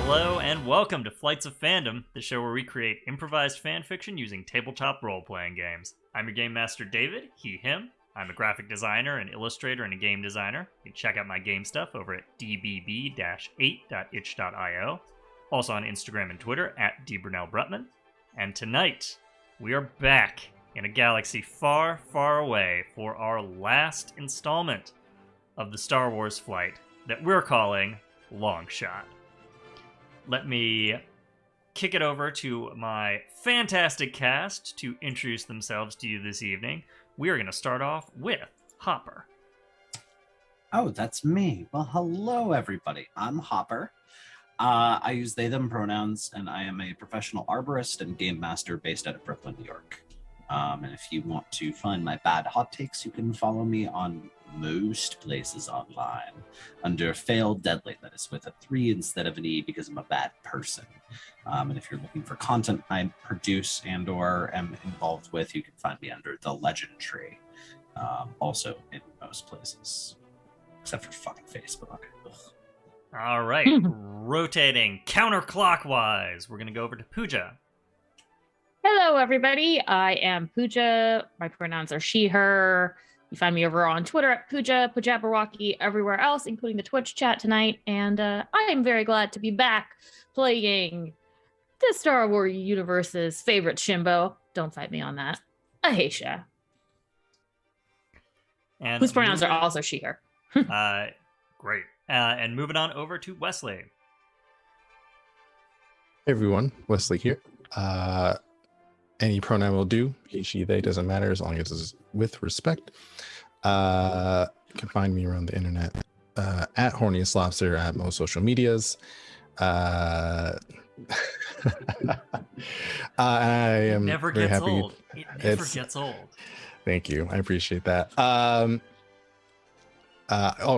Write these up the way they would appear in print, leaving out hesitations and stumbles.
Hello and welcome to Flights of Fandom, the show where we create improvised fanfiction using tabletop role-playing games. I'm your game master David, he, him. I'm a graphic designer, an illustrator, and a game designer. You can check out my game stuff over at dbb-8.itch.io. Also on Instagram and Twitter at dbrunelbrutman. And tonight, we are back in a galaxy far, far away for our last installment of the Star Wars flight that we're calling Longshot. Let me kick it over to my fantastic cast to introduce themselves to you this evening. We are going to start off with Hopper. Oh, that's me. Well, hello, everybody. I'm Hopper. I use they, them pronouns, and I am a professional arborist and game master based out of Brooklyn, New York. And if you want to find my bad hot takes, you can follow me on most places online under Failed Deadly. That is with a 3 instead of an E because I'm a bad person. And if you're looking for content I produce and or am involved with, you can find me under The Legend Tree. Also in most places. Except for fucking Facebook. Ugh. All right, rotating counterclockwise. We're going to go over to Puja. Hello, everybody. I am Puja. My pronouns are she, her. You find me over on Twitter at Puja, Pujabberwocky, everywhere else, including the Twitch chat tonight. And I am very glad to be back playing the Star Wars universe's favorite Shimbo. Don't fight me on that. Ahesha. And whose pronouns are also she, her. Great. And moving on over to Wesley. Hey everyone, Wesley here. Any pronoun will do. He, she, they, doesn't matter as long as it's with respect. You can find me around the internet at Horniest Lobster at most social medias. I am never very gets happy. old. It never gets old. Thank you. I appreciate that. Oh,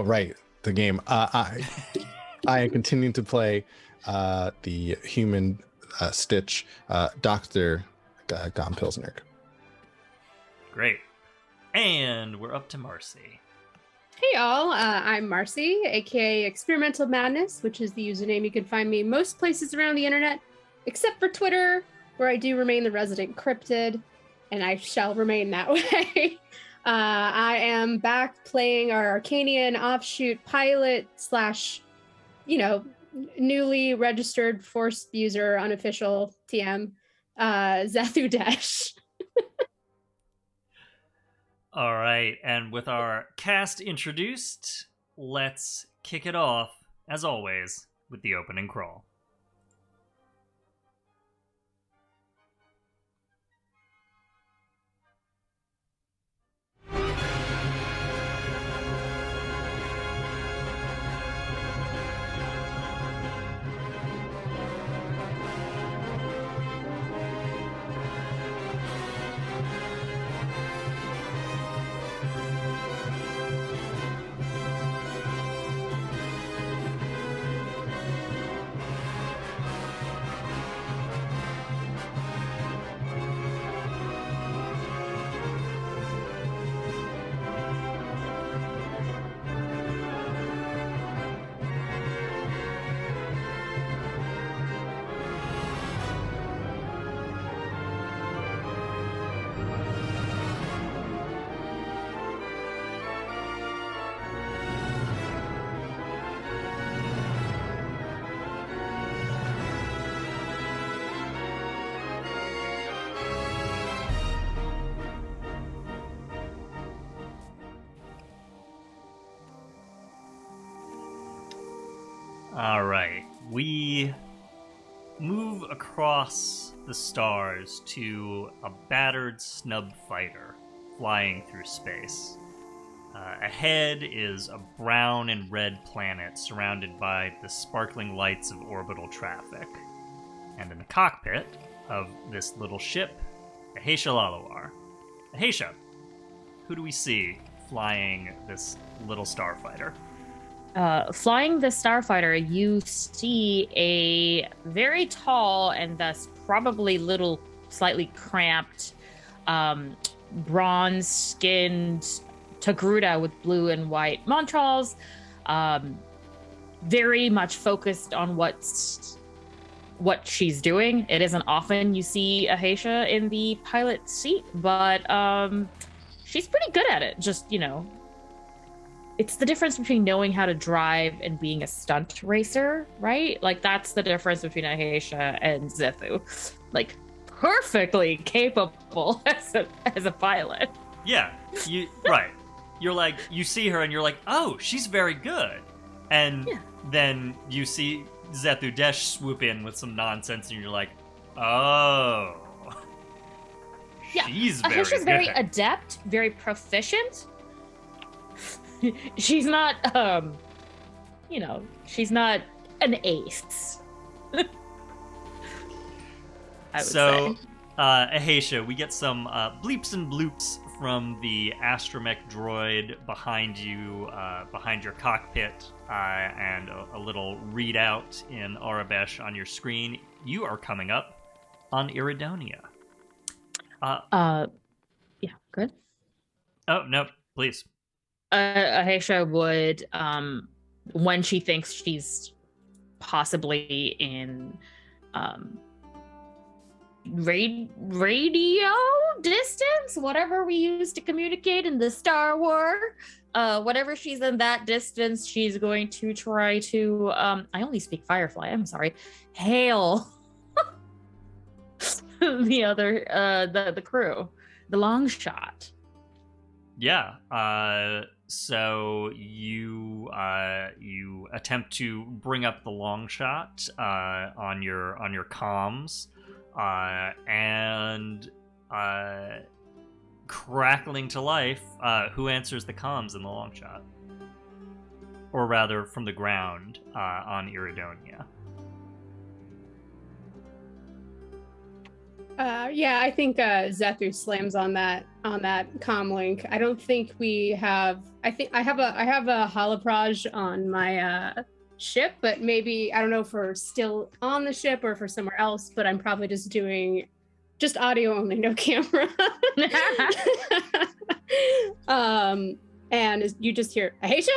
right. The game. I am continuing to play the human Stitch, Dr. Gom Pilsnerg. Great. And we're up to Marcy. Hey y'all, I'm Marcy, aka Experimental Madness, which is the username you can find me most places around the internet, except for Twitter, where I do remain the resident cryptid, and I shall remain that way. I am back playing our Arcanian offshoot pilot / newly registered Force user, unofficial TM, Zethu Desh. All right, and with our cast introduced, let's kick it off, as always, with the opening crawl. All right, we move across the stars to a battered snub fighter flying through space. Ahead is a brown and red planet surrounded by the sparkling lights of orbital traffic. And in the cockpit of this little ship, Ahesha Laluar. Ahesha, who do we see flying this little starfighter? Flying the starfighter, you see a very tall and thus probably slightly cramped, bronze-skinned Togruta with blue and white montrals, very much focused on what what she's doing. It isn't often you see Ahesha in the pilot seat, but she's pretty good at it. Just, it's the difference between knowing how to drive and being a stunt racer, right? Like, that's the difference between Ahesha and Zethu. Like, perfectly capable as a pilot. Yeah, right. You're like, you see her and you're like, oh, she's very good. And then you see Zethu Desh swoop in with some nonsense and you're like, oh. Yeah, she's very Ahesha's good. very adept, very proficient. She's not, she's not an ace. I would say. Ahesha, we get some bleeps and bloops from the astromech droid behind you, behind your cockpit, and a little readout in Arabesh on your screen. You are coming up on Iridonia. Yeah, good. Oh, no, please. Ahesha would, when she thinks she's possibly in radio distance, whatever we use to communicate in the Star War, whatever she's in that distance, she's going to try to, I only speak Firefly, I'm sorry, hail the other, the crew, the Longshot. Yeah. So you attempt to bring up the Longshot on your comms, and crackling to life. Who answers the comms in the Longshot, or rather, from the ground on Iridonia? Yeah, I think Zethu slams on that comm link. I don't think we have. I think I have a holoproj on my ship, but maybe I don't know if we're still on the ship or for somewhere else. But I'm probably just doing audio only, no camera. And you just hear Ahesha.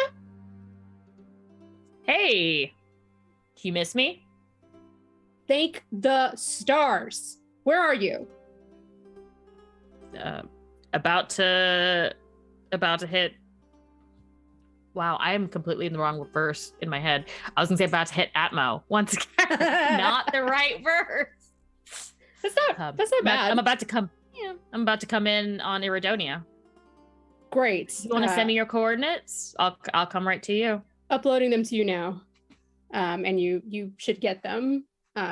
Hey, you miss me? Thank the stars. Where are you? About to hit. Wow, I am completely in the wrong verse in my head. I was gonna say about to hit Atmo once again. Not the right verse. That's not bad. I'm about to come. Yeah, I'm about to come in on Iridonia. Great. You want to send me your coordinates? I'll come right to you. Uploading them to you now, and you should get them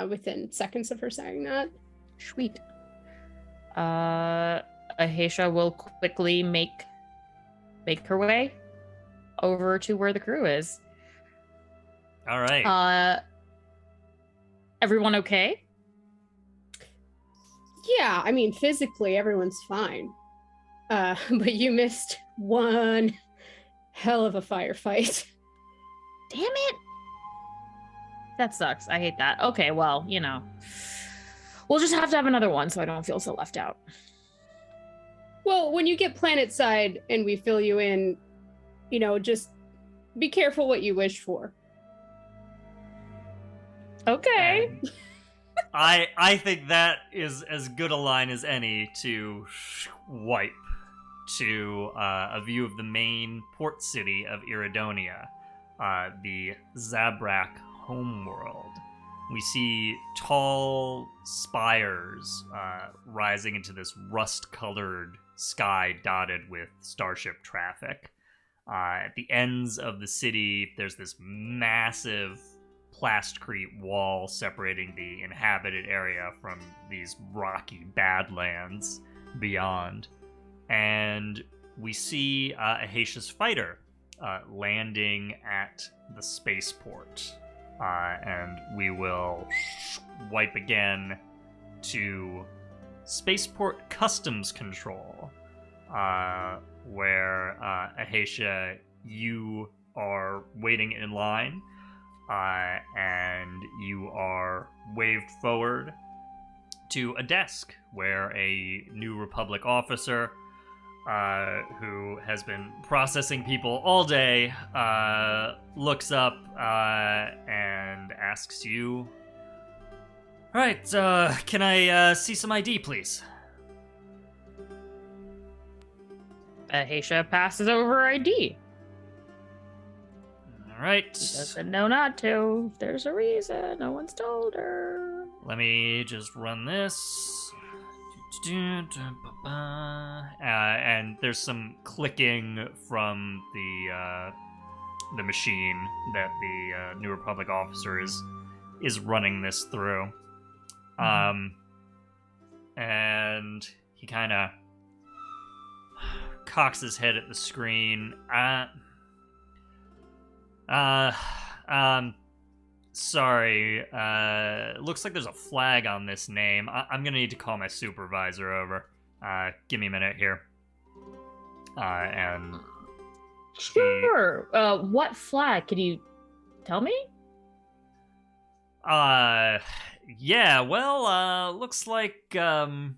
within seconds of her saying that. Sweet. Ahesha will quickly make her way over to where the crew is. All right. Everyone okay? Yeah, I mean, physically everyone's fine. But you missed one hell of a firefight. Damn it. That sucks. I hate that. Okay, well, we'll just have to have another one so I don't feel so left out. Well, when you get planet side and we fill you in, just be careful what you wish for. Okay. I think that is as good a line as any to wipe to a view of the main port city of Iridonia, the Zabrak homeworld. We see tall spires rising into this rust-colored sky dotted with starship traffic. At the ends of the city, there's this massive plastcrete wall separating the inhabited area from these rocky badlands beyond. And we see Ahesha's fighter landing at the spaceport. And we will wipe again to Spaceport Customs Control, where Ahesha, you are waiting in line, and you are waved forward to a desk where a New Republic officer who has been processing people all day looks up and asks you, Alright, can I see some ID, please? Ahesha passes over ID. Alright. She doesn't know not to. If there's a reason, no one's told her. Let me just run this. And there's some clicking from the machine that the New Republic officer is running this through. And he kind of cocks his head at the screen. Sorry. Looks like there's a flag on this name. I'm gonna need to call my supervisor over. Give me a minute here. And Sure. What flag? Could you tell me? Yeah, well, looks like, an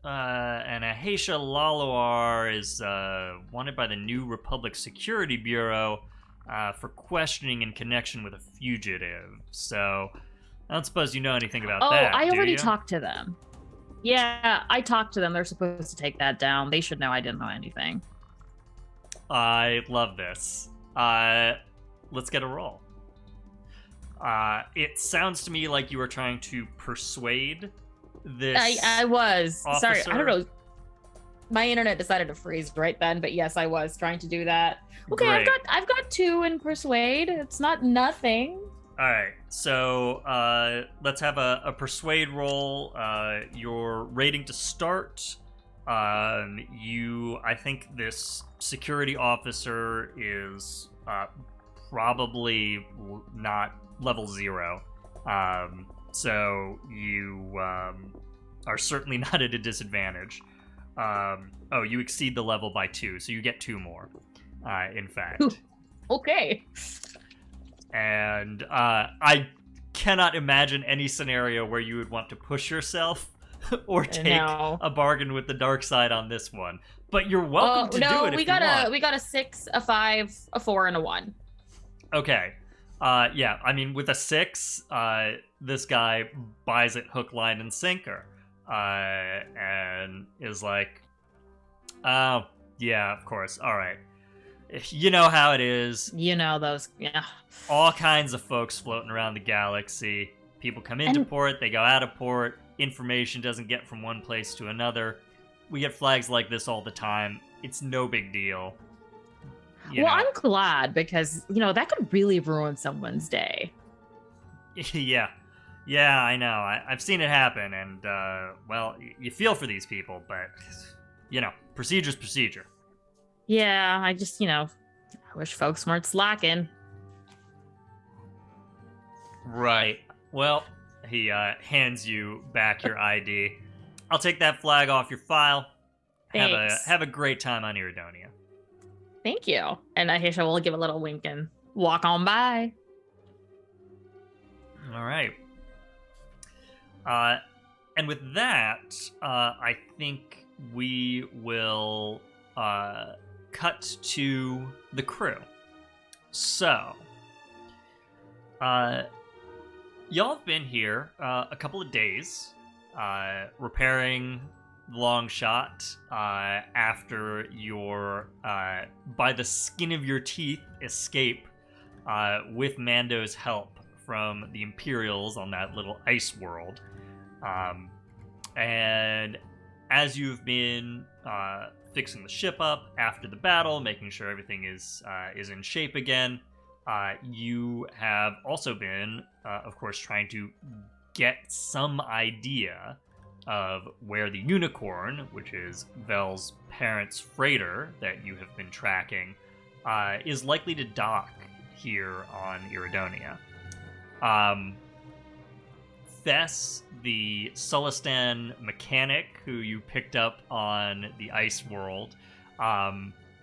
Ahesha Laluar is, wanted by the New Republic Security Bureau, for questioning in connection with a fugitive. So, I don't suppose you know anything about that, I do already you? talked to them. Yeah, I talked to them. They're supposed to take that down. They should know I didn't know anything. I love this. Let's get a roll. It sounds to me like you were trying to persuade this. I was. Sorry, officer. I don't know. My internet decided to freeze right then, but yes, I was trying to do that. Okay, Great. I've got 2 in persuade. It's not nothing. All right, so let's have a persuade roll. Your rating to start. I think this security officer is probably not level 0. So you are certainly not at a disadvantage. You exceed the level by 2, so you get 2 more. In fact. Ooh. Okay. And I cannot imagine any scenario where you would want to push yourself or take No. a bargain with the dark side on this one. But you're welcome to do it if we you got want. we got a 6, a 5, a 4, and a 1. Okay. Yeah, I mean, with a 6, this guy buys it hook, line, and sinker. And is like, oh, yeah, of course. All right. You know how it is. You know those. Yeah. All kinds of folks floating around the galaxy. People come into port, they go out of port. Information doesn't get from one place to another. We get flags like this all the time. It's no big deal. You know. I'm glad because, that could really ruin someone's day. Yeah, I know. I've seen it happen, and, you feel for these people, but, procedure's procedure. Yeah, I just, I wish folks weren't slacking. Right. Well, he hands you back your ID. I'll take that flag off your file. Thanks. Have a great time on Iridonia. Thank you. And Ahesha will give a little wink and walk on by. All right. And with that, I think we will cut to the crew. So, y'all have been here a couple of days, repairing Longshot after your, by the skin of your teeth, escape with Mando's help from the Imperials on that little ice world. And as you've been fixing the ship up after the battle, making sure everything is in shape again, you have also been, of course, trying to get some idea of where the Unicorn, which is Vel's parents' freighter that you have been tracking, is likely to dock here on Iridonia. Fess, the Sulistan mechanic who you picked up on the Ice World,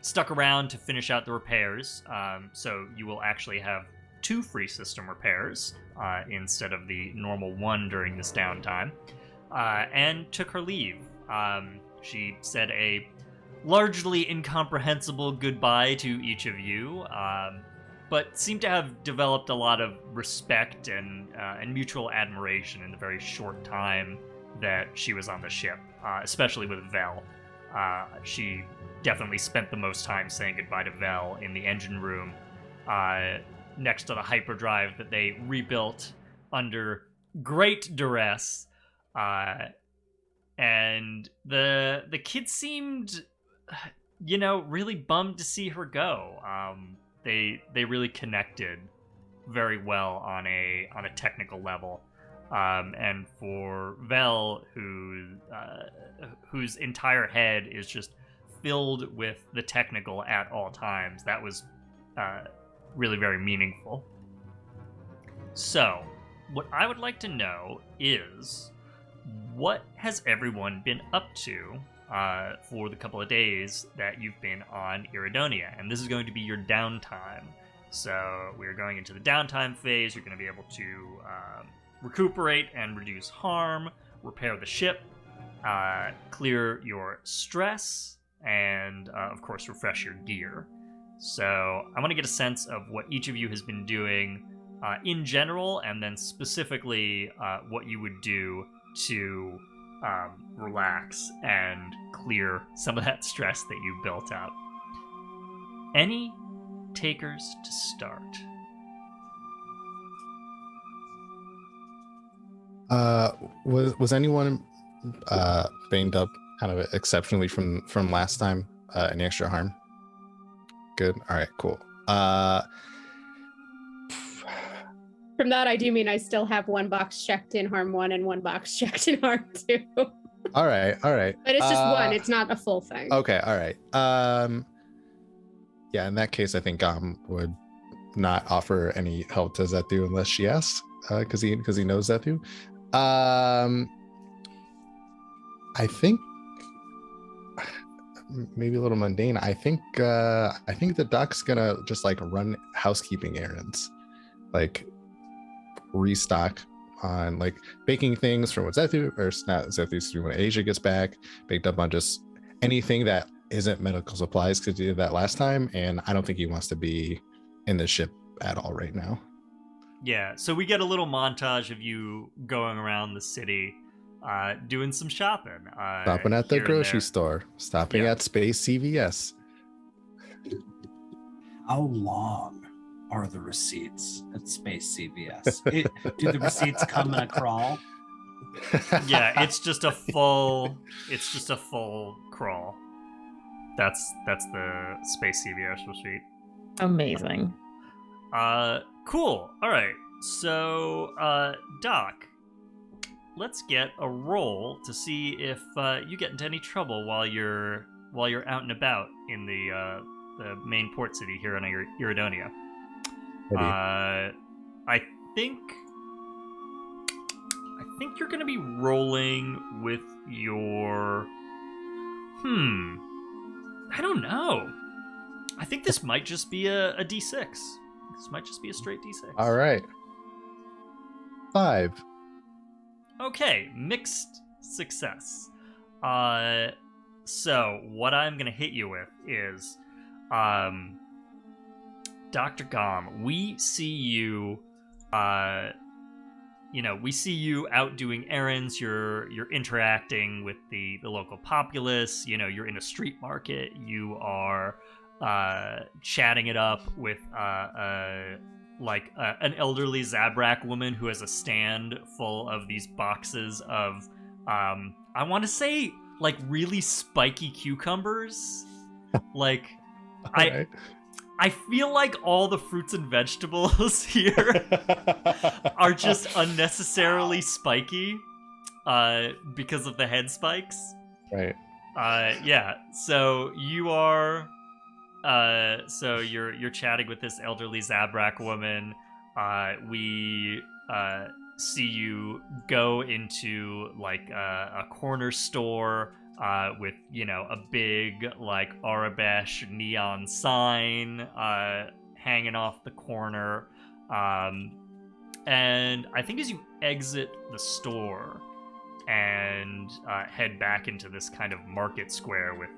stuck around to finish out the repairs, so you will actually have 2 free system repairs instead of the normal 1 during this downtime, and took her leave. She said a largely incomprehensible goodbye to each of you, but seem to have developed a lot of respect and mutual admiration in the very short time that she was on the ship, especially with Vel. She definitely spent the most time saying goodbye to Vel in the engine room, next to the hyperdrive that they rebuilt under great duress. And the kids seemed, really bummed to see her go. They really connected very well on a technical level. And for Vel, whose entire head is just filled with the technical at all times, that was really very meaningful. So, what I would like to know is, what has everyone been up to for the couple of days that you've been on Iridonia? And this is going to be your downtime. So we're going into the downtime phase. You're going to be able to recuperate and reduce harm, repair the ship, clear your stress, and of course refresh your gear. So I want to get a sense of what each of you has been doing in general, and then specifically what you would do to relax and clear some of that stress that you built up. Any takers to start? Was anyone banged up kind of exceptionally from last time? Any extra harm? Good. All right. Cool. From that, I do mean I still have one box checked in harm 1 and one box checked in harm 2. All right. But it's just one. It's not a full thing. Okay. All right. Yeah. In that case, I think Gom would not offer any help to Zethu unless she asks, because he knows Zethu. I think maybe a little mundane. I think the doc's gonna just like run housekeeping errands, like restock on like baking things from what Zethu, or not Zethu, when Ahesha gets back, baked up on just anything that isn't medical supplies, because he did that last time, and I don't think he wants to be in the ship at all right now. Yeah, so we get a little montage of you going around the city, doing some shopping. Stopping at the grocery store, stopping at Space CVS. How long are the receipts at Space CVS? Do the receipts come in a crawl? Yeah, it's just a full crawl. That's the Space CVS receipt. Amazing. Cool. All right. So, Doc, let's get a roll to see if you get into any trouble while you're out and about in the main port city here on Iridonia. I think you're going to be rolling with your I don't know. I think this might just be a D6. This might just be a straight D6. All right. 5. Okay, mixed success. So what I'm gonna hit you with is, Dr. Gom, we see you, we see you out doing errands. You're interacting with the local populace. You're in a street market. You are chatting it up with an elderly Zabrak woman who has a stand full of these boxes of I want to say like really spiky cucumbers. Like Right. I feel like all the fruits and vegetables here are just unnecessarily spiky because of the head spikes. Right. Yeah. So you are you're chatting with this elderly Zabrak woman. We see you go into like a corner store with a big like Arabesh neon sign hanging off the corner, and I think as you exit the store, and head back into this kind of market square with,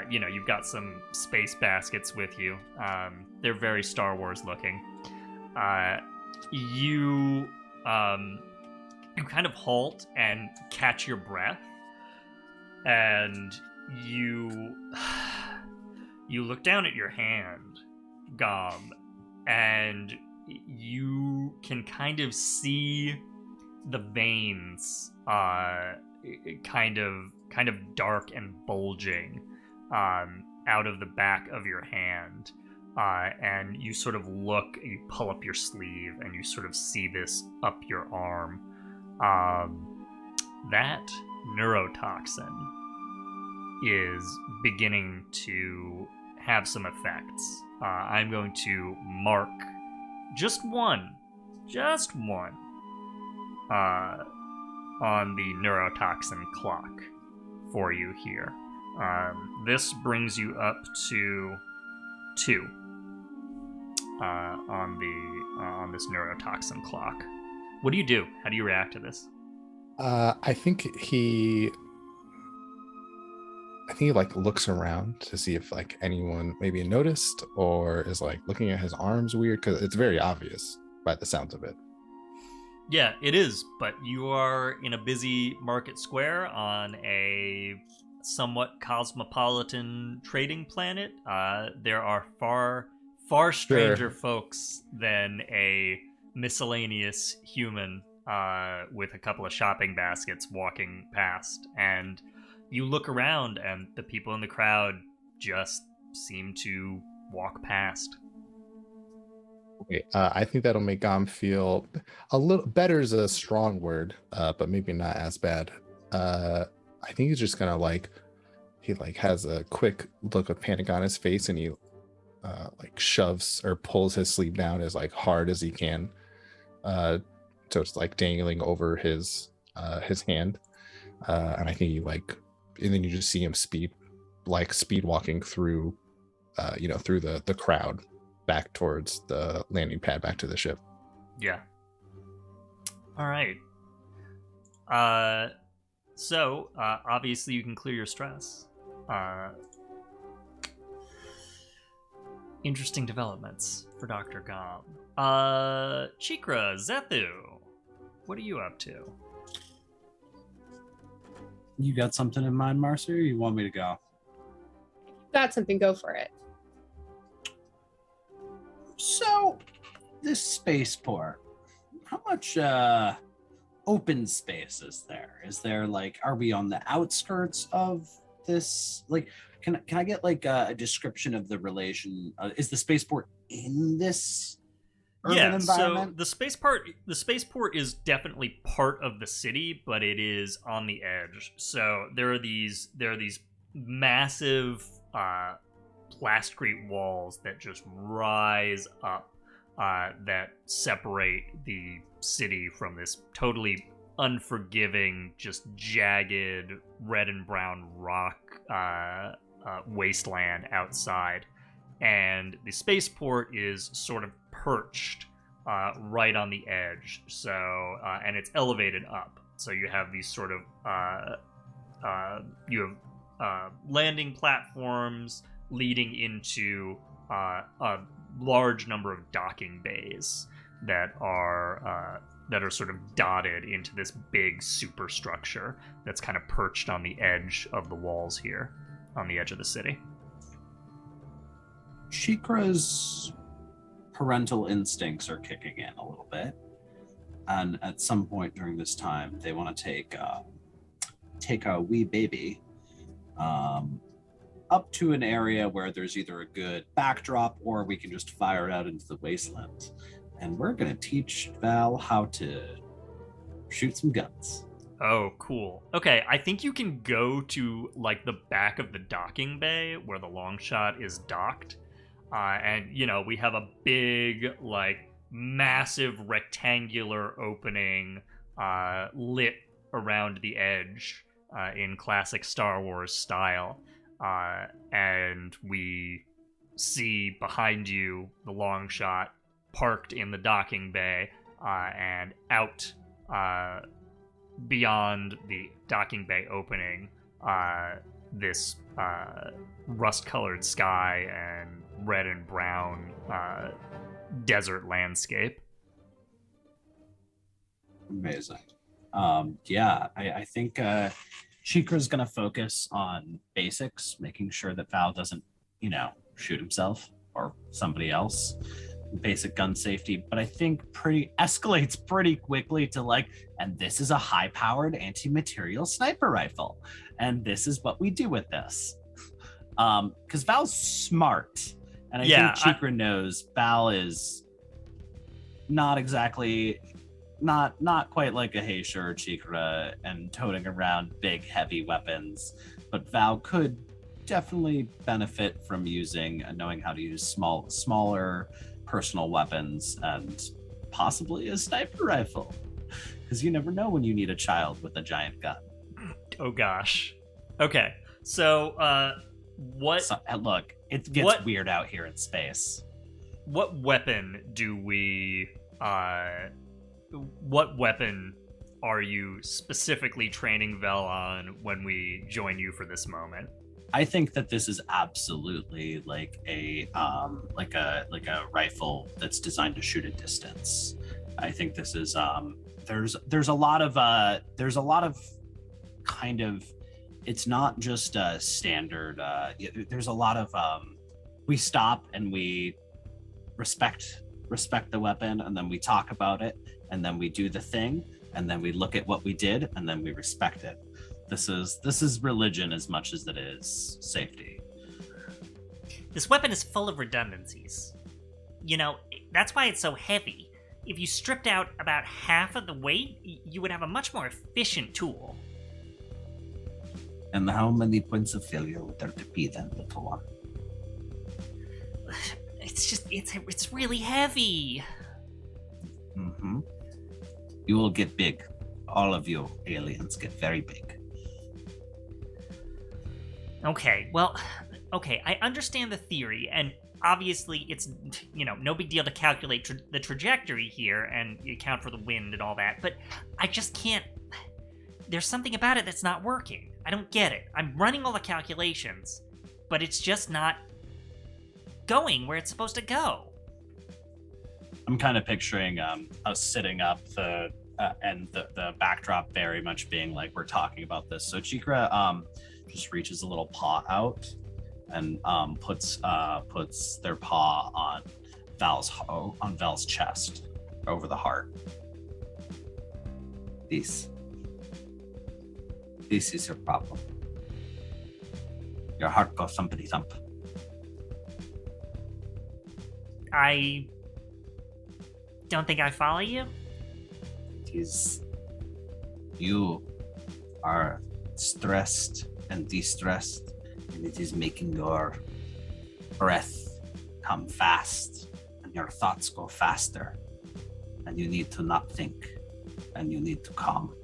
you've got some space baskets with you. They're very Star Wars looking. You kind of halt and catch your breath, and you look down at your hand, Gom, and you can kind of see the veins kind of dark and bulging out of the back of your hand. And you sort of look, you pull up your sleeve, and you sort of see this up your arm. That neurotoxin is beginning to have some effects. I'm going to mark just one, on the neurotoxin clock for you here. This brings you up to 2 on this neurotoxin clock. What do you do? How do you react to this? I think he like looks around to see if like anyone maybe noticed or is like looking at his arms weird, because it's very obvious by the sounds of it. Yeah, it is, but you are in a busy market square on a somewhat cosmopolitan trading planet. There are far stranger folks than a miscellaneous human with a couple of shopping baskets walking past, and you look around and the people in the crowd just seem to walk past. Okay, I think that'll make Gom feel a little better is a strong word, but maybe not as bad. I think he's just gonna he has a quick look of panic on his face, and he shoves or pulls his sleeve down as hard as he can, so it's dangling over his hand, and I think and then you just see him speed walking through through the crowd back towards the landing pad, back to the ship. Yeah. All right. So obviously you can clear your stress. Interesting developments for Dr. Gom. Cheekra, Zethu, what are you up to? You got something in mind, Marcy, or you want me to go? Got something, go for it. So, this spaceport, how much open space is there? Is there are we on the outskirts of this? Can I get a description of the relation? Is the spaceport in this urban environment? So the spaceport is definitely part of the city, but it is on the edge. So there are these massive plastrate walls that just rise up that separate the city from this totally unforgiving, just jagged red and brown rock wasteland outside. And the spaceport is sort of perched right on the edge. So and it's elevated up. So you have these sort of landing platforms leading into a large number of docking bays that are sort of dotted into this big superstructure that's kind of perched on the edge of the walls here, on the edge of the city. Cheekra's parental instincts are kicking in a little bit, and at some point during this time, they want to take a wee baby up to an area where there's either a good backdrop or we can just fire it out into the wasteland. And we're going to teach Val how to shoot some guns. Oh, cool. Okay, I think you can go to the back of the docking bay where the Longshot is docked. And, we have a big, massive rectangular opening lit around the edge in classic Star Wars style. And we see behind you the Longshot parked in the docking bay, and out beyond the docking bay opening, this rust-colored sky and red and brown desert landscape. Amazing. I think Cheekra's going to focus on basics, making sure that Val doesn't, shoot himself or somebody else. Basic gun safety, but I think escalates pretty quickly to and this is a high-powered anti-material sniper rifle, and this is what we do with this. Because Val's smart, and I think Cheekra knows Val is not exactly, not quite like Ahesha or Cheekra and toting around big, heavy weapons, but Val could definitely benefit from knowing how to use smaller personal weapons and possibly a sniper rifle, because you never know when you need a child with a giant gun. Oh gosh. Okay, so look, it gets weird out here in space. What weapon are you specifically training Vel on when we join you for this moment? I think that this is absolutely like a rifle that's designed to shoot at distance. I think this is there's a lot of kind of, it's not just a standard. There's a lot of we stop and we respect the weapon, and then we talk about it, and then we do the thing, and then we look at what we did, and then we respect it. This is religion as much as it is safety. This weapon is full of redundancies. That's why it's so heavy. If you stripped out about half of the weight, you would have a much more efficient tool. And how many points of failure would there be then, little one? It's really heavy. Mm-hmm. You will get big. All of you aliens get very big. Okay, I understand the theory, and obviously it's, no big deal to calculate the trajectory here and account for the wind and all that, but I just can't. There's something about it that's not working. I don't get it. I'm running all the calculations, but it's just not going where it's supposed to go. I'm kind of picturing us sitting up and the backdrop very much being like we're talking about this. So Cheekra just reaches a little paw out and puts their paw on Vel's chest over the heart. This is your problem. Your heart goes thumpity thump. I don't think I follow you. You are stressed and distressed, and it is making your breath come fast and your thoughts go faster, and you need to not think, and you need to calm.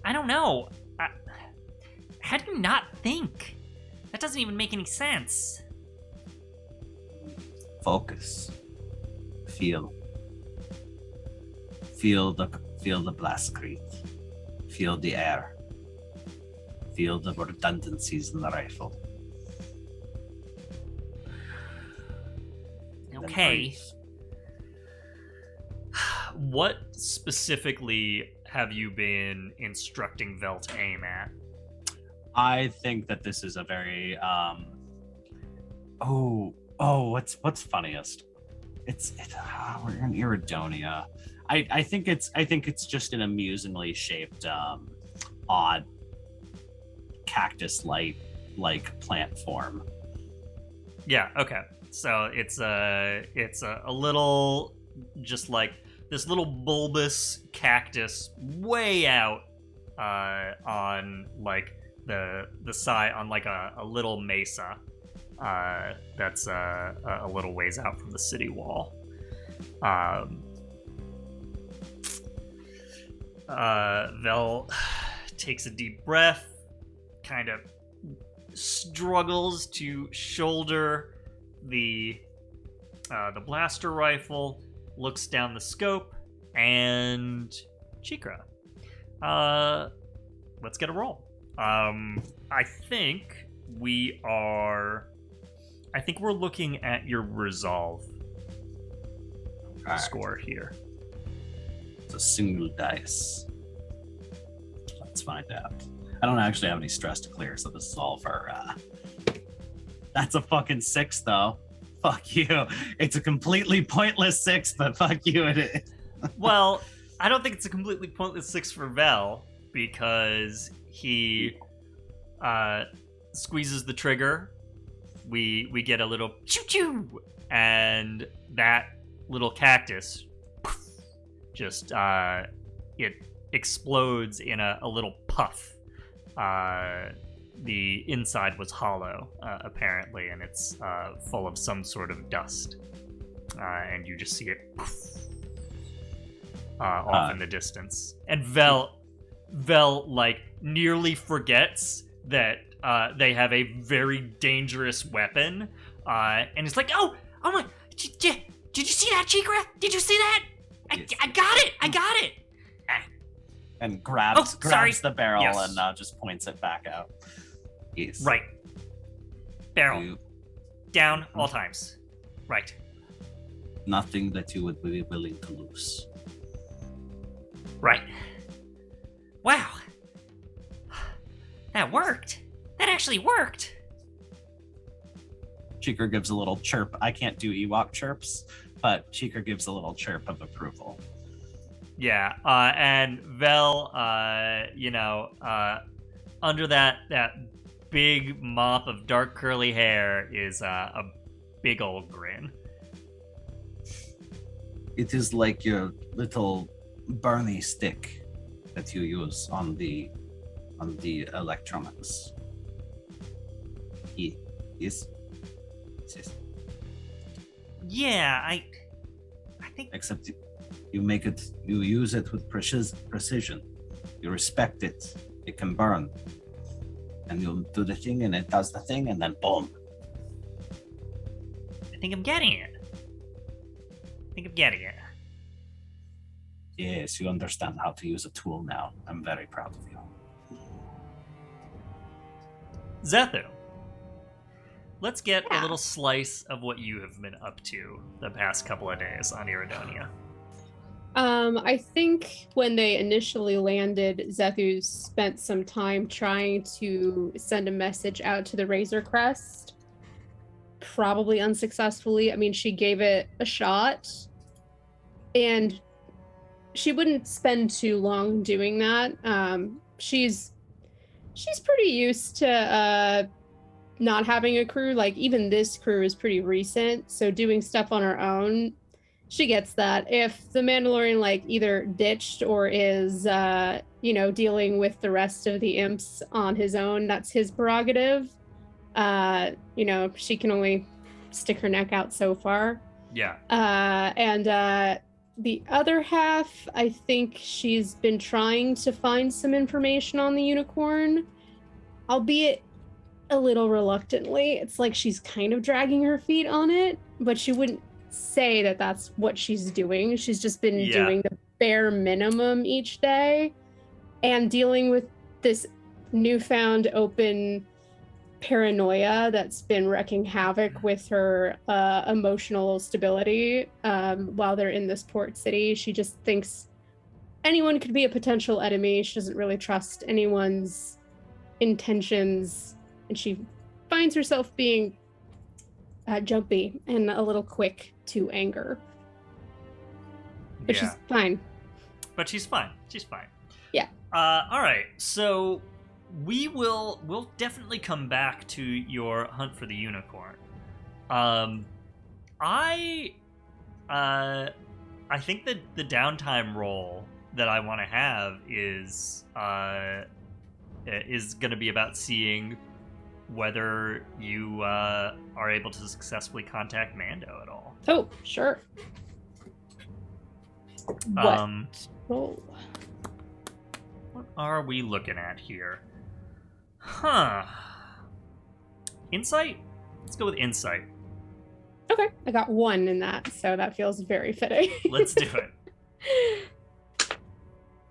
I don't know. How do you not think? That doesn't even make any sense. Focus. Feel the blastcrete. Feel the air. Feel the redundancies in the rifle. Okay. What specifically have you been instructing Vel to aim at? I think that this is a very what's funniest? We're in Iridonia. I think it's just an amusingly shaped odd cactus like plant form. Yeah, okay. So it's a little, just like this little bulbous cactus way out on like the side, on like a little mesa that's a little ways out from the city wall. Vel takes a deep breath, kind of struggles to shoulder the blaster rifle, looks down the scope, and Cheekra. Let's get a roll. I think we're looking at your resolve score here. It's a single dice. Let's find out. I don't actually have any stress to clear, so this is all for that's a fucking 6 though. Fuck you. It's a completely pointless 6, but fuck you it is. Well, I don't think it's a completely pointless 6 for Vel, because he squeezes the trigger. We get a little choo-choo, and that little cactus just it explodes in a little puff. The inside was hollow, apparently, and it's full of some sort of dust. And you just see it off in the distance. And Vel like nearly forgets that they have a very dangerous weapon, and it's like, oh my, did you see that, Cheekra? Did you see that? I got it. And grabs the barrel. Yes. And just points it back out. Yes. Right. Barrel. Down all times. Right. Nothing that you would be willing to lose. Right. Wow. That worked. That actually worked. Cheekra gives a little chirp. I can't do Ewok chirps, but Cheekra gives a little chirp of approval. Yeah, and Vel, under that big mop of dark curly hair is a big old grin. It is like your little Bernie stick that you use on the electronics. Yes. Yeah, I think. Except you use it with precision. You respect it. It can burn. And you'll do the thing, and it does the thing, and then boom. I think I'm getting it. Yes, you understand how to use a tool now. I'm very proud of you. Zethu, let's get a little slice of what you have been up to the past couple of days on Iridonia. I think when they initially landed, Zethu spent some time trying to send a message out to the Razor Crest. Probably unsuccessfully. I mean, she gave it a shot, and she wouldn't spend too long doing that. She's pretty used to not having a crew. Like, even this crew is pretty recent, so doing stuff on her own, she gets that. If the Mandalorian like either ditched or is dealing with the rest of the imps on his own, that's his prerogative. She can only stick her neck out so far. Yeah. And the other half, I think she's been trying to find some information on the unicorn, albeit a little reluctantly. It's like she's kind of dragging her feet on it, but she wouldn't say that that's what she's doing. She's just been doing the bare minimum each day and dealing with this newfound open paranoia that's been wreaking havoc with her emotional stability while they're in this port city. She just thinks anyone could be a potential enemy. She doesn't really trust anyone's intentions, and she finds herself being jumpy and a little quick to anger. But she's fine. But she's fine. Yeah. All right. So we'll definitely come back to your hunt for the unicorn. I think that the downtime role that I want to have is going to be about seeing whether you are able to successfully contact Mando at all. Oh, sure. Roll. What are we looking at here? Huh. Insight? Let's go with insight. Okay, I got 1 in that, so that feels very fitting. Let's do it.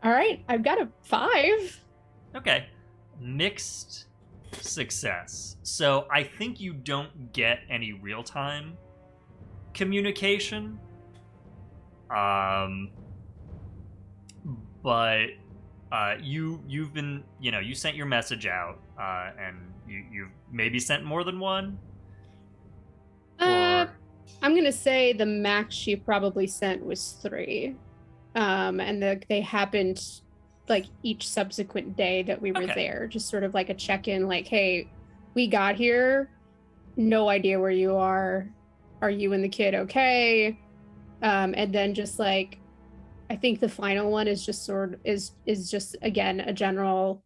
All right, I've got a 5. Okay. Mixed success. So I think you don't get any real-time communication. But you've been, you sent your message out, and you've maybe sent more than one. I'm gonna say the max she probably sent was 3, and they happened like each subsequent day that we were there, just sort of like a check-in, like, hey, we got here, no idea where you are you and the kid okay? And then just like, I think the final one is just is just, again, a general,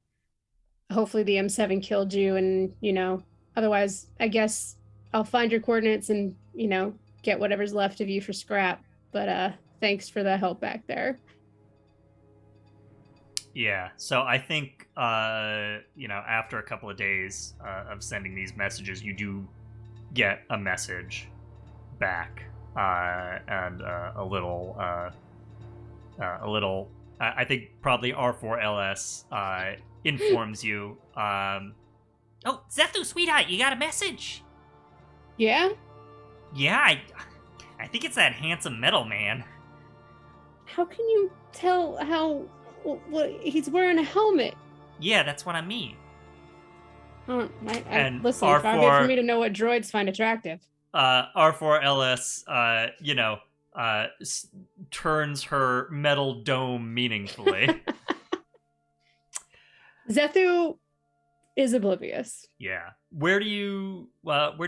hopefully the M7 killed you, and otherwise I guess I'll find your coordinates and get whatever's left of you for scrap, but thanks for the help back there. Yeah, so I think after a couple of days of sending these messages, you do get a message back, and a little I think probably R4LS informs you. Oh, Zethu, sweetheart, you got a message? Yeah? Yeah, I think it's that handsome metal man. How can you tell what he's wearing a helmet? Yeah, that's what I mean. And listen, R4, it's not good for me to know what droids find attractive. R4LS, turns her metal dome meaningfully. Zethu is oblivious. Yeah. Where do you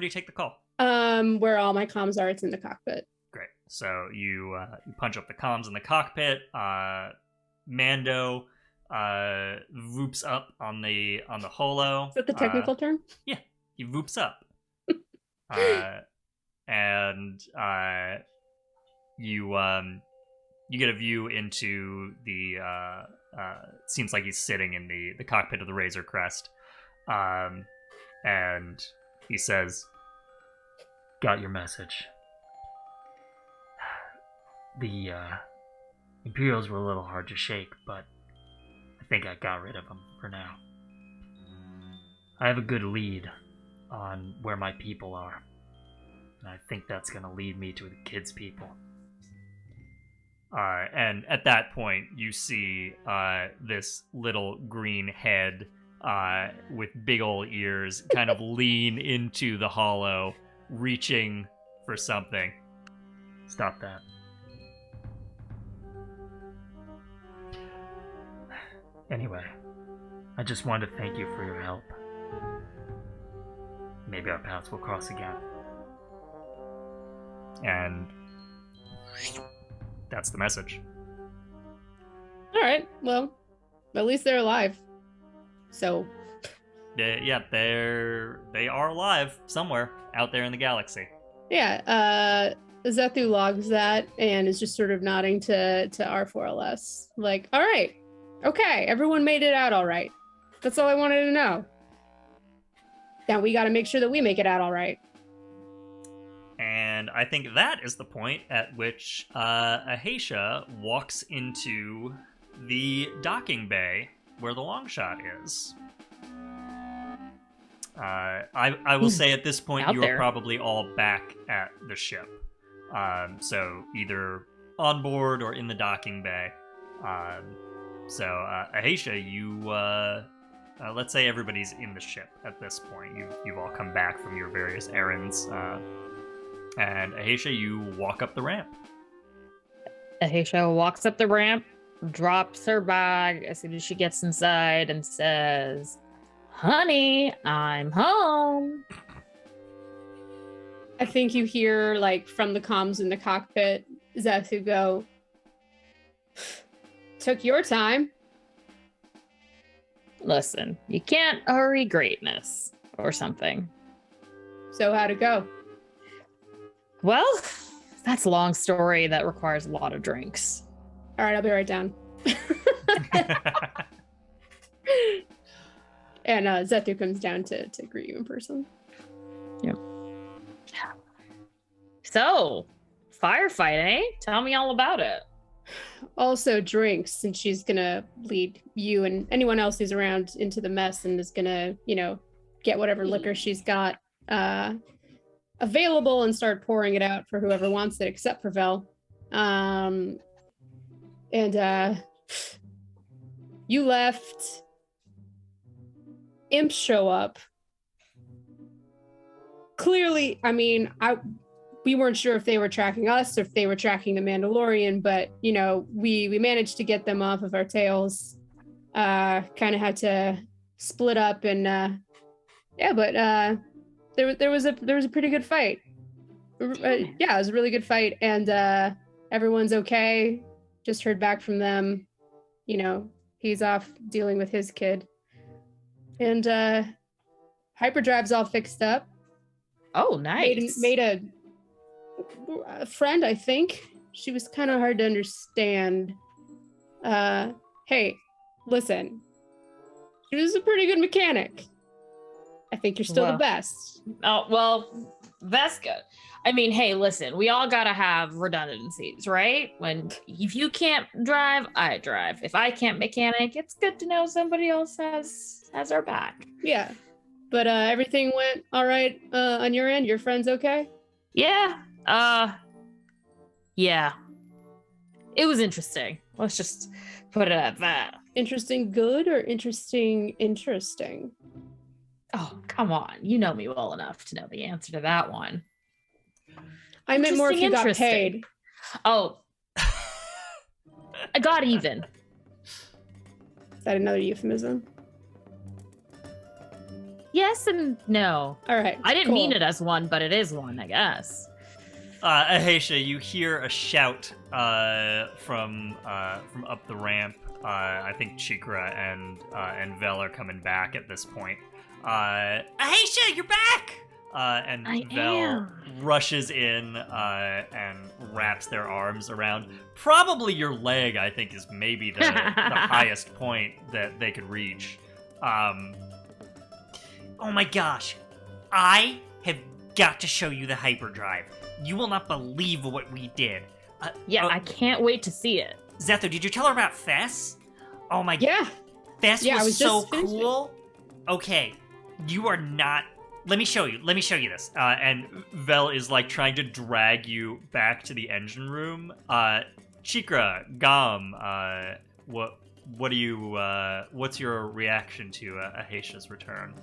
take the call? Where all my comms are, it's in the cockpit. Great. So you punch up the comms in the cockpit. Mando voops up on the holo. Is that the technical term? Yeah, he voops up. And you get a view into the seems like he's sitting in the cockpit of the Razor Crest. And he says, "Got your message. The Imperials were a little hard to shake, but I think I got rid of them for now. I have a good lead on where my people are, and I think that's going to lead me to the kids' people." And at that point, you see this little green head with big old ears kind of lean into the hollow, reaching for something. Stop that. Anyway, I just wanted to thank you for your help. Maybe our paths will cross again. And that's the message. All right, well, at least they're alive. So Yeah, they are alive somewhere out there in the galaxy. yeah, Zethu logs that and is just sort of nodding to R4LS, like, all right, okay, everyone made it out all right. That's all I wanted to know. Now we got to make sure that we make it out all right. And I think that is the point at which Ahesha walks into the docking bay where the Longshot is. I will say at this point Out you there. are probably all back at the ship. So either on board or in the docking bay. So Ahesha, you let's say everybody's in the ship at this point. You've all come back from your various errands. And Ahesha, you walk up the ramp. Ahesha walks up the ramp, drops her bag as soon as she gets inside, and says, "Honey, I'm home." I think you hear, like, from the comms in the cockpit, Zethu go, "Took your time." Listen, you can't hurry greatness, or something. So how'd it go? Well, that's a long story that requires a lot of drinks. All right, I'll be right down. And Zethu comes down to greet you in person. Yep. So, firefight, eh? Tell me all about it. Also drinks, since she's gonna lead you and anyone else who's around into the mess and is gonna, get whatever liquor she's got available and start pouring it out for whoever wants it, except for Vel. You left. Imps show up. Clearly, we weren't sure if they were tracking us or if they were tracking the Mandalorian, but we managed to get them off of our tails. Kind of had to split up, and there was a pretty good fight. It was a really good fight, and everyone's okay. Just heard back from them. He's off dealing with his kid, and hyperdrive's all fixed up. Oh, nice. Made a friend, I think. She was kind of hard to understand. Hey, listen. She was a pretty good mechanic. I think you're still the best. Oh, well, that's good. Hey, listen, we all gotta have redundancies, right? If you can't drive, I drive. If I can't mechanic, it's good to know somebody else has our back. Yeah. But everything went all right on your end? Your friend's okay? Yeah. Yeah. It was interesting. Let's just put it at that. Interesting good or interesting? Oh, come on. You know me well enough to know the answer to that one. I meant more if you got paid. Oh. I got even. Is that another euphemism? Yes and no. All right. I didn't mean it as one, but it is one, I guess. Ahesha, you hear a shout from up the ramp. I think Cheekra and Vel are coming back at this point. Ahesha, you're back! And Vel rushes in and wraps their arms around probably your leg. I think is maybe the highest point that they could reach. Oh my gosh, I have got to show you the hyperdrive. You will not believe what we did. I can't wait to see it. Zethu, did you tell her about Fess? Oh my god. Yeah. Fess was so cool. Okay, you are not... Let me show you this. And Vel is like trying to drag you back to the engine room. Cheekra, Gom, what do you, what's your reaction to Ahesha's return?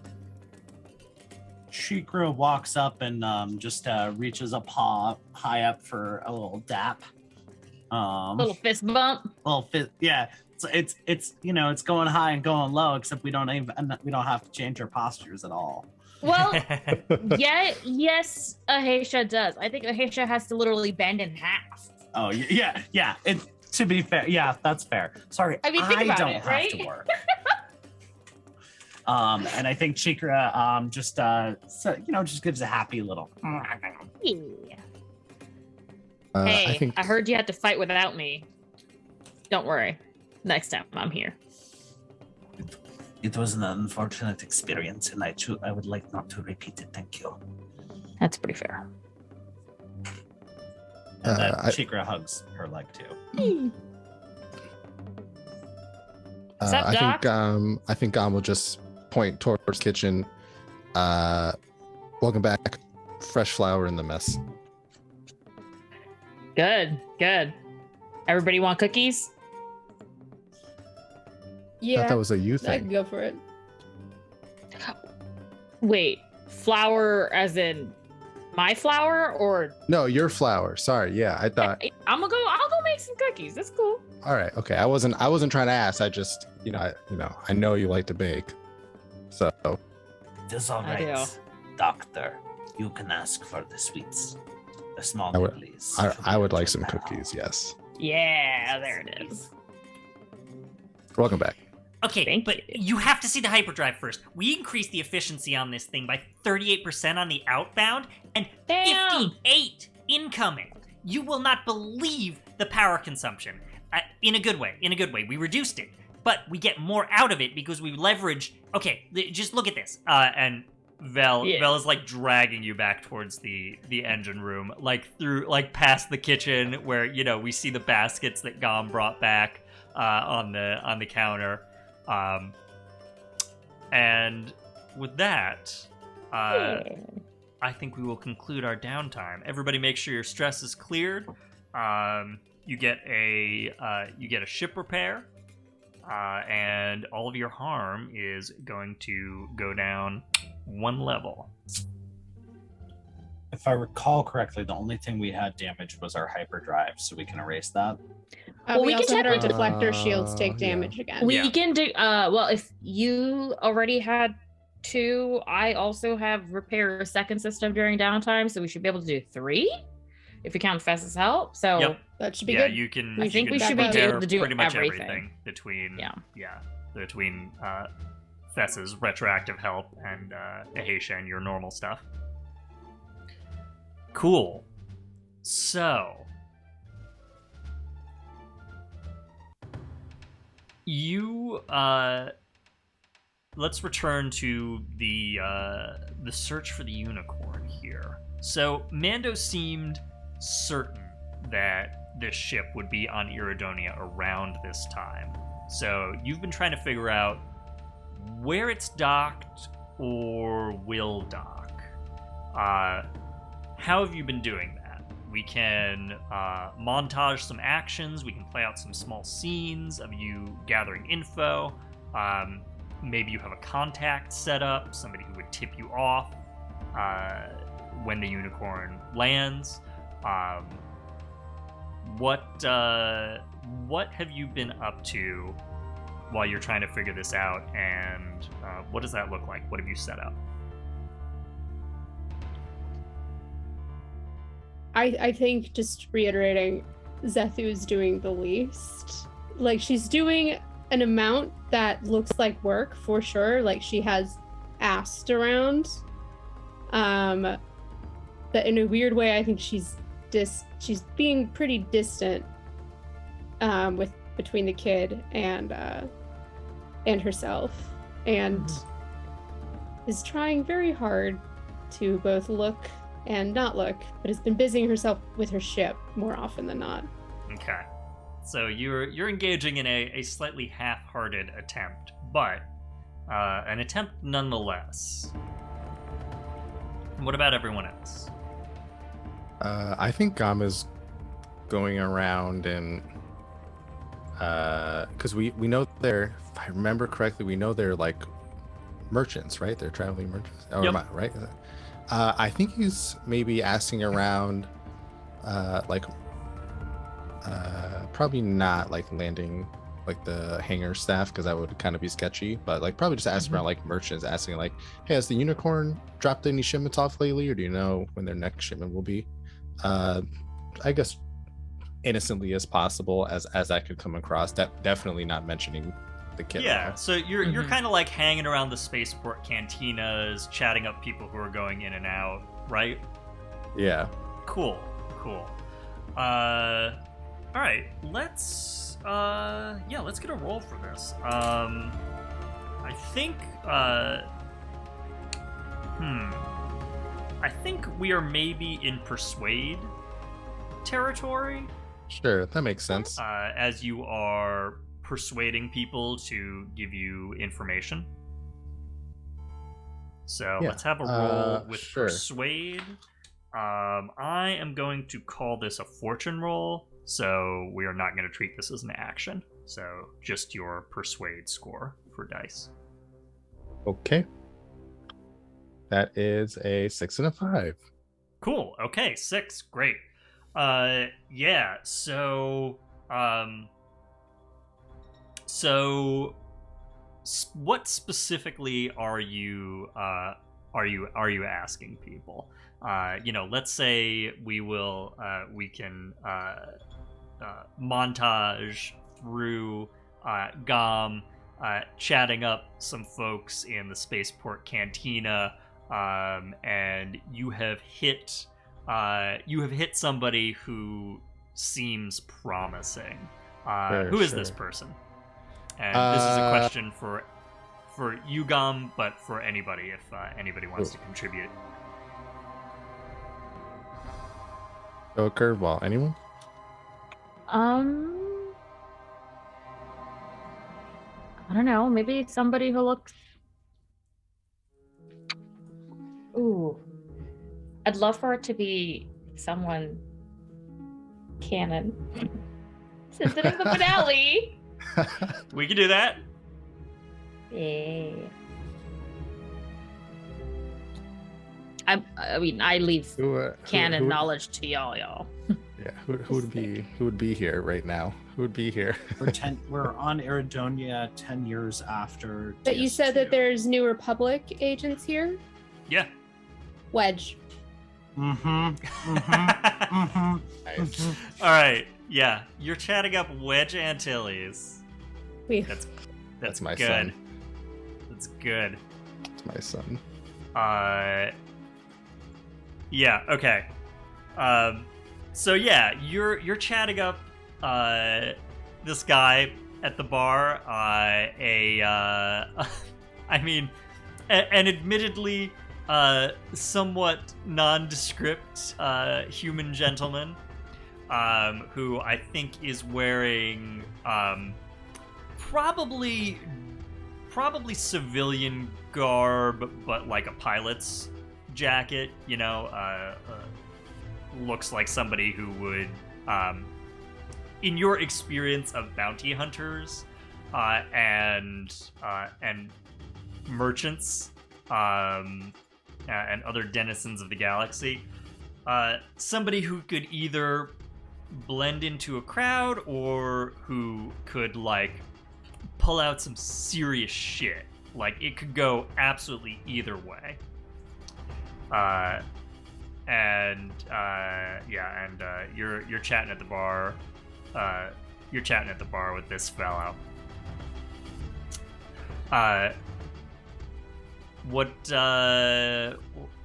Cheekra walks up and just reaches a paw high up for a little dap. Little fist bump. Yeah. It's it's going high and going low, except we don't have to change our postures at all. Well, yes, Ahesha does. I think Ahesha has to literally bend in half. Oh yeah. To be fair, yeah, that's fair. Sorry, think I about don't it, have right? to work. And I think Cheekra just gives a happy little. Yeah. I heard you had to fight without me. Don't worry. Next time I'm here. It was an unfortunate experience, and I would like not to repeat it. Thank you. That's pretty fair. And then Cheekra hugs her leg too. I think Gom will just point towards kitchen. Welcome back. Fresh flour in the mess. Good. Everybody want cookies? Yeah. I thought that was a you I thing. can go for it. Wait, flour as in my flour or No, your flour. Sorry. Yeah, I thought. I'll go make some cookies. That's cool. All right. Okay. I wasn't trying to ask. I just, I know you like to bake. So. It is all I right, do. Doctor. You can ask for the sweets. The small I would- nibblies. I would like some cookies. Yes. Yeah, there it is. Welcome back. Okay, you have to see the hyperdrive first. We increased the efficiency on this thing by 38% on the outbound and 58 incoming. You will not believe the power consumption. In a good way. We reduced it, but we get more out of it because we leverage... Okay, just look at this. And Vel Yeah. Vel is like dragging you back towards the engine room, like through like past the kitchen where we see the baskets that Gom brought back on the counter, and with that, I think we will conclude our downtime. Everybody, make sure your stress is cleared. You get a ship repair, and all of your harm is going to go down 1 level. If I recall correctly, the only thing we had damaged was our hyperdrive, so we can erase that. Well, We we can also had our technically- deflector shields take yeah. damage again. We can do well if you already had 2. I also have repair a second system during downtime, so we should be able to do 3 if you count Fess's help. So Yep. That should be Yeah, good. you can. I you think can we should be repair able to do pretty much everything. between Yeah. between Fess's retroactive help and Ahesha and your normal stuff. Cool. So you let's return to the search for the unicorn here. So Mando seemed certain that this ship would be on Iridonia around this time. So you've been trying to figure out where it's docked or will dock. How have you been doing that? We can montage some actions. We can play out some small scenes of you gathering info. Maybe you have a contact set up, somebody who would tip you off when the unicorn lands. What have you been up to while you're trying to figure this out, and what does that look like? What have you set up? I think, just reiterating, Zethu is doing the least. Like, she's doing an amount that looks like work for sure. Like, she has asked around. But in a weird way, I think she's being pretty distant between the kid and herself, and is trying very hard to both look and not look, but has been busying herself with her ship more often than not. Okay. So you're engaging in a slightly half-hearted attempt, but an attempt nonetheless. What about everyone else? I think Gom is going around and because we know they're, if I remember correctly, we know they're like merchants, right? They're traveling merchants, Yep. Right? I think he's maybe asking around, probably not like landing like the hangar staff, because that would kind of be sketchy, but like probably just asking around like merchants, asking like, hey, has the unicorn dropped any shipments off lately, or do you know when their next shipment will be? I guess innocently as possible as that could come across. Definitely not mentioning the kid. Yeah, so you're kind of like hanging around the spaceport cantinas, chatting up people who are going in and out, right? Yeah. Cool. All right, let's get a roll for this. I think we are maybe in persuade territory. Sure, that makes sense. As you are persuading people to give you information. So Yeah, let's have a roll with sure. persuade. I am going to call this a fortune roll, so we are not going to treat this as an action. So just your persuade score for dice. Okay. That is a 6 and a 5. Cool. Okay, 6. Great. Yeah. So what specifically are you asking people? Let's say we can montage through Gom chatting up some folks in the spaceport cantina, and you have hit somebody who seems promising. Who is this person? And this is a question for you, Gom, but for anybody if anybody wants to contribute. Throw a curveball. Anyone? I don't know. Maybe somebody who looks. Ooh, I'd love for it to be someone canon. Since it is the finale. We can do that. Yeah. I mean, I leave canon knowledge to y'all. Yeah, who would be here right now? Who would be here? We're on Eridonia 10 years after. But you said that there's New Republic agents here? Yeah. Wedge. Mm-hmm. Nice. All right. Yeah, you're chatting up Wedge Antilles. That's my good. son. That's good. It's my son. Yeah. Okay. So yeah, you're chatting up this guy at the bar. I mean, an admittedly somewhat nondescript human gentleman who I think is wearing probably civilian garb, but like a pilot's jacket. You know, looks like somebody who would, in your experience of bounty hunters and merchants and other denizens of the galaxy, somebody who could either blend into a crowd or who could like pull out some serious shit. Like it could go absolutely either way. You're chatting at the bar. You're chatting at the bar with this fellow.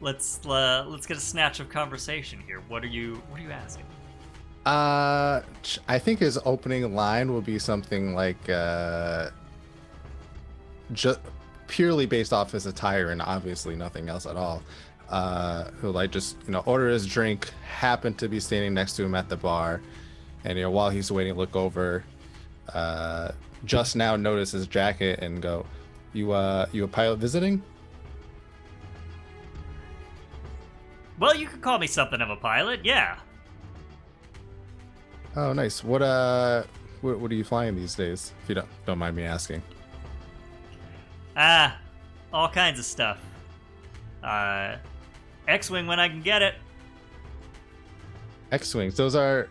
Let's get a snatch of conversation here. What are you asking? I think his opening line will be something like just purely based off his attire and obviously nothing else at all. Who like just order his drink, happened to be standing next to him at the bar, and while he's waiting, look over, just now notice his jacket and go, you a pilot visiting? Well, you could call me something of a pilot, yeah. Oh, nice. What are you flying these days? If you don't mind me asking. All kinds of stuff. X-Wing when I can get it. X-Wings, those are...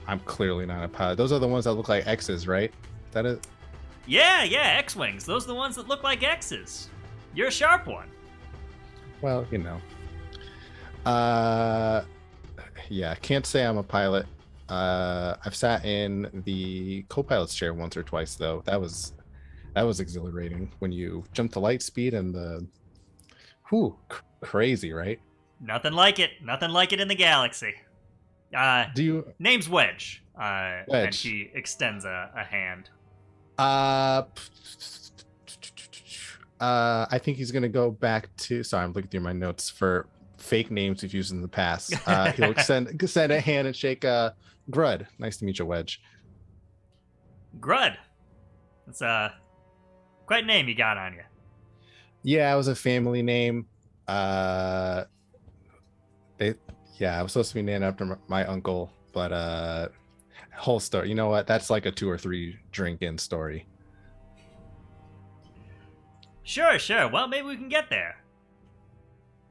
I'm clearly not a pilot. Those are the ones that look like X's, right? Is that it? Yeah, X-Wings. Those are the ones that look like X's. You're a sharp one. Well, yeah, can't say I'm a pilot. I've sat in the co-pilot's chair once or twice, though. That was exhilarating when you jumped to light speed and the... crazy, right? Nothing like it. Nothing like it in the galaxy. Name's Wedge. Wedge. And she extends a hand. I think he's gonna go back to. Sorry, I'm looking through my notes for fake names we've used in the past. He'll send a hand and shake. Grud. Nice to meet you, Wedge. Grud. That's quite a name you got on you. Yeah, it was a family name. I was supposed to be named after my uncle, but whole story. You know what? That's like a 2 or 3 drink in story. Sure. Well, maybe we can get there.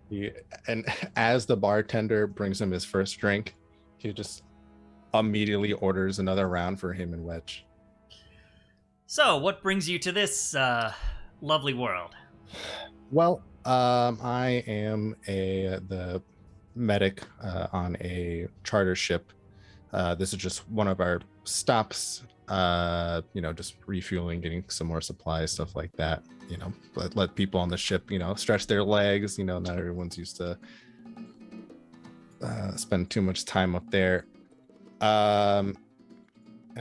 Yeah, and as the bartender brings him his first drink, he just immediately orders another round for him and Wedge. So, what brings you to this lovely world? Well, I am the medic on a charter ship. This is just one of our stops. Just refueling, getting some more supplies, stuff like that. Let people on the ship, stretch their legs. Not everyone's used to spend too much time up there. And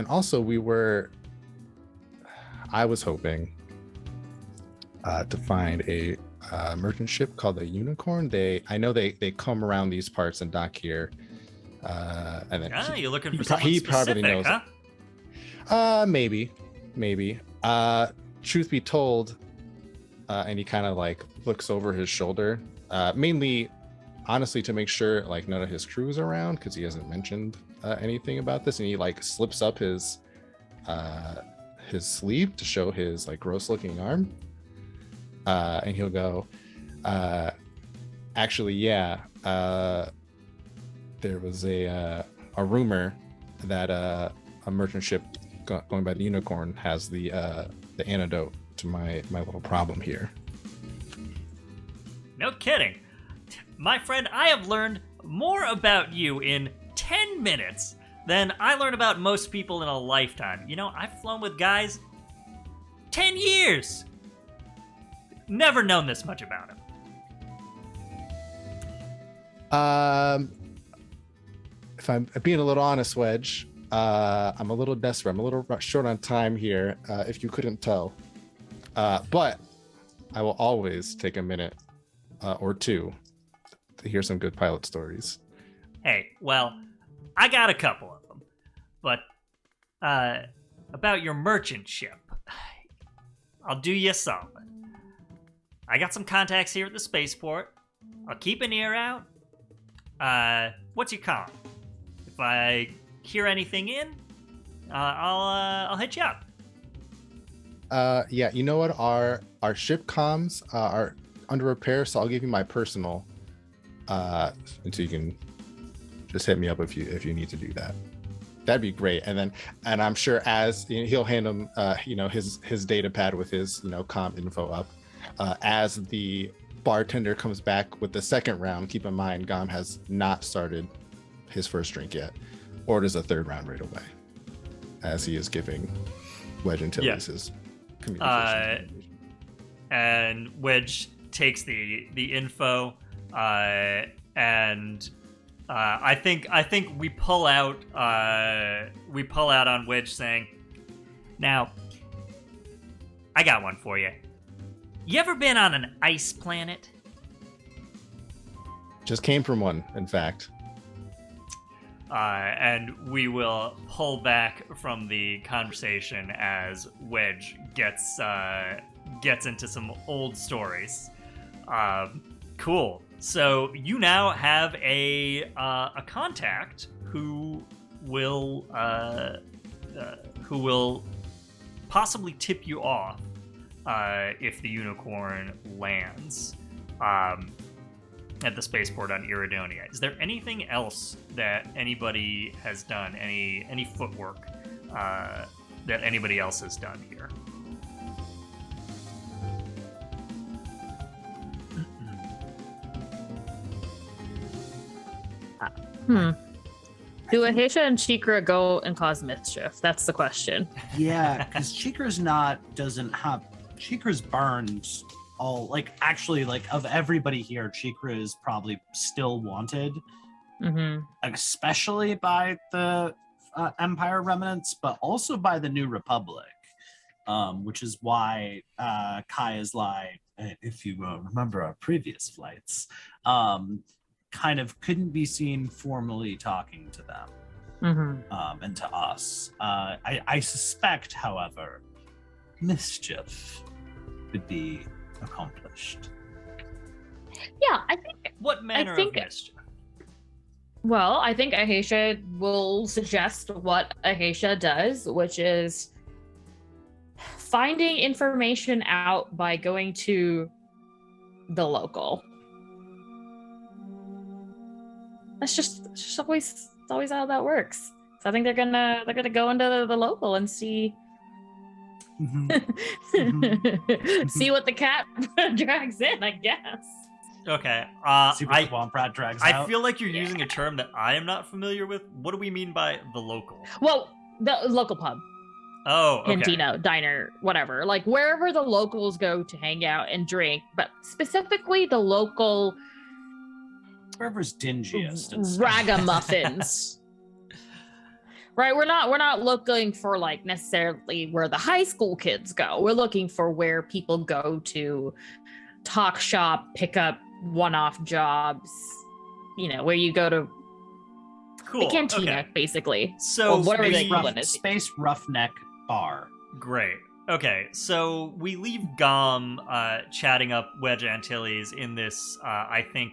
also I was hoping to find a merchant ship called the Unicorn. I know they come around these parts and dock here. And then You're looking for someone he specific, probably knows. huh? Maybe. Truth be told, and he kind of like looks over his shoulder, mainly, honestly, to make sure like none of his crew is around, because he hasn't mentioned anything about this, and he like slips up his sleeve to show his like gross-looking arm, and he'll go, actually, yeah, there was a rumor that a merchant ship going by the Unicorn has the antidote to my little problem here. No kidding. My friend, I have learned more about you in 10 minutes than I learn about most people in a lifetime. You know, I've flown with guys 10 years. Never known this much about him. If I'm being a little honest, Wedge, I'm a little desperate. I'm a little short on time here, if you couldn't tell. But I will always take a minute or two to hear some good pilot stories. Hey, well, I got a couple of them. But about your merchant ship, I'll do you a solid. I got some contacts here at the spaceport. I'll keep an ear out. What's your con? If I hear anything in, I'll hit you up. Yeah, you know what? Our ship comms are under repair, so I'll give you my personal, and so you can just hit me up if you need to do that. That'd be great. And I'm sure as he'll hand him, his data pad with his comm info up. As the bartender comes back with the second round, keep in mind Gom has not started his first drink yet. Orders a third round right away, as he is giving Wedge and Tillis his communication. And Wedge takes the info, and I think we pull out on Wedge saying, "Now, I got one for you. You ever been on an ice planet?" Just came from one, in fact. And we will pull back from the conversation as Wedge gets into some old stories. Cool. So you now have a contact who will possibly tip you off if the Unicorn lands at the spaceport on Iridonia. Is there anything else that anybody has done? Any footwork that anybody else has done here? Do Ahesha and Cheekra go and cause mischief? That's the question. Yeah, because Cheekra's burned all, actually, of everybody here, Cheekra is probably still wanted, especially by the Empire remnants, but also by the New Republic, which is why Kai is like, if you remember our previous flights, kind of couldn't be seen formally talking to them and to us. I suspect, however, mischief would be accomplished. Yeah, I think. What manner of mischief? Well, I think Ahesha will suggest what Ahesha does, which is finding information out by going to the local. That's just always how that works. So I think they're gonna go into the local and see see what the cat drags in, I guess. Okay. See what the Swamp Rat drags out. I feel like you're using a term that I am not familiar with. What do we mean by the local? Well, the local pub. Oh, okay. Cantina, diner, whatever. Like wherever the locals go to hang out and drink, but specifically the local wherever's dingiest and ragamuffins. Right, we're not looking for like necessarily where the high school kids go. We're looking for where people go to talk shop, pick up one-off jobs, where you go to Cool. the cantina, Okay. basically. So or whatever they call it. Space Roughneck Bar. Great. Okay, so we leave Gom chatting up Wedge Antilles in this, I think,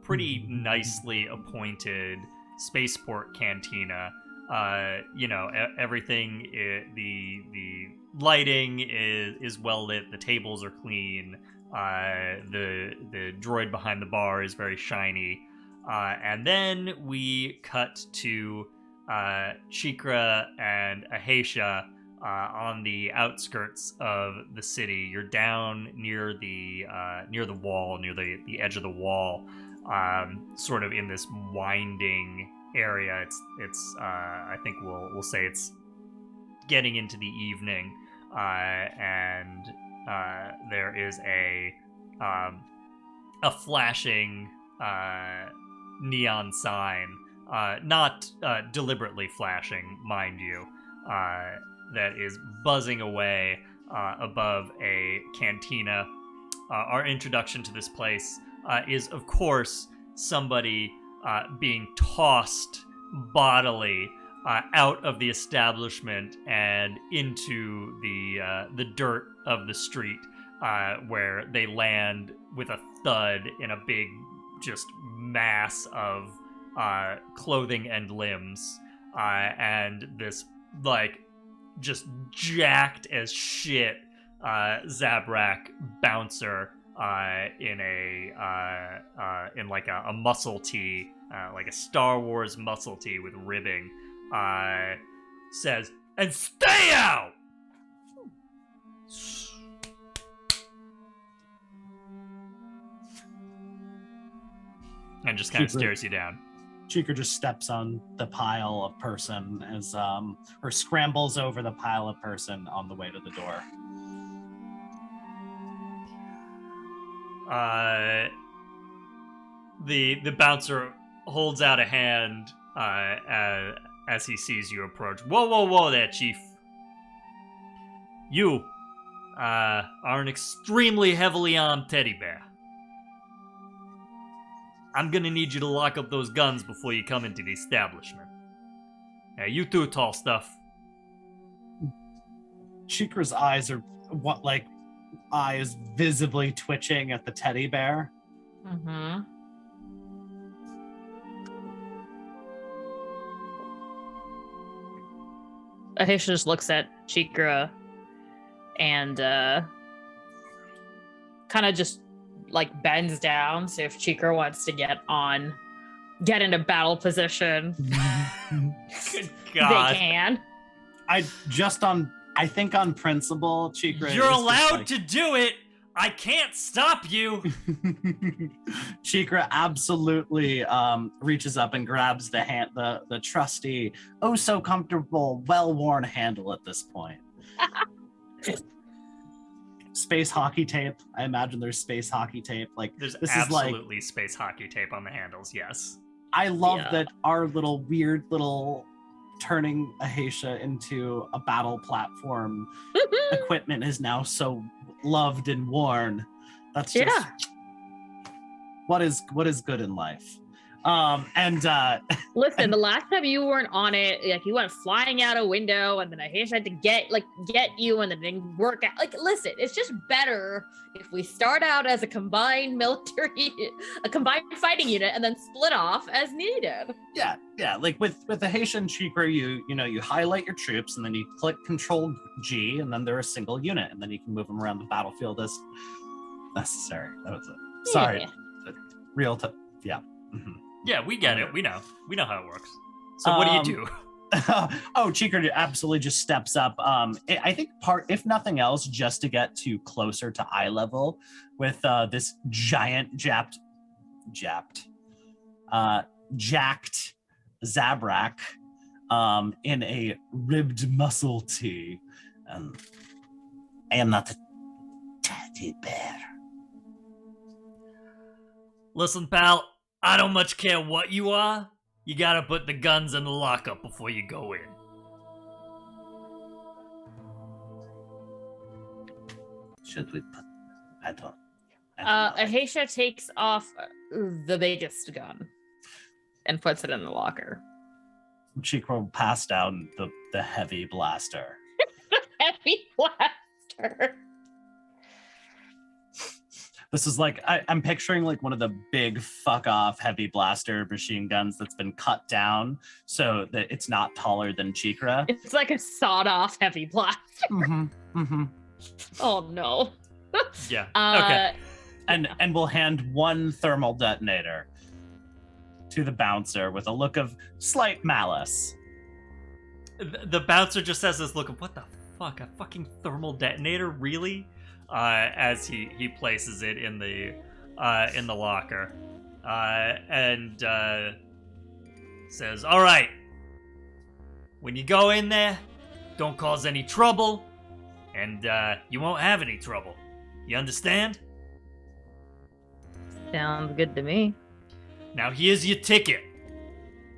pretty nicely appointed spaceport cantina. Everything, the lighting is well lit, the tables are clean, the droid behind the bar is very shiny, and then we cut to Cheekra and Ahesha on the outskirts of the city. You're down near the wall, near the edge of the wall, sort of in this winding area. It's I think we'll say it's getting into the evening, and there is a flashing neon sign, not deliberately flashing, mind you, that is buzzing away above a cantina. Our introduction to this place is, of course, somebody being tossed bodily out of the establishment and into the dirt of the street, where they land with a thud in a big, just mass of clothing and limbs, and this just jacked as shit Zabrak bouncer in a muscle tee, like a Star Wars muscle tee with ribbing, says, "And stay out!" And just kind of stares you down. Cheekra just steps on the pile of person or scrambles over the pile of person on the way to the door. The bouncer holds out a hand as he sees you approach. Whoa there, Chief. You are an extremely heavily armed teddy bear. I'm gonna need you to lock up those guns before you come into the establishment. Yeah, you too, tall stuff. Cheekra's eyes are eyes visibly twitching at the teddy bear. Mm-hmm. Ahesha just looks at Cheekra and kind of just bends down, so if Cheekra wants to get into battle position, Good God. they can. I think on principle, Cheekra. You're allowed to do it. I can't stop you. Cheekra absolutely reaches up and grabs the trusty, oh so comfortable, well-worn handle at this point. Space hockey tape. I imagine there's space hockey tape. There's this absolutely space hockey tape on the handles. Yes. I love that our weird little turning Ahesha into a battle platform equipment is now so loved and worn. That's just what is good in life. Listen, the last time you weren't on it, you went flying out a window, and then Ahesha had to get you, and then it didn't work out. Listen, it's just better if we start out as a combined fighting unit, and then split off as needed. Yeah. With Ahesha and Cheekra, you highlight your troops, and then you click Control G, and then they're a single unit, and then you can move them around the battlefield as necessary. That was it. Sorry, real time. Yeah. Mm-hmm. Yeah, we get it. We know how it works. So what do you do? Cheekra absolutely just steps up. I think if nothing else, just to get closer to eye level with this giant jacked Zabrak in a ribbed muscle tee. I am not a teddy bear. Listen, pal, I don't much care what you are, You gotta put the guns in the lockup before you go in. Should we put... I don't know. Ahesha takes off the biggest gun and puts it in the locker. Cheekra will pass down the heavy blaster. Heavy blaster. This is like, I'm picturing like one of the big fuck off heavy blaster machine guns that's been cut down so that it's not taller than Cheekra. It's like a sawed off heavy blaster. Oh no. Yeah. Okay. And we'll hand one thermal detonator to the bouncer with a look of slight malice. The bouncer just has this look of, what the fuck? A fucking thermal detonator? Really? As he places it in the locker. And says, all right, when you go in there, don't cause any trouble, and you won't have any trouble. You understand? Sounds good to me. Now here's your ticket.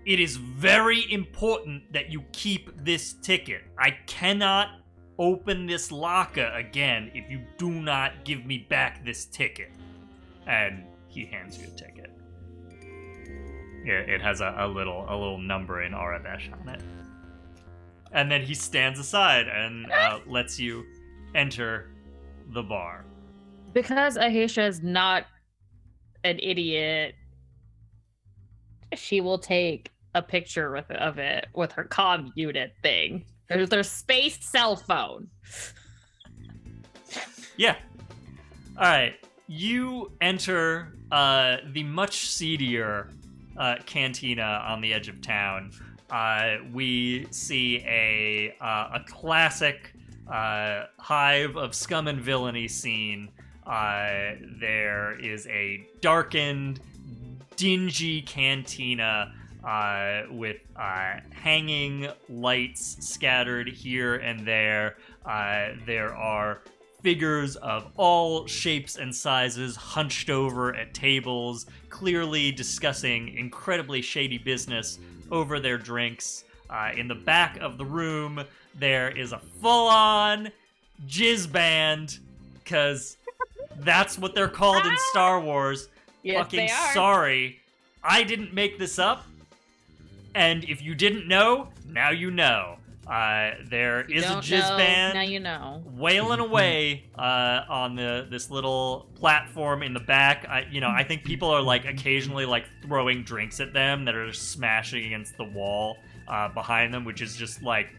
It is very important that you keep this ticket. I cannot open this locker again if you do not give me back this ticket. And he hands you a ticket. It has a little number in Arabesh on it. And then he stands aside and lets you enter the bar. Because Ahesha is not an idiot, she will take a picture of it with her comm unit thing. Their space cell phone. Yeah. All right. You enter the much seedier cantina on the edge of town. We see a classic hive of scum and villainy scene. There is a darkened, dingy cantina with hanging lights scattered here and there. There are figures of all shapes and sizes hunched over at tables, clearly discussing incredibly shady business over their drinks. In the back of the room, there is a full-on jizz band, because that's what they're called in Star Wars. Yes, Fucking they are. sorry. I didn't make this up. And if you didn't know, now you know. There is a jizz band. Now you know. Wailing away on this little platform in the back. I think people are like occasionally like throwing drinks at them that are smashing against the wall behind them, which is just like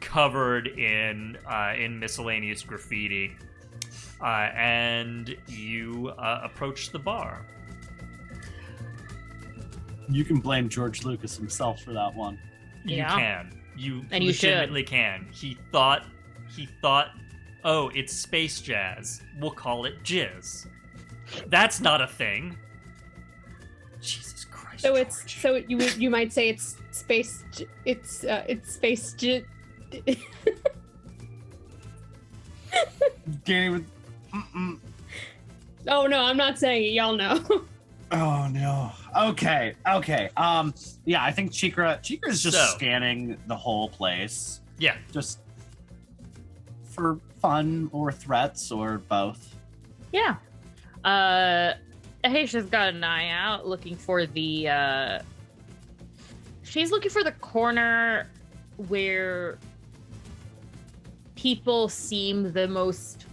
covered in miscellaneous graffiti. And you approach the bar. You can blame George Lucas himself for that one. You can. You And you legitimately can. He thought, oh, it's space jazz. We'll call it jizz. That's not a thing. Jesus Christ. So George. you might say it's space. It's space. Can't even. Oh no, I'm not saying it. Y'all know. Oh no. Okay. Yeah, I think Cheekra's just So- scanning the whole place, Yeah. just for fun or threats or both. Yeah. Ahesha's got an eye out looking for the she's looking for the corner where people seem the most.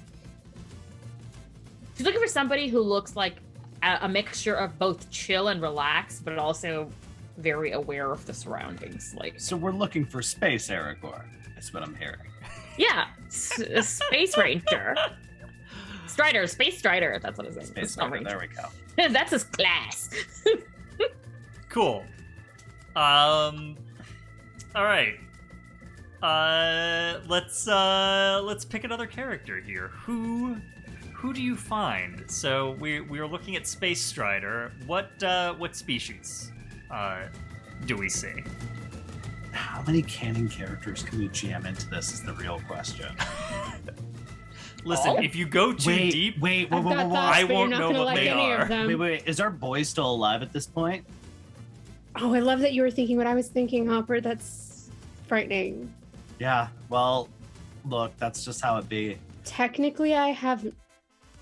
She's looking for somebody who looks like a mixture of both chill and relaxed, but also very aware of the surroundings. Like, So we're looking for Space Aragorn, is what I'm hearing. yeah, a space ranger, Strider, space Strider. That's what it is. Space It's not Ranger, ranger. there we go. That's his class. Cool. All right. Let's pick another character here. Who do you find? So we are looking at Space Strider. What species do we see? How many canon characters can we jam into this is the real question. Listen, Oh. if you go too deep, Wait, I've got thoughts, I but won't you're not know gonna what like they any are. of them. Wait, is our boy still alive at this point? Oh, I love that you were thinking what I was thinking, Hopper. That's frightening. Yeah, well, look, that's just how it be. Technically, I have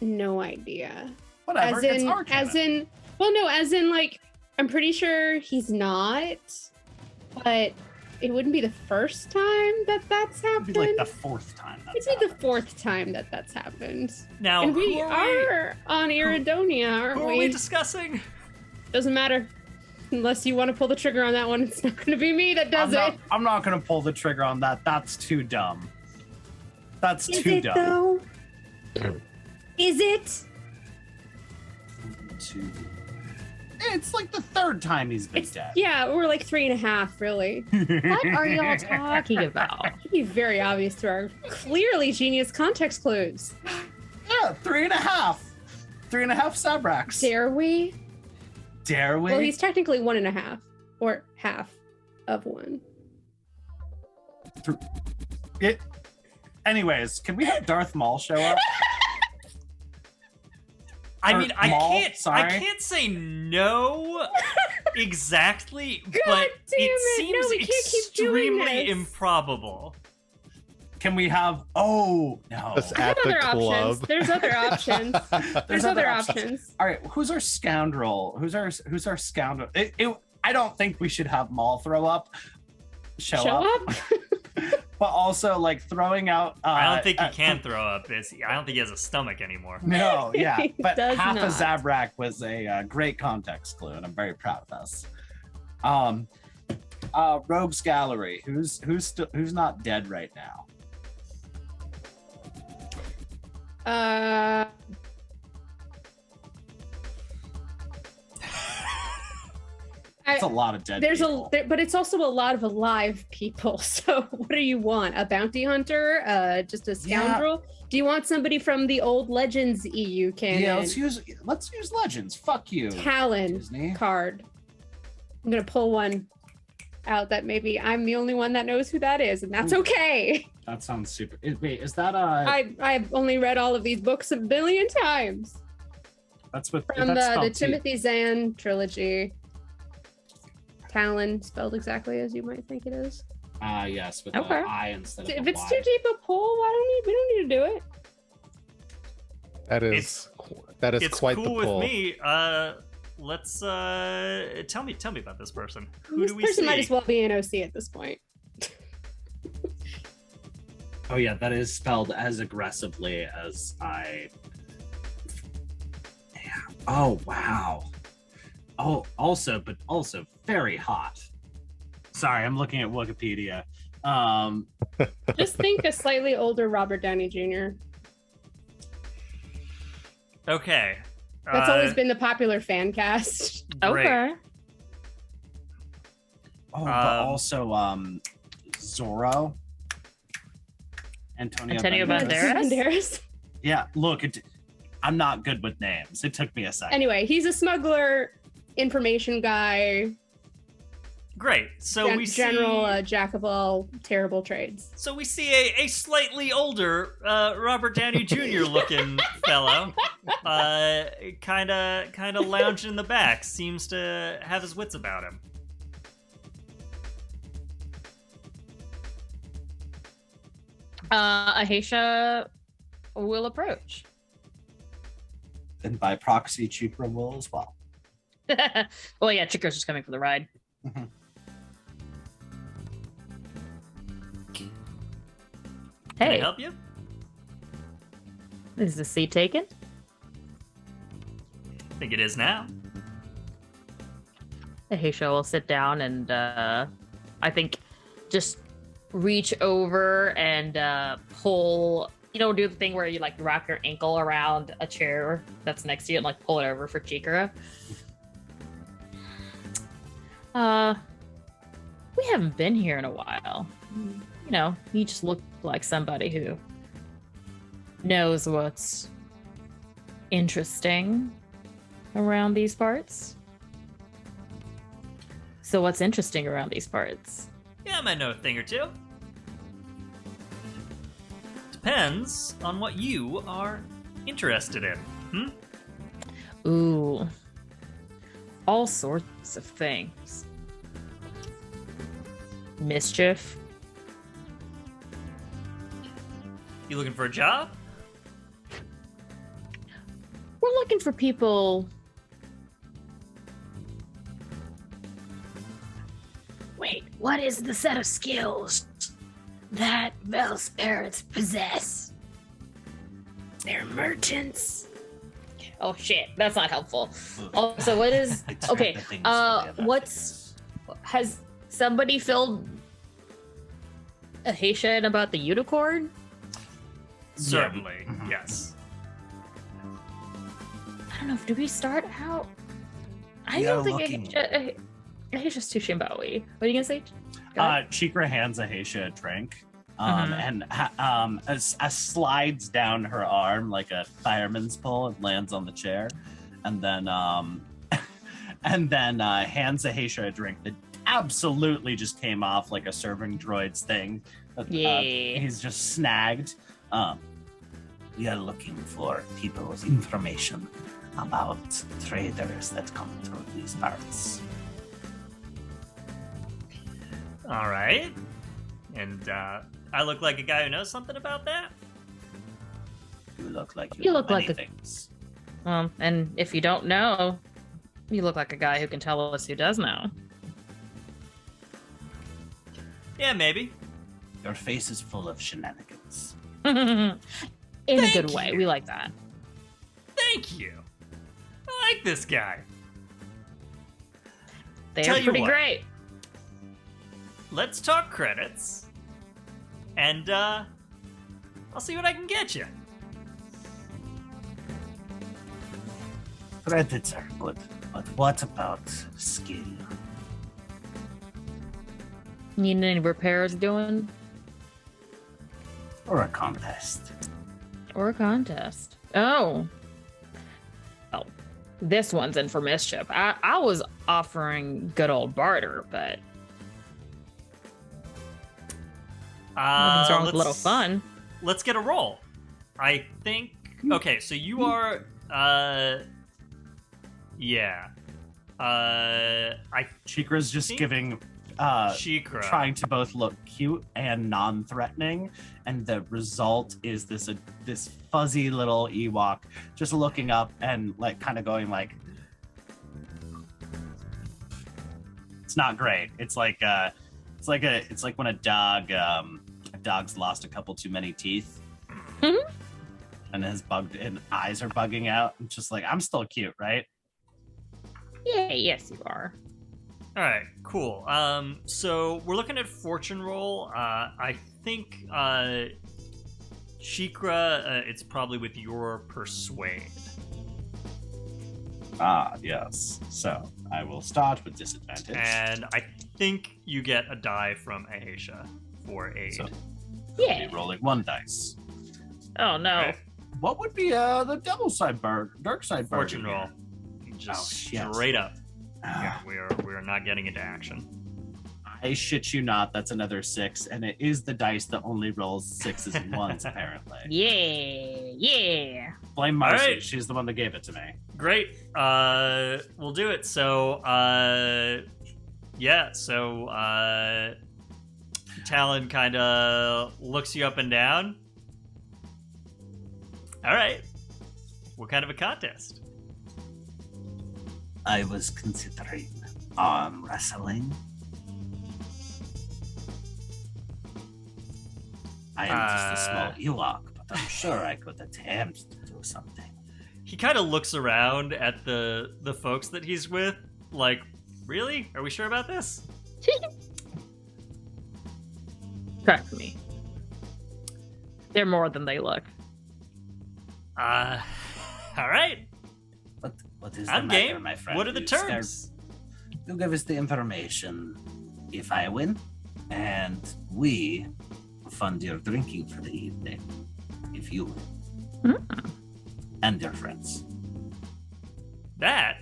no idea. Whatever, it's our canon. As in, like, I'm pretty sure he's not, but it wouldn't be the first time that's happened. It'd be like the fourth time that's It'd be the happened. fourth time that's happened. Now, And we who are on Iridonia, aren't who are we discussing? Doesn't matter. Unless you want to pull the trigger on that one, it's not going to be me that does it. I'm not going to pull the trigger on that. That's too dumb. That's Is too it, dumb. though? Is it? It's like the third time he's been dead. Yeah, we're like 3.5, really. What are y'all talking about? It'd be very obvious to our clearly genius context clues. Yeah, 3.5. 3.5 Sabraks. Dare we? Dare we? Well, he's technically 1.5, or half of one. Anyways, can we have Darth Maul show up? I mean, I Maul, can't sorry. say no exactly, God but damn it. seems No, we can't keep doing extremely this. improbable. Can we have? Oh no. Just I have at the other options. club. There's other options. There's other options. All right, who's our scoundrel? Who's our scoundrel? I don't think we should have Maul throw up. Show up. But also like throwing out. I don't think he can throw up. I don't think he has a stomach anymore. No, yeah, He but does half not. a Zabrak was a great context clue, and I'm very proud of us. Rogues Gallery. Who's not dead right now? It's a lot of dead people. But it's also a lot of alive people. So what do you want? A bounty hunter? Just a scoundrel? Do you want somebody from the old Legends EU canon? Yeah, let's use Legends. Fuck you, Talon Disney. card. I'm gonna pull one out that maybe I'm the only one that knows who that is, and that's okay. That sounds super. Wait, is that I've only read all of these books a billion times. That's what From that's the spelled too. Timothy Zahn trilogy. Talon, spelled exactly as you might think it is. Yes, with Okay. an I instead of If a it's Y. too deep a pull, we don't need to do it. That is It's quite cool the with pull. me. Let's tell me about this person. Who This do we person see? might as well be an OC at this point. Oh yeah, that is spelled as aggressively as I. Yeah. Oh wow. Oh, also very hot. Sorry, I'm looking at Wikipedia. Just think a slightly older Robert Downey Jr. Okay. That's always been the popular fan cast. Great. Okay. Oh, but also Zorro. Antonio Banderas. Banderas? Banderas. Yeah, look, I'm not good with names. It took me a second. Anyway, he's a smuggler, information guy, Great. So we general see. jack of all terrible trades. So we see a slightly older Robert Downey Jr. looking fellow, kind of lounging in the back. Seems to have his wits about him. Ahesha will approach. And by proxy, Cheekra will as well. Well, yeah, Cheekra's just coming for the ride. Mhm. Can I Hey, help you? is the seat taken? I think it is now. Ahesha will sit down and I think just reach over and pull, do the thing where you like wrap your ankle around a chair that's next to you and like pull it over for Cheekra. We haven't been here in a while. You just look like somebody who knows what's interesting around these parts. So what's interesting around these parts? Yeah, I might know a thing or two. Depends on what you are interested in. Ooh. All sorts of things. Mischief. You looking for a job? We're looking for people. Wait, what is the set of skills that Vel spirits possess? They're merchants. Oh shit, that's not helpful. Also, what is okay? Has somebody filled Ahesha in about the unicorn? Certainly, Mhm. yes. I don't know. Do we start out? I We are don't think looking- Ahesha's too shimbo-y. What are you gonna say? Go ahead. Cheekra hands Ahesha a drink, Mhm. and as slides down her arm like a fireman's pole and lands on the chair, and then hands Ahesha a drink that absolutely just came off like a serving droid's thing. Yeah. He's just snagged. We are looking for people with information about traders that come through these parts. All right. And I look like a guy who knows something about that? You look like You know look like many a- things. And if you don't know, you look like a guy who can tell us who does know. Yeah, maybe. Your face is full of shenanigans. In a Thank good way. you. We like that. Thank you. I like this guy. They Tell are you pretty what. great. Let's talk credits. And I'll see what I can get you. Credits are good, but what about skill? Need any repairs doing? Or a contest? Or a contest? Oh. Oh. This one's in for mischief. I was offering good old barter, but nothing's wrong with a little fun. Let's get a roll. I think. Okay, so you are. Yeah. Cheekra's just think- giving Cheekra. trying to both look cute and non-threatening, and the result is this fuzzy little Ewok just looking up and like kind of going like, it's not great. It's like when a dog's lost a couple too many teeth. Mhm. And his eyes are bugging out. It's just like, I'm still cute, right? Yeah, yes, you are. All right, cool. So we're looking at fortune roll. I think Cheekra, it's probably with your persuade. Ah, yes. So I will start with disadvantage. And I think you get a die from Ahesha for aid. So Yeah. be rolling one dice. Oh no. Right? What would be the devil side dark side Fortune burger roll. here? Just yes. straight up. Ah, We are not getting into action. I shit you not, that's another 6, and it is the dice that only rolls 6s and 1s, apparently. Yeah. Blame Marcy, Alright. she's the one that gave it to me. Great. We'll do it. So, yeah. So, Talon kind of looks you up and down. All right. What kind of a contest? I was considering arm wrestling. I am just a small Ewok, but I'm sure I could attempt to do something. He kind of looks around at the folks that he's with, like, really? Are we sure about this? Trust me. They're more than they look. All right. What is the I'm matter, game. my friend? What are the You stare- terms? You give us the information if I win, and we fund your drinking for the evening if you win. And your friends. That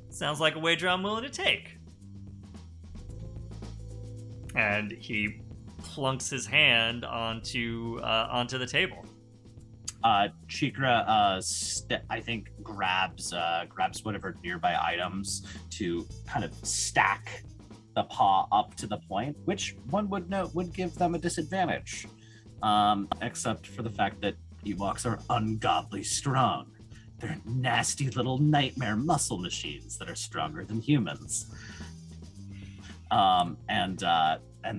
sounds like a wager I'm willing to take. And he plunks his hand onto the table. Cheekra, I think grabs whatever nearby items to kind of stack the paw up to the point, which one would note would give them a disadvantage, except for the fact that Ewoks are ungodly strong. They're nasty little nightmare muscle machines that are stronger than humans. And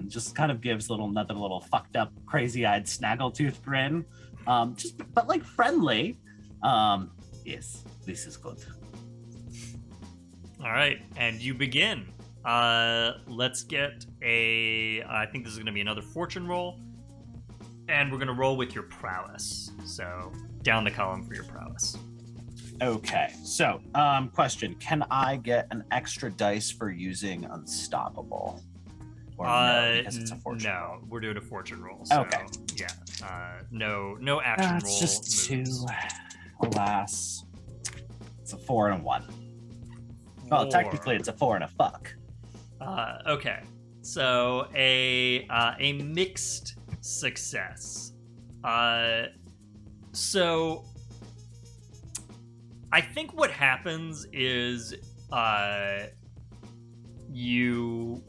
just kind of gives another little fucked up, crazy-eyed snaggletooth grin, but like friendly. Yes, this is good. All right, and you begin. Let's get I think this is going to be another fortune roll, and we're going to roll with your prowess. So down the column for your prowess. Okay, so question: can I get an extra dice for using Unstoppable? Or no, because it's a fortune roll? No, we're doing a fortune roll. So, okay. Yeah. No action It's roll. just moves. 2. Alas, it's a 4 and a 1. Well, technically, it's a 4 and a fuck. Okay. So a mixed success. So I think what happens is you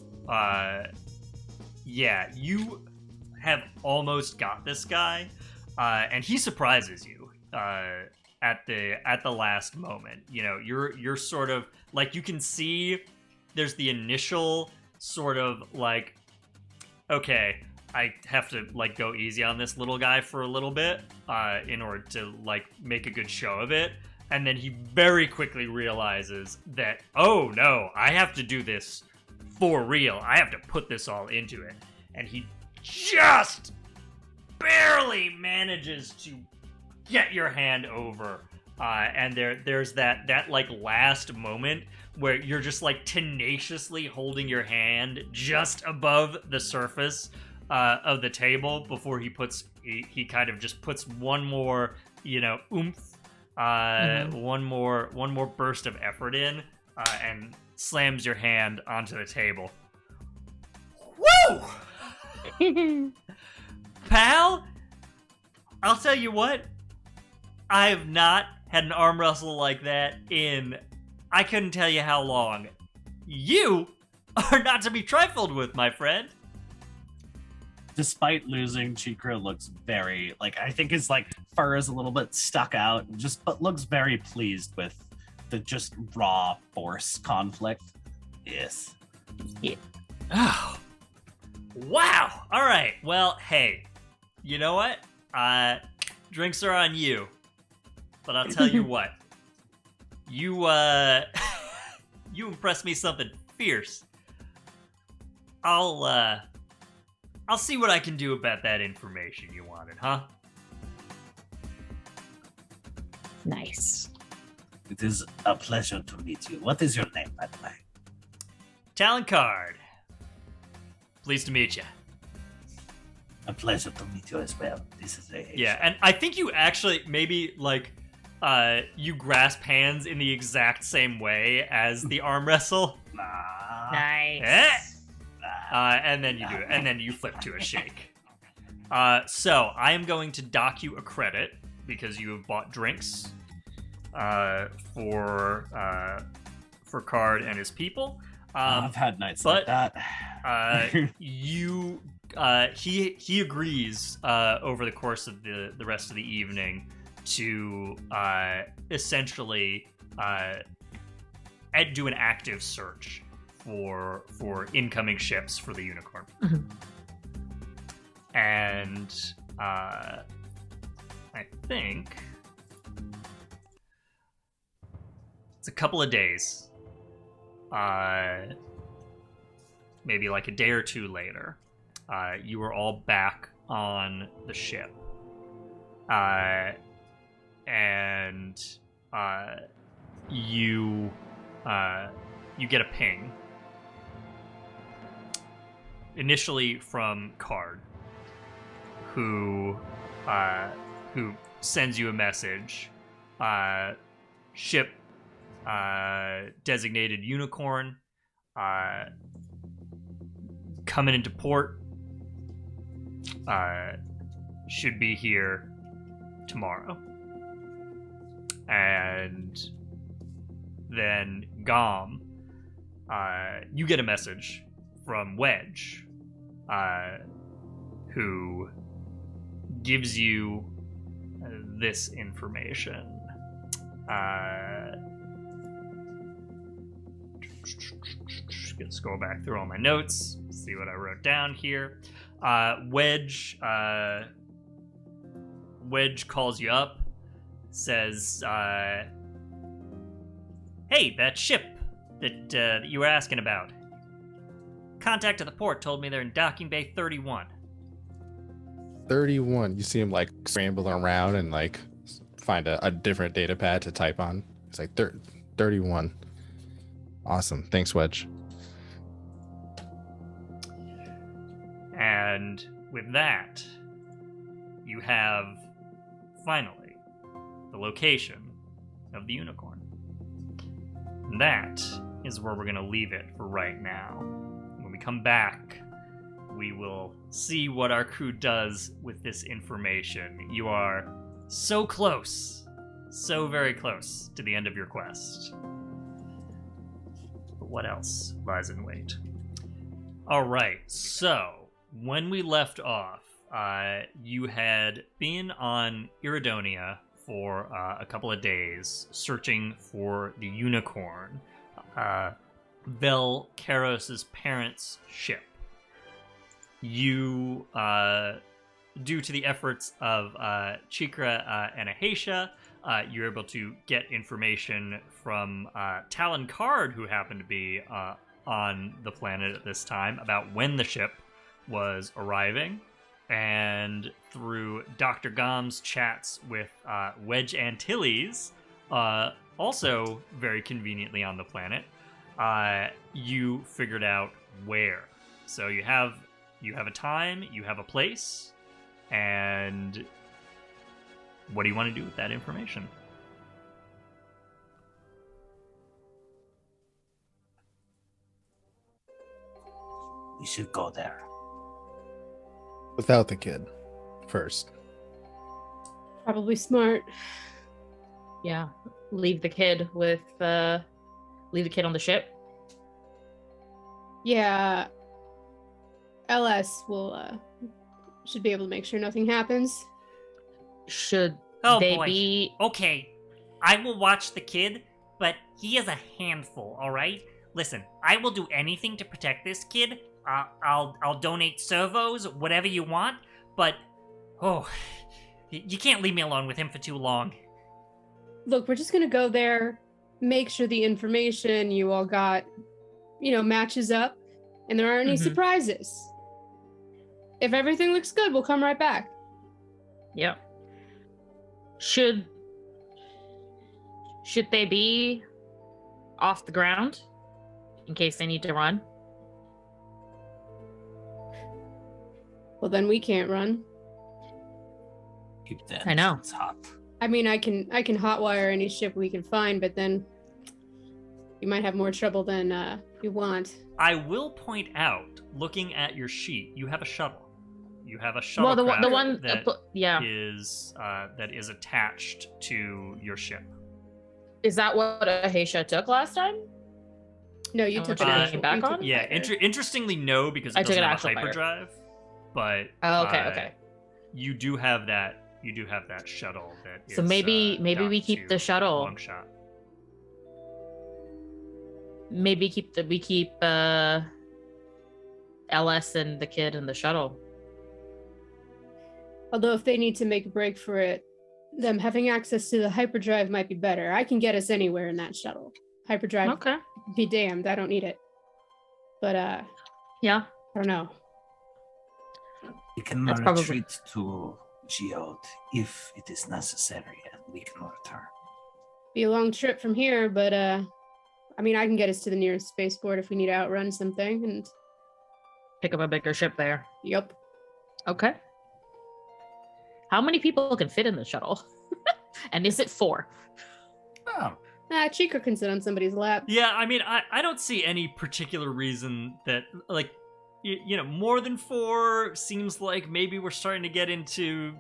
have almost got this guy, and he surprises you at the last moment. You know, you're sort of like, you can see there's the initial sort of like, okay, I have to like go easy on this little guy for a little bit in order to like make a good show of it. And then he very quickly realizes that, oh no, I have to do this for real. I have to put this all into it. And he just barely manages to get your hand over. And there's that like last moment where you're just like tenaciously holding your hand just above the surface of the table before he kind of just puts one more, oomph. One more burst of effort in, and slams your hand onto the table. Woo! Pal, I'll tell you what, I have not had an arm wrestle like that in, I couldn't tell you how long. You are not to be trifled with, my friend. Despite losing, Cheekra looks very, I think his fur is a little bit stuck out, but looks very pleased with the just raw force conflict. Yes. Yeah. Oh. Wow. All right. Well, hey, you know what? Drinks are on you. But I'll tell you what. You you impressed me something fierce. I'll see what I can do about that information you wanted, huh? Nice. It is a pleasure to meet you. What is your name, by the way? Talon Card. Pleased to meet you. A pleasure to meet you as well. This is Ahesha. Yeah, and I think you actually maybe you grasp hands in the exact same way as the arm wrestle. Nice. And then you do it, and then you flip to a shake. So I am going to dock you a credit because you have bought drinks for Card and his people. I've had nights like that. He agrees over the course of the rest of the evening to essentially do an active search for incoming ships for the Unicorn. Mm-hmm. And I think it's a couple of days. Maybe like a day or two later, you are all back on the ship. And you get a ping. Initially from Card, who sends you a message. Ship designated Unicorn coming into port. Should be here tomorrow. And then Gom, you get a message from Wedge, who gives you this information. Gonna scroll back through all my notes, see what I wrote down here. Wedge calls you up, says, "Hey, that ship that you were asking about. Contact at the port told me they're in docking bay 31. 31. You see him like scramble around and like find a different data pad to type on. It's like 31. Awesome. Thanks, Wedge. And with that, you have finally the location of the unicorn. And that is where we're going to leave it for right now. When we come back, we will see what our crew does with this information. You are so close, so very close to the end of your quest. But what else lies in wait? All right, so when we left off, you had been on Iridonia for a couple of days searching for the unicorn, Vel Karos' parents' ship. You, due to the efforts of Cheekra and Ahesha, you're able to get information from Talon Card, who happened to be on the planet at this time, about when the ship was arriving. And through Dr. Gom's chats with Wedge Antilles, also very conveniently on the planet, you figured out where. So you have a time, you have a place, and what do you want to do with that information? We should go there. Without the kid first. Probably smart. Yeah. Leave the kid on the ship. Yeah. LS will should be able to make sure nothing happens. Should Oh they boy. be Okay, I will watch the kid, but he is a handful, alright? Listen, I will do anything to protect this kid. I'll donate servos, whatever you want, but you can't leave me alone with him for too long. Look, we're just gonna go there, make sure the information you all got, matches up, and there aren't any surprises. If everything looks good, we'll come right back. Yep. Should they be off the ground in case they need to run? Well, then we can't run. Keep the I know. engines hot. I mean, I can hotwire any ship we can find, but then you might have more trouble than you want. I will point out, looking at your sheet, you have a shuttle. You have a shuttle Well, the one, that yeah. is attached to your ship. Is that what Ahesha took last time? No, you And took what it you actual. came back you took on? it Yeah, fighter. interestingly, no, because I it took doesn't an have a actual fighter. hyperdrive. But Oh, okay. you do have that. You do have that shuttle that. So is, maybe we docked keep to the shuttle. Longshot. Maybe we keep LS and the kid in the shuttle. Although if they need to make a break for it, them having access to the hyperdrive might be better. I can get us anywhere in that shuttle. Hyperdrive, Okay. be damned, I don't need it. But Yeah. I don't know. We can That's probably- retreat to Geode if it is necessary, and we can return. Be a long trip from here, but I mean, I can get us to the nearest spaceport if we need to outrun something. And Pick up a bigger ship there. yep, Okay. How many people can fit in the shuttle? And is it 4? Oh, Cheekra can sit on somebody's lap. Yeah, I mean, I don't see any particular reason that, like, more than 4 seems like maybe we're starting to get into,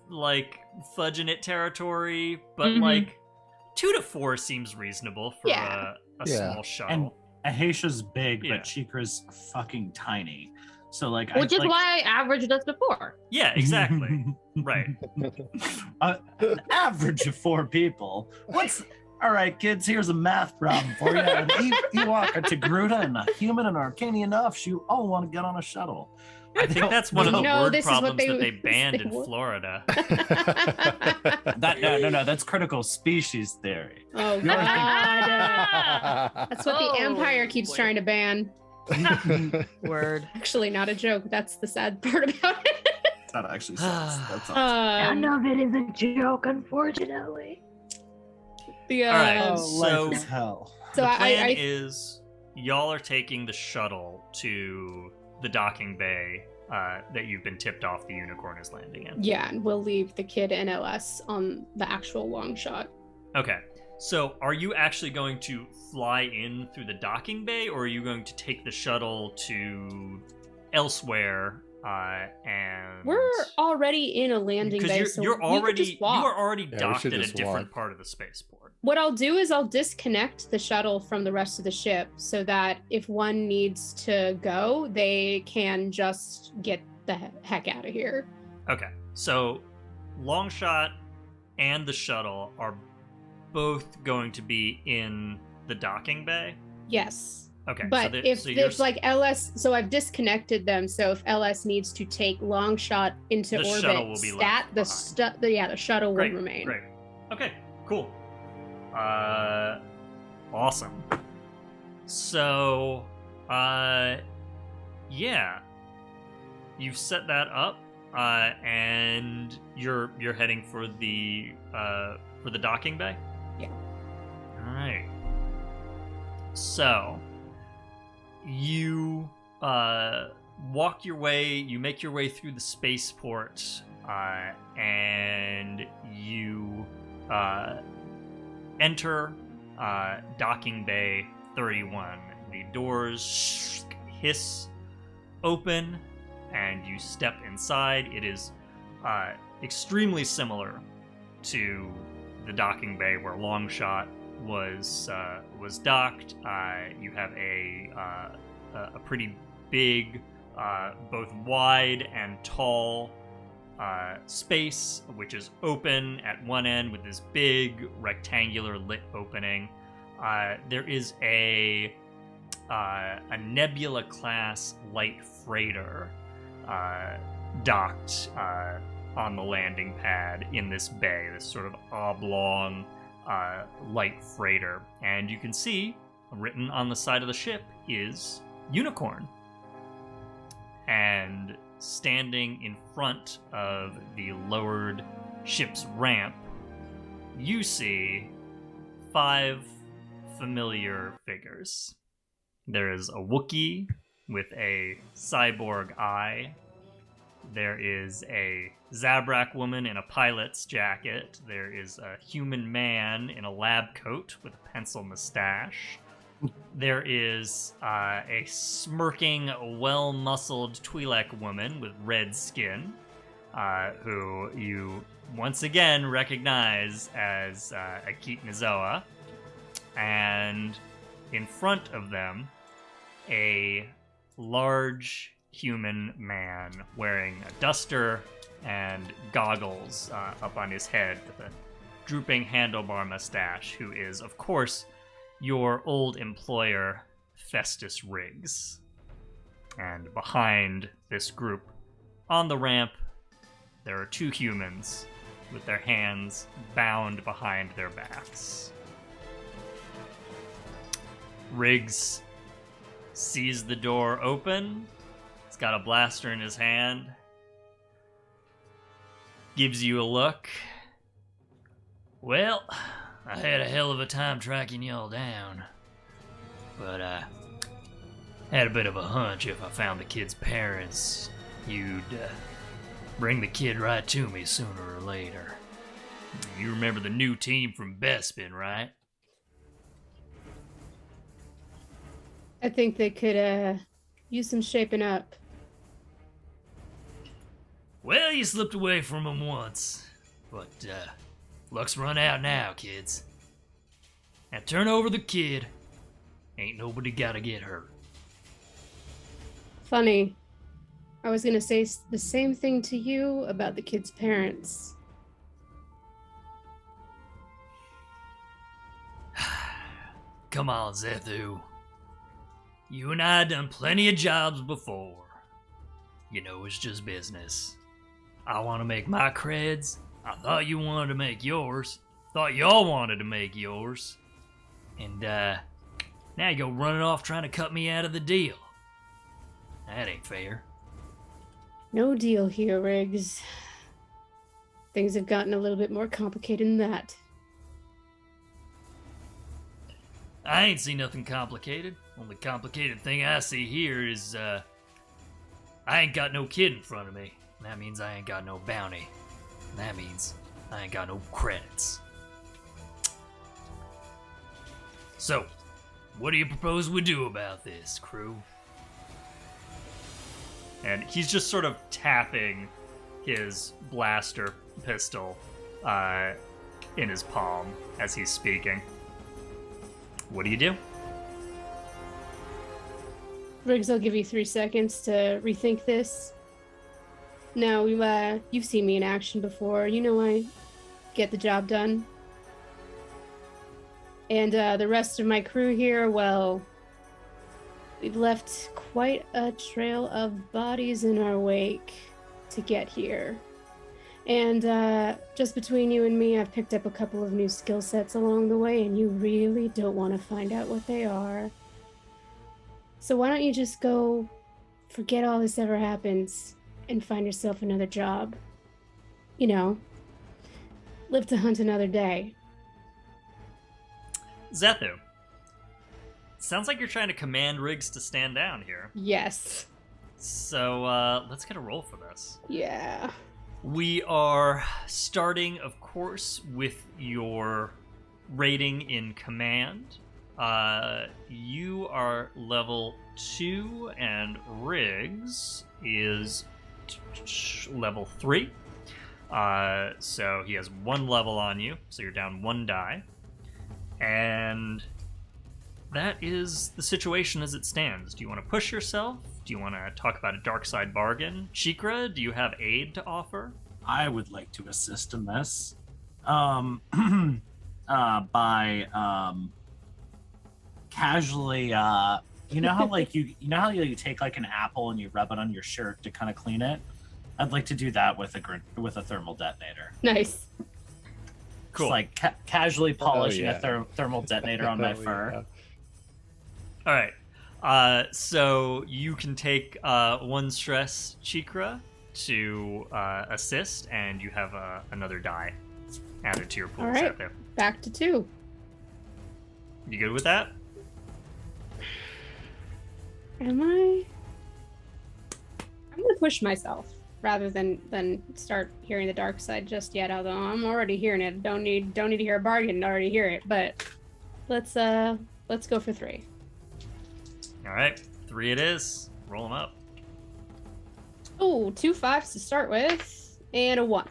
like, fudging it territory, but, Mhm. like, 2 to 4 seems reasonable for Yeah. a Yeah. small shuttle. Ahesha's big, Yeah. but Cheekra's fucking tiny. So like, Which is why I averaged us before. Yeah, exactly. Right. An average of 4 people. All right, kids, here's a math problem for you. An Ewok, a Togruta, and a human, and Arcanian Offs, you all want to get on a shuttle. I think that's one of the No, word this is what problems that they they banned in were. Florida. No, that's critical species theory. Oh god. That's what the Empire keeps boy. trying to ban. Word. Actually, not a joke. That's the sad part about it. That actually sucks. That's Um, None of it is a joke, unfortunately. the, All right. life so- is hell. so The plan I is y'all are taking the shuttle to the docking bay that you've been tipped off the Unicorn is landing in. yeah, and we'll leave the kid and LS on the actual long shot. Okay. So are you actually going to fly in through the docking bay, or are you going to take the shuttle to elsewhere? And We're already in a landing bay, because so you're we could already just walk. you are already Yeah, we docked should at a just different walk. part of the spaceport. What I'll do is I'll disconnect the shuttle from the rest of the ship so that if one needs to go, they can just get the heck out of here. Okay. So Longshot and the shuttle are both going to be in the docking bay. Yes. Okay. But if like LS, so I've disconnected them. So if LS needs to take Longshot into The orbit, shuttle will be left the behind. the shuttle Great, will remain. Great. Okay, cool. Awesome. So, yeah, you've set that up, and you're heading for the docking bay. Yeah. All right. So, you walk your way. You make your way through the spaceport, and you enter docking bay 31. The doors hiss open, and you step inside. It is extremely similar to the docking bay where Longshot was docked. You have a pretty big, both wide and tall space, which is open at one end with this big rectangular lit opening. There is a Nebula class light freighter docked on the landing pad in this bay, this sort of oblong light freighter, and you can see written on the side of the ship is Unicorn. And standing in front of the lowered ship's ramp, you see 5 familiar figures. There is a Wookiee with a cyborg eye. There is a Zabrak woman in a pilot's jacket. There is a human man in a lab coat with a pencil mustache. There is a smirking, well-muscled Twi'lek woman with red skin, who you once again recognize as Akit Nizoa. And in front of them, a large human man wearing a duster and goggles up on his head with a drooping handlebar mustache, who is, of course, your old employer, Festus Riggs. And behind this group, on the ramp, there are 2 humans with their hands bound behind their backs. Riggs sees the door open. He's got a blaster in his hand. Gives you a look. Well, I had a hell of a time tracking y'all down. But I had a bit of a hunch if I found the kid's parents, you'd bring the kid right to me sooner or later. You remember the new team from Bespin, right? I think they could use some shaping up. Well, you slipped away from them once, but luck's run out now, kids. Now turn over the kid, Ain't nobody gotta get hurt. Funny. I was gonna say the same thing to you about the kid's parents. Come on, Zethu. You and I done plenty of jobs before. You know, it's just business. I want to make my creds. I thought you wanted to make yours. Thought y'all wanted to make yours. And, now you go running off trying to cut me out of the deal. That ain't fair. No deal here, Riggs. Things have gotten a little bit more complicated than that. I ain't seen nothing complicated. Only complicated thing I see here is, I ain't got no kid in front of me. And that means I ain't got no bounty. And that means I ain't got no credits. So, what do you propose we do about this, crew? And he's just sort of tapping his blaster pistol in his palm as he's speaking. What do you do? Riggs, I'll give you 3 seconds to rethink this. Now, you've seen me in action before. You know I get the job done. And the rest of my crew here, well, we've left quite a trail of bodies in our wake to get here. And just between you and me, I've picked up a couple of new skill sets along the way, and you really don't want to find out what they are. So why don't you just go forget all this ever happens and find yourself another job? You know, live to hunt another day. Zethu. Sounds like you're trying to command Riggs to stand down here. Yes. So let's get a roll for this. Yeah. We are starting, of course, with your rating in command. You are level 2, and Riggs is level 3. So he has 1 level on you, so you're down 1 die. And that is the situation as it stands. Do you want to push yourself? Do you want to talk about a dark side bargain? Cheekra, do you have aid to offer? I would like to assist in this. By casually, you know how like you take like an apple and you rub it on your shirt to kind of clean it. I'd like to do that with a thermal detonator. Nice. Cool. Just like casually polishing yeah. a thermal detonator on my fur. All right. So you can take 1 stress, Cheekra, to assist, and you have another die added to your pool. All right. Zethu. Back to 2. You good with that? Am I? I'm gonna push myself rather than start hearing the dark side just yet. Although I'm already hearing it. Don't need to hear a bargain to already hear it. But let's go for 3. All right. 3 it is. Roll them up. Oh, 2 5s to start with, and a 1.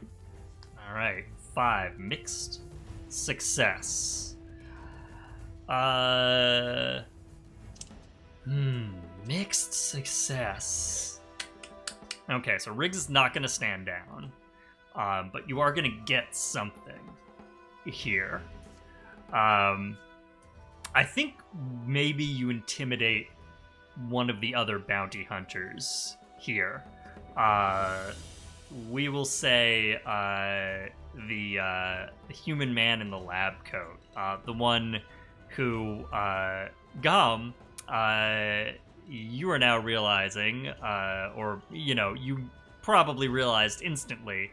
All right. 5 mixed success. Mixed success. Okay, so Riggs is not going to stand down, but you are going to get something here. I think maybe you intimidate one of the other bounty hunters here. We will say the human man in the lab coat, the one who Gom, you are now realizing, or you probably realized instantly,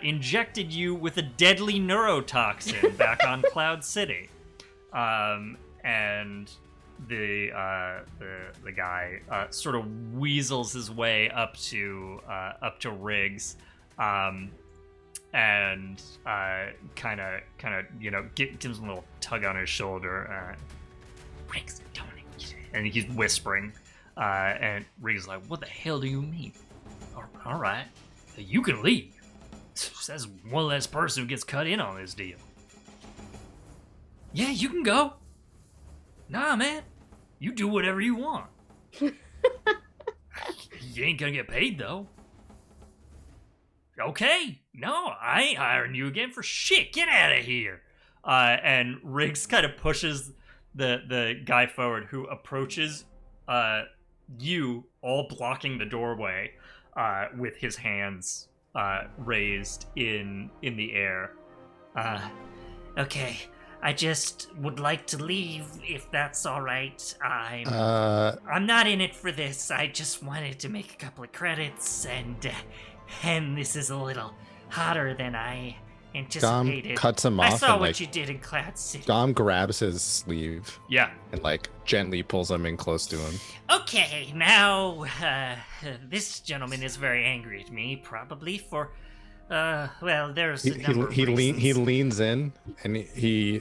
injected you with a deadly neurotoxin back on Cloud City, and the guy sort of weasels his way up to Riggs, and kind of gives him a little tug on his shoulder. Riggs, don't. And he's whispering, and Riggs is like, "What the hell do you mean? All right, you can leave. Says one less person who gets cut in on this deal." "Yeah, you can go." "Nah, man, You do whatever you want. You ain't gonna get paid, though. Okay, no, I ain't hiring you again for shit. Get out of here. And Riggs kind of pushes the guy forward, who approaches you, all blocking the doorway, with his hands raised in the air. Okay, I just would like to leave if that's all right. I'm not in it for this. I just wanted to make a couple of credits, and this is a little hotter than I anticipated. Gom cuts him off. I saw and, what you did in Cloud City. Gom grabs his sleeve. Yeah. And like gently pulls him in close to him. Okay, now this gentleman is very angry at me, probably for well, there's a number of reasons. He leans in and he,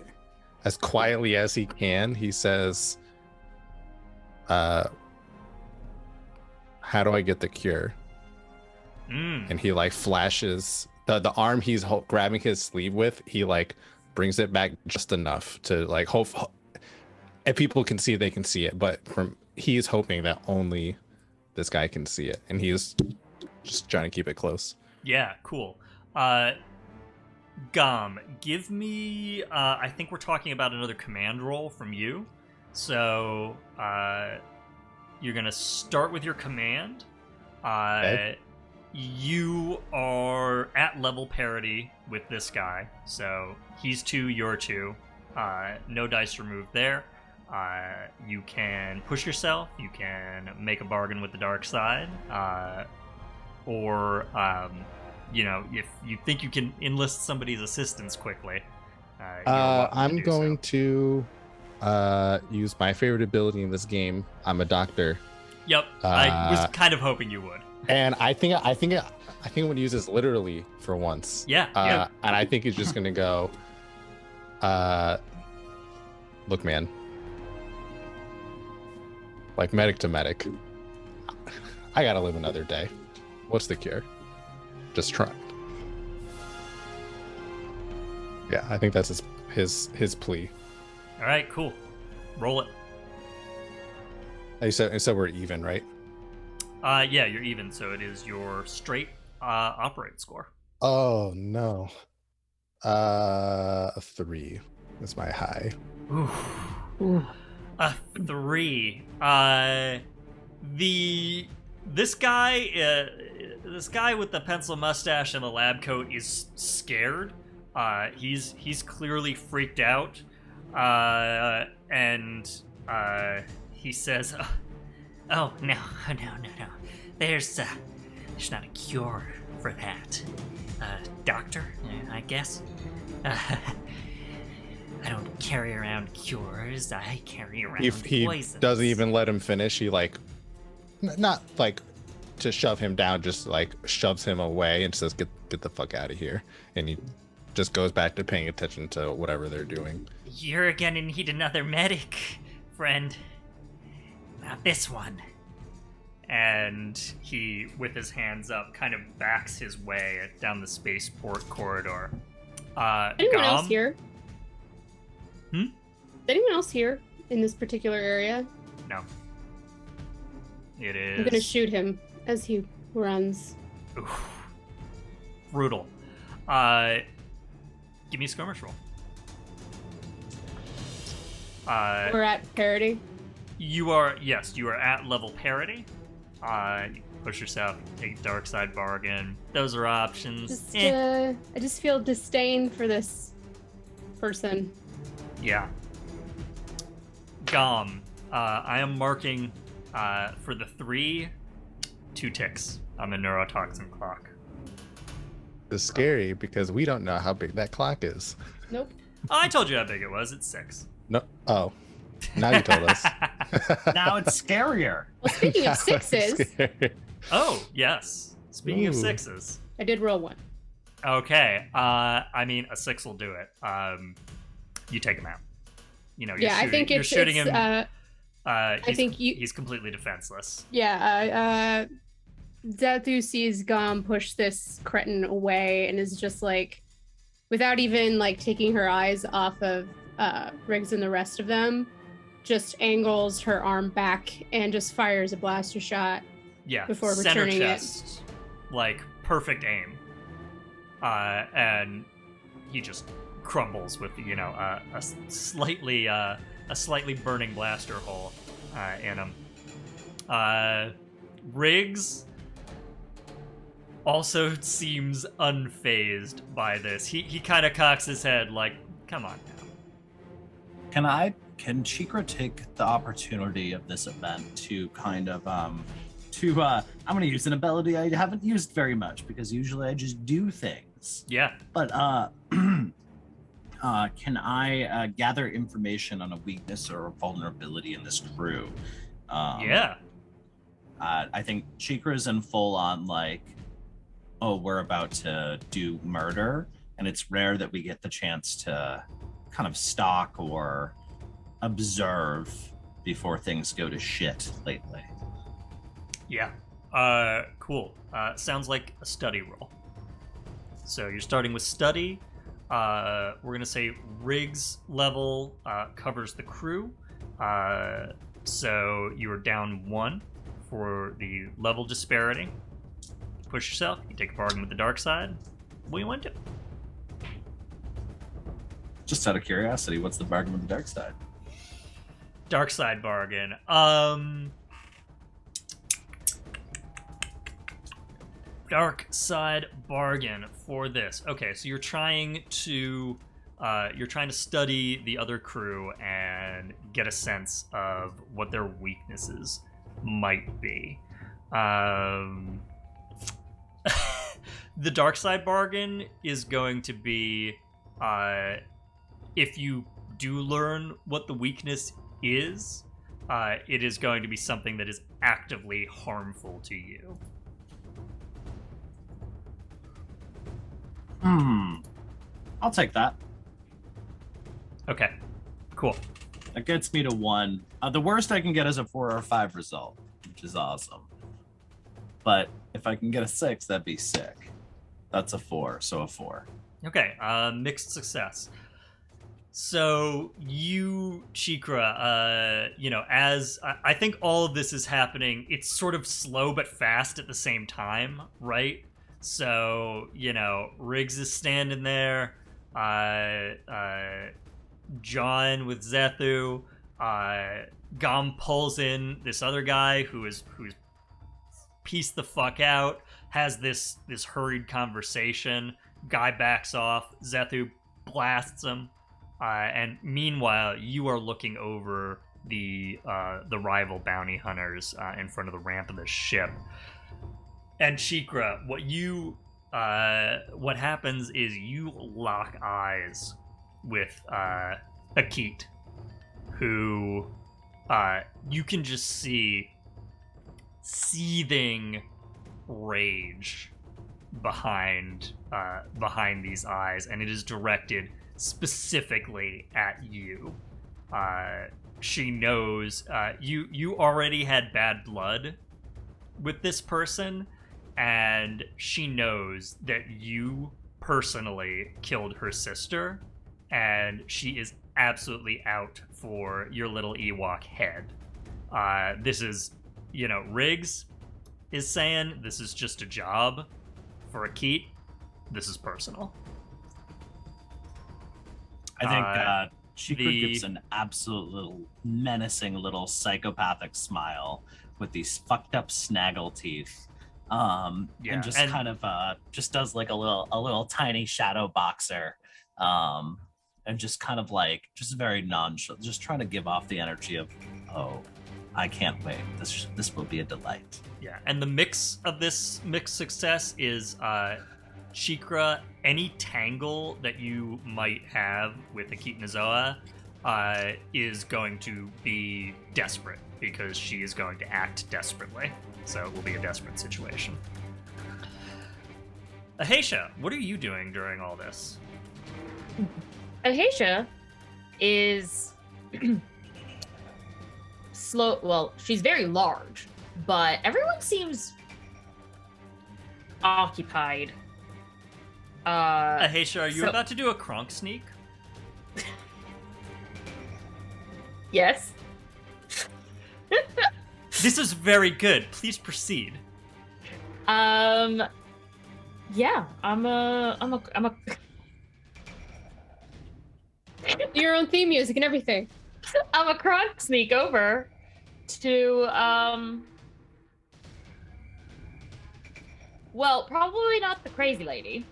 as quietly as he can, he says, "How do I get the cure?" And he like flashes the arm he's grabbing his sleeve with. He like brings it back just enough to like hope, if people can see it, they can see it. But he's hoping that only this guy can see it, and he's just trying to keep it close. Yeah, cool. Gom, give me, I think we're talking about another command roll from you. So, you're going to start with your command. Okay. You are at level parity with this guy. So, he's 2, you're 2. No dice removed there. You can push yourself. You can make a bargain with the dark side. Or if you think you can enlist somebody's assistance quickly, I'm going to use my favorite ability in this game. I'm a doctor. Yep, I was kind of hoping you would. And I think I'm going to use this literally for once. Yeah. And I think it's just going to go. Look, man. Like medic to medic. I gotta live another day. What's the cure? Just try. Yeah, I think that's his plea. All right, cool. Roll it. So we're even, right? Yeah, you're even. So it is your straight operate score. Oh no. A 3 is my high. Ooh. A 3. This guy with the pencil mustache and the lab coat is scared. He's clearly freaked out. And he says, "Oh no. There's not a cure for that, doctor. I guess. I don't carry around cures. I carry around He poisons." doesn't even let him finish. He like, not like to shove him down, just like shoves him away and says, "Get the fuck out of here." And he just goes back to paying attention to whatever they're doing. "You're gonna need another medic, friend. Not this one." And he, with his hands up, kind of backs his way down the spaceport corridor. Anyone else here? Hmm? Is anyone else here in this particular area? No. It is... I'm gonna shoot him as he runs. Oof. Brutal. Give me a skirmish roll. We're at parity. You are at level parity. You push yourself, take a dark side bargain. Those are options. I just feel disdain for this person. Yeah. Gom, I am marking for the 3, 2 ticks on the neurotoxin clock. It's scary because we don't know how big that clock is. Nope. Oh, I told you how big it was. It's 6. No. Oh, now you told us. Now it's scarier. Well, speaking of sixes, Oh, yes. Speaking of Ooh. 6s. I did roll 1. Okay. I mean, a 6 will do it. You take him out. I think you're shooting him. think he's completely defenseless. Yeah, Zethu sees Gom push this cretin away and is just like, without even like taking her eyes off of Riggs and the rest of them, just angles her arm back and just fires a blaster shot. Yeah, Before center returning chest, like perfect aim, and he just crumbles with a slightly burning blaster hole in him. Riggs also seems unfazed by this. He kind of cocks his head like, "Come on now." Can Cheekra take the opportunity of this event to kind of I'm gonna use an ability I haven't used very much because usually I just do things. Yeah. But can I gather information on a weakness or a vulnerability in this crew? Yeah. I think Cheekra's in full on like, oh, we're about to do murder, and it's rare that we get the chance to kind of stalk or observe before things go to shit lately. Yeah. Cool. Sounds like a study roll. So you're starting with study. We're gonna say Riggs level covers the crew. So you are down 1 for the level disparity. Push yourself. You take a bargain with the dark side. What do you want to do? Just out of curiosity, what's the bargain with the dark side? Dark side bargain. Dark side bargain for this. Okay, so you're trying to study the other crew and get a sense of what their weaknesses might be. The dark side bargain is going to be if you do learn what the weakness is, it is going to be something that is actively harmful to you. I'll take that. Okay, cool. That gets me to 1. The worst I can get is a 4 or 5 result, which is awesome. But if I can get a 6, that'd be sick. That's a 4, so a 4. Okay, mixed success. So you, Cheekra, as I think all of this is happening, it's sort of slow but fast at the same time, right? So, Riggs is standing there, John with Zethu, Gom pulls in this other guy who's pieced the fuck out, has this hurried conversation, guy backs off, Zethu blasts him, and meanwhile, you are looking over the rival bounty hunters in front of the ramp of the ship. And Cheekra, what happens is you lock eyes with Akit, who you can just see seething rage behind these eyes, and it is directed specifically at you. She knows you already had bad blood with this person, and she knows that you personally killed her sister, and she is absolutely out for your little Ewok head. This is, Riggs is saying this is just a job. For Akit, this is personal. I think Cheekra gives an absolute little menacing little psychopathic smile with these fucked up snaggle teeth. And just kind of just does like a little tiny shadow boxer, and just kind of like just very nonchalant, just trying to give off the energy of, oh, I can't wait. This will be a delight. Yeah, and the mix of this mixed success is Cheekra, any tangle that you might have with Akit Nazoa is going to be desperate, because she is going to act desperately. So it will be a desperate situation. Ahesha, what are you doing during all this? Ahesha is slow. Well, she's very large, but everyone seems occupied. Ahesha, are you about to do a Kronk sneak? Yes. This is very good. Please proceed. Yeah, I'm a Your own theme music and everything. I'm a crunk sneak over to well, probably not the crazy lady.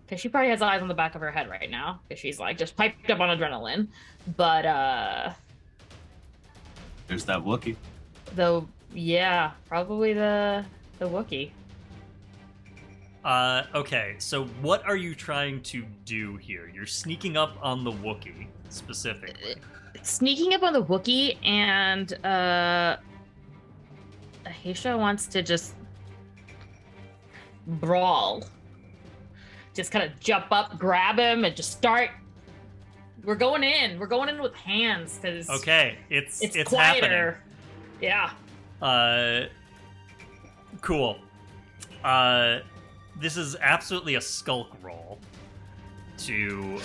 Because she probably has eyes on the back of her head right now. Because she's like just piped up on adrenaline. But There's that Wookiee. Probably the Wookiee. Okay, so what are you trying to do here? You're sneaking up on the Wookiee, specifically. Sneaking up on the Wookiee, and Ahesha wants to just brawl. Just kind of jump up, grab him, and just start. We're going in with hands, because okay, it's quieter. Happening. Yeah. Cool. This is absolutely a skulk roll to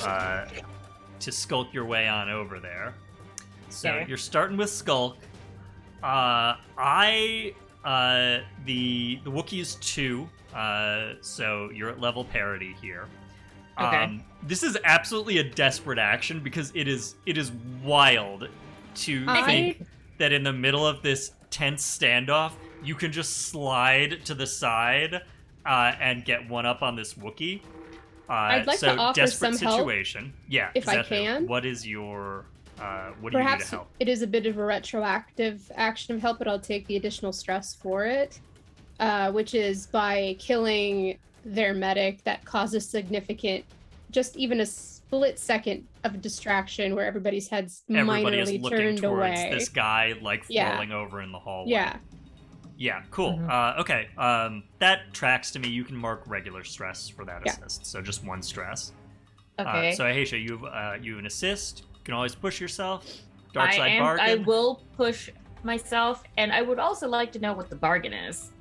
skulk your way on over there. So Okay. You're starting with skulk. The Wookiee is 2, so you're at level parity here. Okay. This is absolutely a desperate action because it is wild to think that in the middle of this tense standoff, you can just slide to the side and get one up on this Wookiee. I'd like to offer desperate some help, situation. Yeah, if I Zethu, can. What is your what do you need to Perhaps help? it is a bit of a retroactive action of help, but I'll take the additional stress for it, which is by killing their medic that causes significant, just even a split second of distraction where everybody's heads Everybody is minorly looking turned towards away. this guy like Yeah. falling over in the hallway. Yeah. Yeah, cool. Mhm. Okay, that tracks to me. You can mark regular stress for that Yeah. assist, so just 1 stress. Okay. So Ahesha, you have an assist. You can always push yourself. Dark side I bargain. will push myself, and I would also like to know what the bargain is.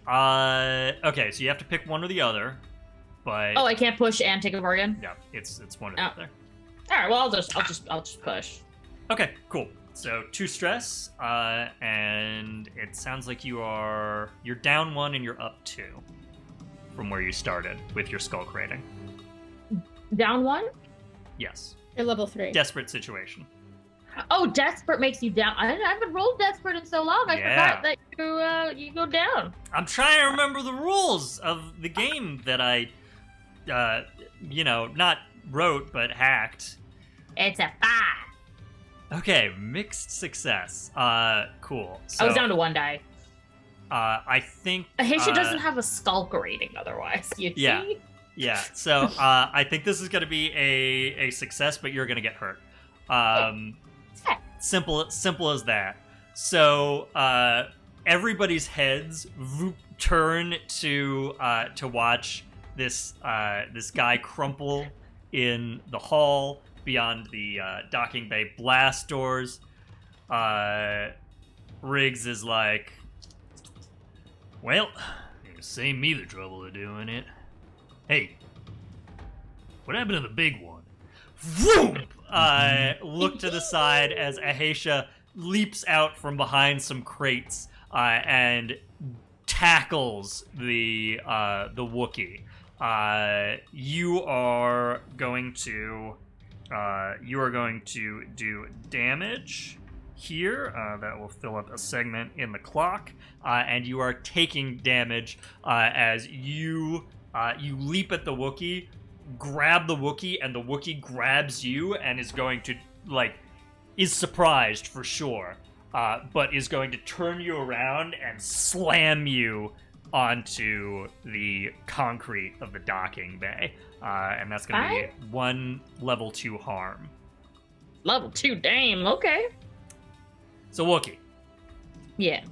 Okay, so you have to pick one or the other, but Oh, I can't push and take a bargain. yeah, it's one or the Oh. other. All right. Well, I'll just push. Okay, cool. So 2 stress, and it sounds like you're down 1 and you're up 2 from where you started with your skulk rating. Down 1. Yes, You're level 3. desperate situation. Oh, desperate makes you down. I haven't rolled desperate in so long. I Yeah. forgot that you go down. I'm trying to remember the rules of the game that I, not wrote but hacked. It's a 5. Okay, mixed success. Cool. So, I was down to 1 die. I think Ahesha doesn't have a skulk rating otherwise. You Yeah. see? Yeah. So I think this is going to be a success, but you're going to get hurt. Simple as that. So everybody's heads turn to watch this guy crumple in the hall beyond the docking bay blast doors. Riggs is like, well, you save me the trouble of doing it. Hey, what happened to the big one? Vroom! Look to the side as Ahesha leaps out from behind some crates and tackles the Wookiee. You are going to do damage here. That will fill up a segment in the clock, and you are taking damage as you leap at the Wookiee, grab the Wookiee, and the Wookiee grabs you and is going to, is surprised for sure, but is going to turn you around and slam you onto the concrete of the docking bay. And that's going to be 1 level 2 harm. Level 2, damn. Okay. So Wookiee. Yeah.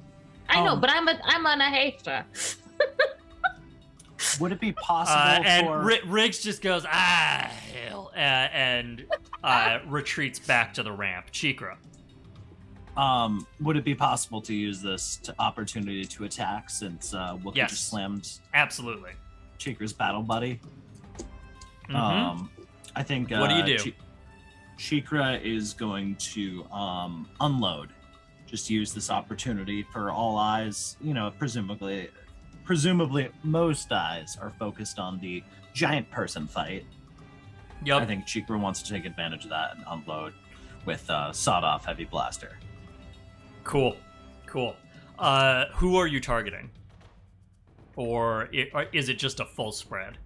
I know, but I'm on Ahesha. Would it be possible and for... Riggs just goes, hell, and retreats back to the ramp. Cheekra. Would it be possible to use this opportunity to attack since Wookiee Yes. just slammed Absolutely. Cheekra's battle buddy? Mhm. I think What do you do? Cheekra is going to unload just use this opportunity for all eyes. Presumably most eyes are focused on the giant person fight. Yep. I think Cheekra wants to take advantage of that and unload with sawed-off heavy blaster. Cool. Who are you targeting? Or is it just a full spread?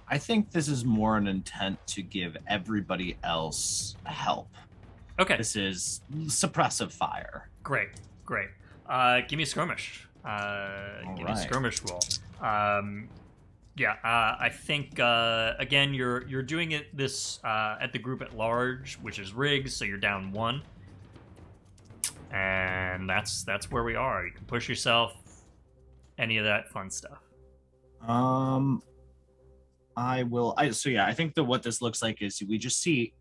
I think this is more an intent to give everybody else help. Okay. This is suppressive fire. Great. Give me a skirmish. Give me a skirmish roll. I think again you're doing this at the group at large, which is Riggs, so you're down 1. And that's where we are. You can push yourself, any of that fun stuff. I think that what this looks like is we just see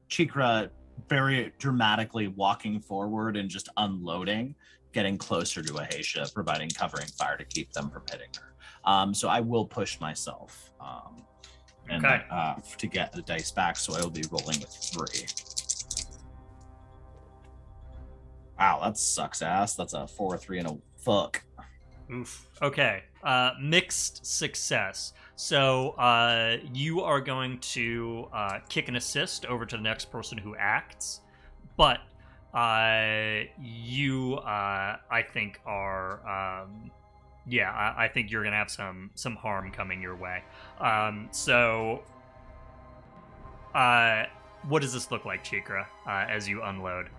Cheekra very dramatically walking forward and just unloading, getting closer to Ahesha, providing covering fire to keep them from hitting her. So I will push myself to get the dice back, so I will be rolling with 3. Wow, that sucks ass. That's a 4, 3, and a fuck. Oof. Okay. Mixed success. So you are going to kick an assist over to the next person who acts, but you, I think, are, I think you're gonna have some harm coming your way. What does this look like, Cheekra, as you unload?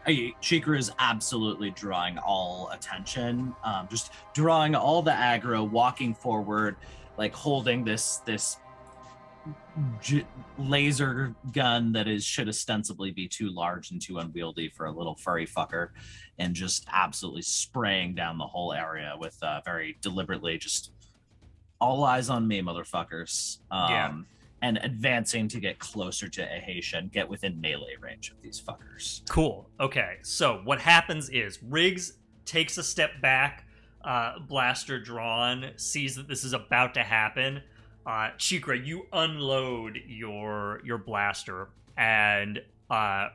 Cheekra is absolutely drawing all attention, just drawing all the aggro, walking forward, like holding this laser gun that should ostensibly be too large and too unwieldy for a little furry fucker, and just absolutely spraying down the whole area with very deliberately just all eyes on me, motherfuckers. And advancing to get closer to Ahesha and get within melee range of these fuckers. Cool. Okay, so what happens is Riggs takes a step back, blaster drawn, sees that this is about to happen. Cheekra, you unload your blaster, and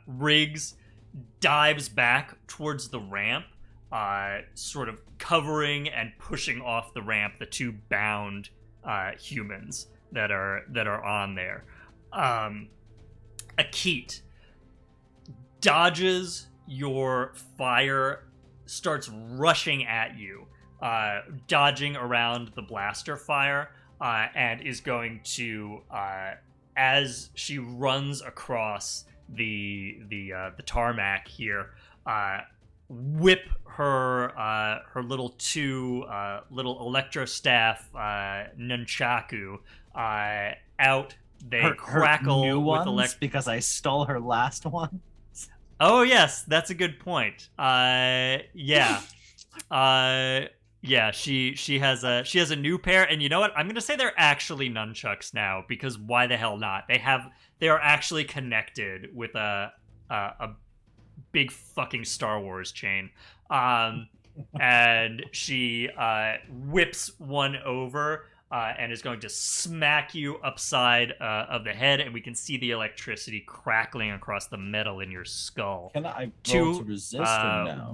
Riggs dives back towards the ramp, sort of covering and pushing off the ramp the 2 bound humans that are on there. Akit dodges your fire, starts rushing at you, dodging around the blaster fire, and is going to, as she runs across the tarmac here, whip her little 2 little electrostaff nunchaku out. They crackle her new with ones because I stole her last one. Oh yes, that's a good point. She has a new pair, and you know what? I'm gonna say they're actually nunchucks now, because why the hell not? They are actually connected with a big fucking Star Wars chain. And she whips one over and is going to smack you upside of the head, and we can see the electricity crackling across the metal in your skull. Can I roll to resist or no?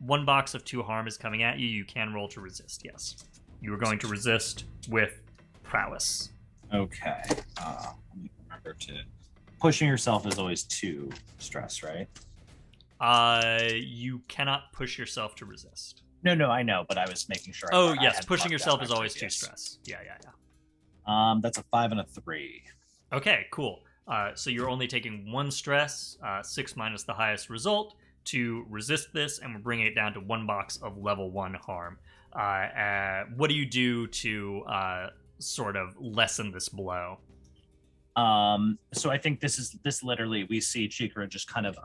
One box of 2 harm is coming at you. You can roll to resist, yes. You are going to resist with prowess. Okay. Let me remember to... Pushing yourself is always 2 stress, right? You cannot push yourself to resist. No, I know, but I was making sure. Yes, pushing yourself is always 2 stress. Yeah. That's a 5 and a 3. Okay, cool. So you're only taking 1 stress, 6 minus the highest result, to resist this, and we're bringing it down to 1 box of level 1 harm. What do you do to sort of lessen this blow? So I think this literally, we see Cheekra just kind of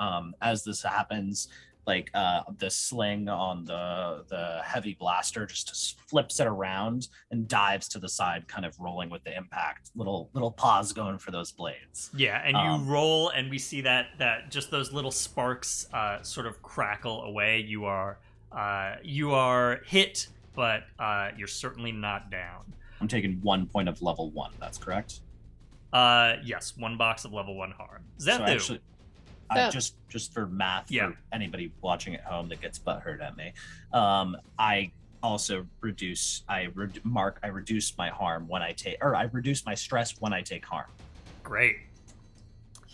as this happens, like the sling on the heavy blaster just flips it around and dives to the side, kind of rolling with the impact. Little paws going for those blades. Yeah, and you roll, and we see that just those little sparks sort of crackle away. You are hit, but you're certainly not down. I'm taking 1 point of level 1. That's correct. Yes, 1 box of level 1 harm. Zethu. Just for math, Yeah. for anybody watching at home that gets butthurt at me, I also reduce my harm when I take, or I reduce my stress when I take harm. Great.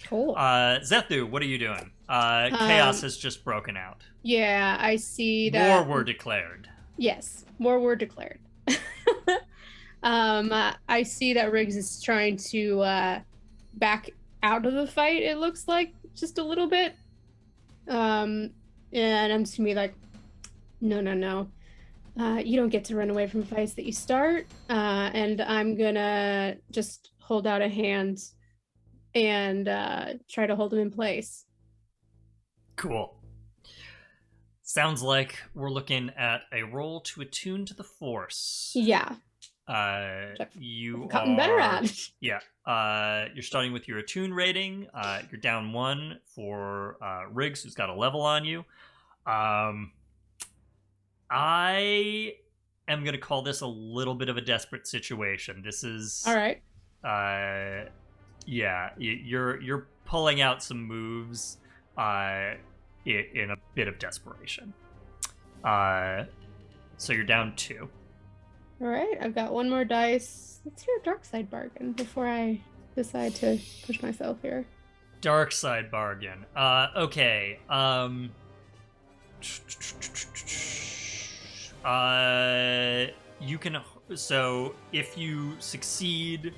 Cool. Zethu, what are you doing? Chaos has just broken out. Yeah, I see that. War were declared. Yes, more were declared. I see that Riggs is trying to back out of the fight, it looks like, just a little bit. And I'm just gonna be like, no. You don't get to run away from fights that you start. And I'm gonna just hold out a hand and try to hold him in place. Cool. Sounds like we're looking at a roll to attune to the Force. Yeah. You gotten are better at. Yeah. You're starting with your attune rating. You're down 1 for Riggs, who's got a level on you. I am gonna call this a little bit of a desperate situation. This is All right. Yeah. You're pulling out some moves. In a bit of desperation. So you're down 2. All right. I've got one more dice. Let's hear a dark side bargain before I decide to push myself here. Dark side bargain. Okay. You can. So if you succeed,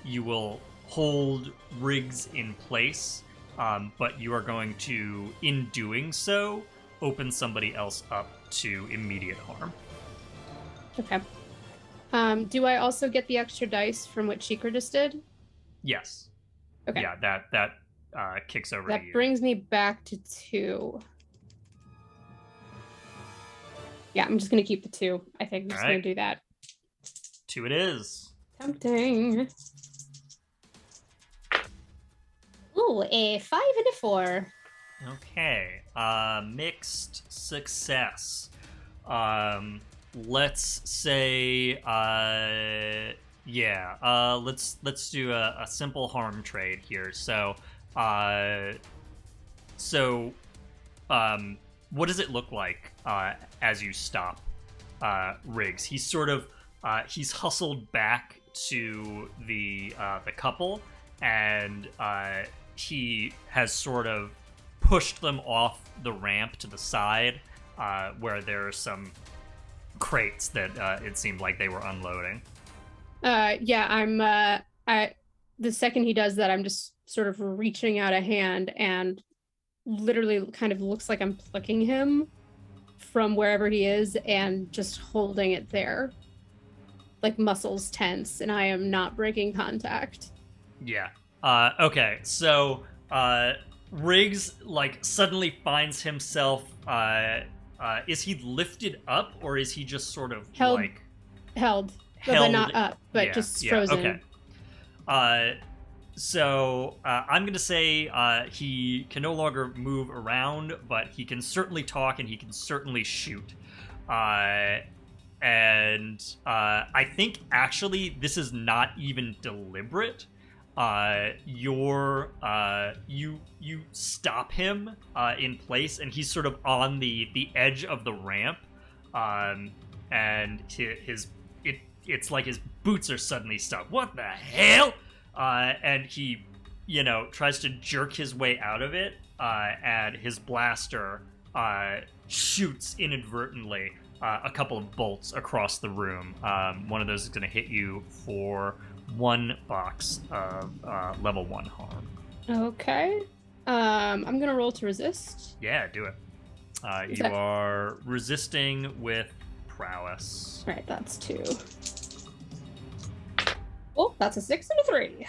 you will hold Riggs in place. But you are going to, in doing so, open somebody else up to immediate harm. Okay. Do I also get the extra dice from what Cheekra just did? Yes. Okay. Yeah, that kicks over to you. That brings me back to 2. Yeah, I'm just going to keep the 2. I think I'm just going to do that. 2 it is. Tempting. Ooh, a 5 and a 4. Okay. Mixed success. Let's say let's do a simple harm trade here. So what does it look like as you stop Riggs? He's sort of he's hustled back to the couple, and he has sort of pushed them off the ramp to the side, where there are some crates that it seemed like they were unloading. The second he does that, I'm just sort of reaching out a hand and literally kind of looks like I'm plucking him from wherever he is and just holding it there. Like muscles tense, and I am not breaking contact. Yeah. Okay, so Riggs suddenly finds himself. Is he lifted up, or is he just sort of held, but not up, but just frozen? Okay. So I'm gonna say he can no longer move around, but he can certainly talk and he can certainly shoot. And I think actually this is not even deliberate. You stop him in place, and he's sort of on the edge of the ramp, and it's like his boots are suddenly stuck. What the hell? And he, tries to jerk his way out of it, and his blaster shoots inadvertently a couple of bolts across the room. One of those is going to hit you for 1 box of level 1 harm. Okay. I'm gonna roll to resist. Yeah, do it. You are resisting with prowess. Right, that's 2. Oh, that's a 6 and a 3.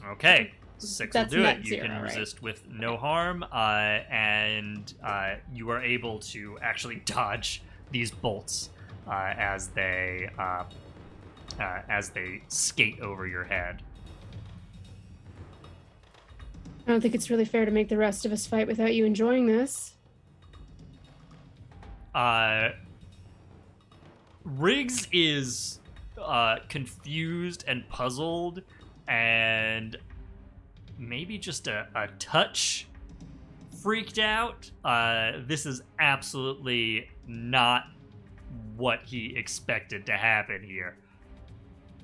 Okay, 6 will do it. You 0, can right? resist with no harm, and you are able to actually dodge these bolts as they skate over your head. I don't think it's really fair to make the rest of us fight without you enjoying this. Riggs is confused and puzzled, and maybe just a touch freaked out. This is absolutely not what he expected to happen here.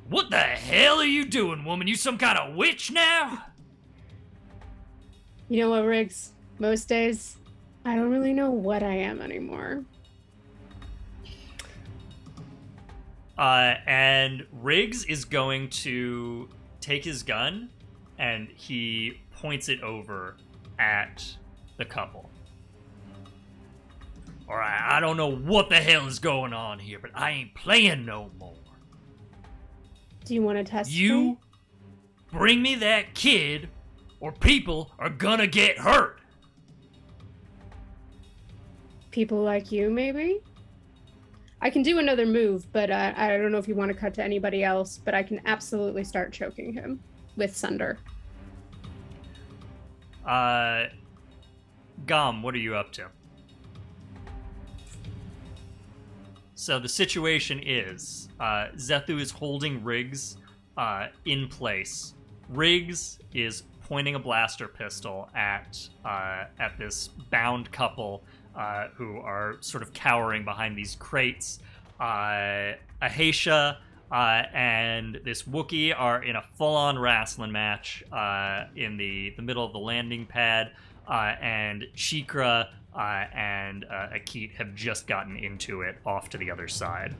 What the hell are you doing, woman? You some kind of witch now? You know what, Riggs? Most days, I don't really know what I am anymore. And Riggs is going to take his gun and he points it over at the couple. Alright, I don't know what the hell is going on here, but I ain't playing no more. Do you want to test me? You bring me that kid, or people are gonna get hurt. People like you, maybe? I can do another move, but I don't know if you want to cut to anybody else, but I can absolutely start choking him with Sunder. Gom, what are you up to? So the situation is, Zethu is holding Riggs in place. Riggs is pointing a blaster pistol at this bound couple who are sort of cowering behind these crates. Ahesha and this Wookiee are in a full-on wrestling match in the middle of the landing pad, and Cheekra and Akit have just gotten into it off to the other side.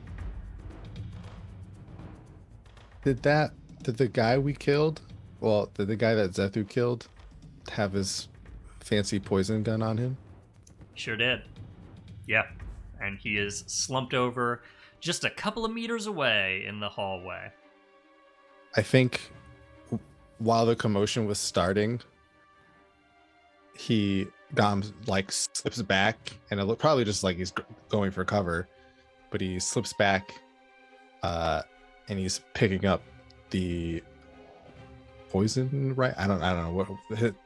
Did the guy we killed, did the guy that Zethu killed have his fancy poison gun on him? Sure did. Yeah. And he is slumped over just a couple of meters away in the hallway. I think while the commotion was starting, Gom like slips back, and it looked probably just like he's going for cover, but he slips back and he's picking up the poison, right? I don't know what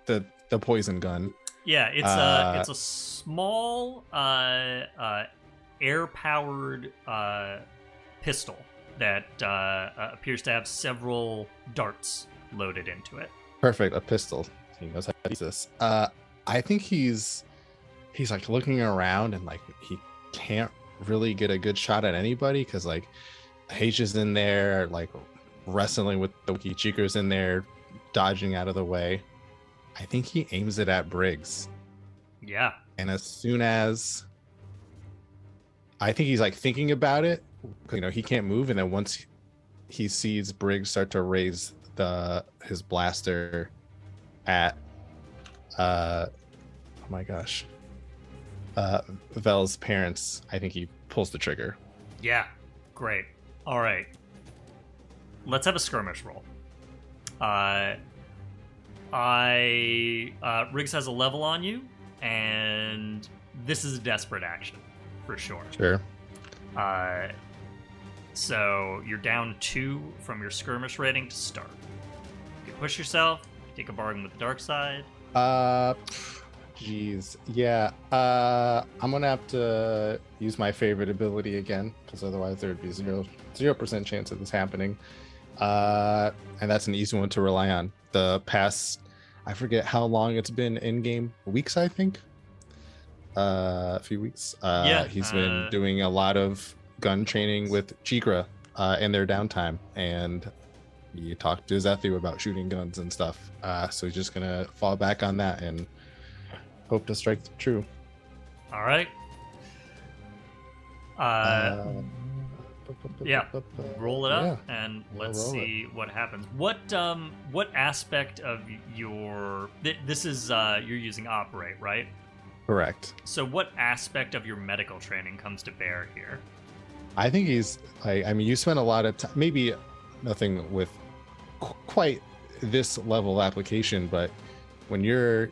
the poison gun. Yeah, it's a small air-powered pistol that appears to have several darts loaded into it. Perfect, a pistol. He knows how to use this. I think he's like looking around and like he can't really get a good shot at anybody because like Ahesha's in there like wrestling with the Wookiee. Cheekra's in there dodging out of the way. I think he aims it at Briggs. Yeah. And as soon as I think he's like thinking about it, he can't move, and then once he sees Briggs start to raise his blaster at Vel's parents, I think he pulls the trigger. Yeah. Great. All right. Let's have a skirmish roll. Riggs has a level on you, and this is a desperate action for sure. Sure. So you're down 2 from your skirmish rating to start. You can push yourself, take a bargain with the dark side. Geez. Yeah. I'm gonna have to use my favorite ability again, because otherwise there would be 0% chance of this happening. And that's an easy one to rely on. The past, I forget how long it's been in game, weeks, I think. A few weeks. He's been doing a lot of gun training with Cheekra in their downtime, and he talked to Zethu about shooting guns and stuff. So he's just gonna fall back on that and hope to strike true. All right. Yeah, roll it up and let's see what happens. What aspect of your this is you're using operate, right? Correct. So what aspect of your medical training comes to bear here? I think he's like, I mean, you spent a lot of time, maybe nothing with quite this level of application, but when you're,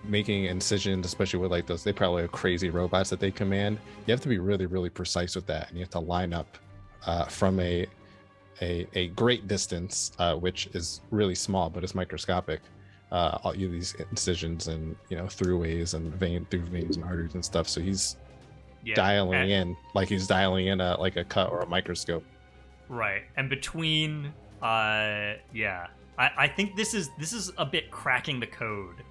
making incisions, especially with like those, they probably have crazy robots that they command. You have to be really, really precise with that, and you have to line up from a great distance, which is really small, but it's microscopic. All these incisions and throughways and through veins and arteries and stuff. So he's dialing in like he's dialing in a cut or a microscope. Right, and between Yeah. I think this is a bit cracking the code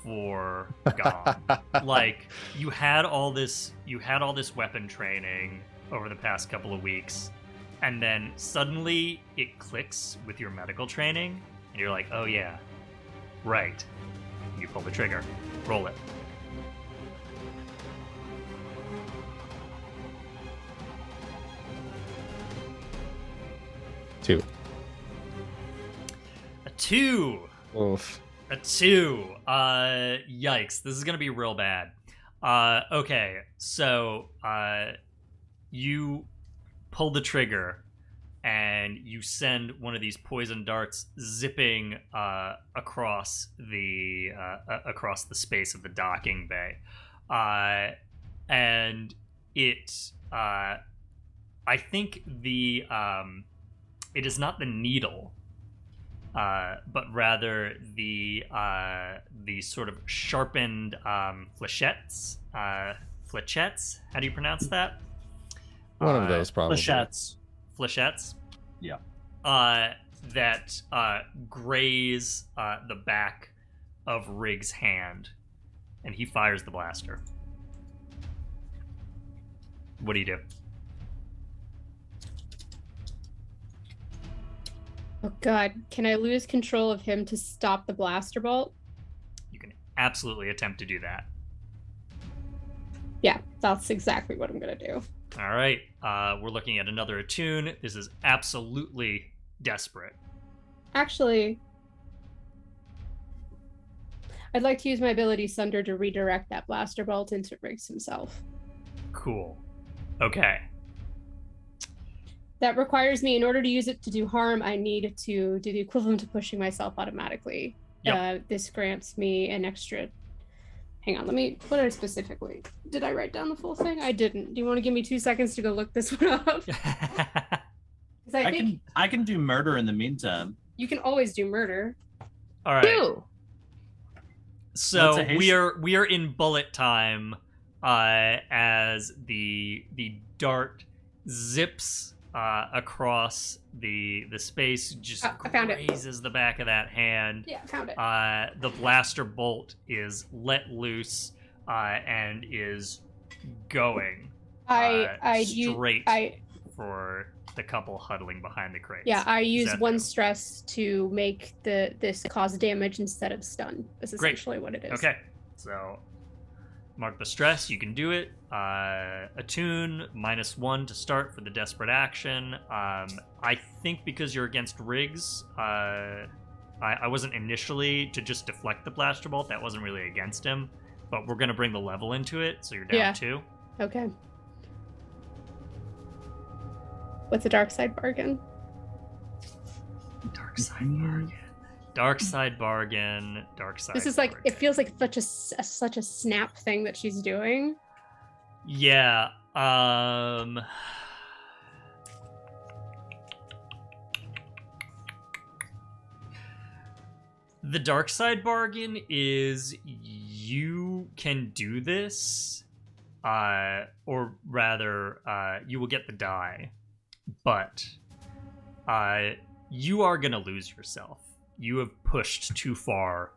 for Gom. Like, you had all this weapon training over the past couple of weeks, and then suddenly it clicks with your medical training, and you're like, oh yeah, right. You pull the trigger. Roll it. Two. A 2. Oof. A 2. Yikes. This is gonna be real bad. Okay, so you pull the trigger and you send one of these poison darts zipping across the space of the docking bay, and it. I think it is not the needle, but rather the sort of sharpened flechettes. Flechettes? How do you pronounce that? One of those, probably. Flechettes. Yeah. That graze the back of Rig's hand, and he fires the blaster. What do you do? Oh god, can I lose control of him to stop the blaster bolt? You can absolutely attempt to do that. Yeah, that's exactly what I'm gonna do. All right, we're looking at another attune. This is absolutely desperate. Actually, I'd like to use my ability Sunder to redirect that blaster bolt into Riggs himself. Cool. Okay. That requires me, in order to use it to do harm, I need to do the equivalent of pushing myself automatically. Yep. This grants me an extra... Hang on, what did I specifically... Did I write down the full thing? I didn't. Do you want to give me 2 seconds to go look this one up? 'Cause I can do murder in the meantime. You can always do murder. All right. Ew. So we are in bullet time as the dart zips across the space, just grazes the back of that hand. Yeah, I found it. The blaster bolt is let loose and is going straight for the couple huddling behind the crates. Yeah, I use Zethu. 1 stress to make this cause damage instead of stun. That's essentially what it is. Okay, so mark the stress. You can do it. Attune -1 to start for the desperate action. I think because you're against Riggs, I wasn't initially to just deflect the blaster bolt. That wasn't really against him, but we're gonna bring the level into it, so you're down 2. Okay. What's a dark side bargain? Dark side bargain. Dark side bargain. Dark side. This is like, bargain. it feels like such a snap thing that she's doing. Yeah. The dark side bargain is you can do this, or rather, you will get the die, but you are gonna lose yourself. You have pushed too far.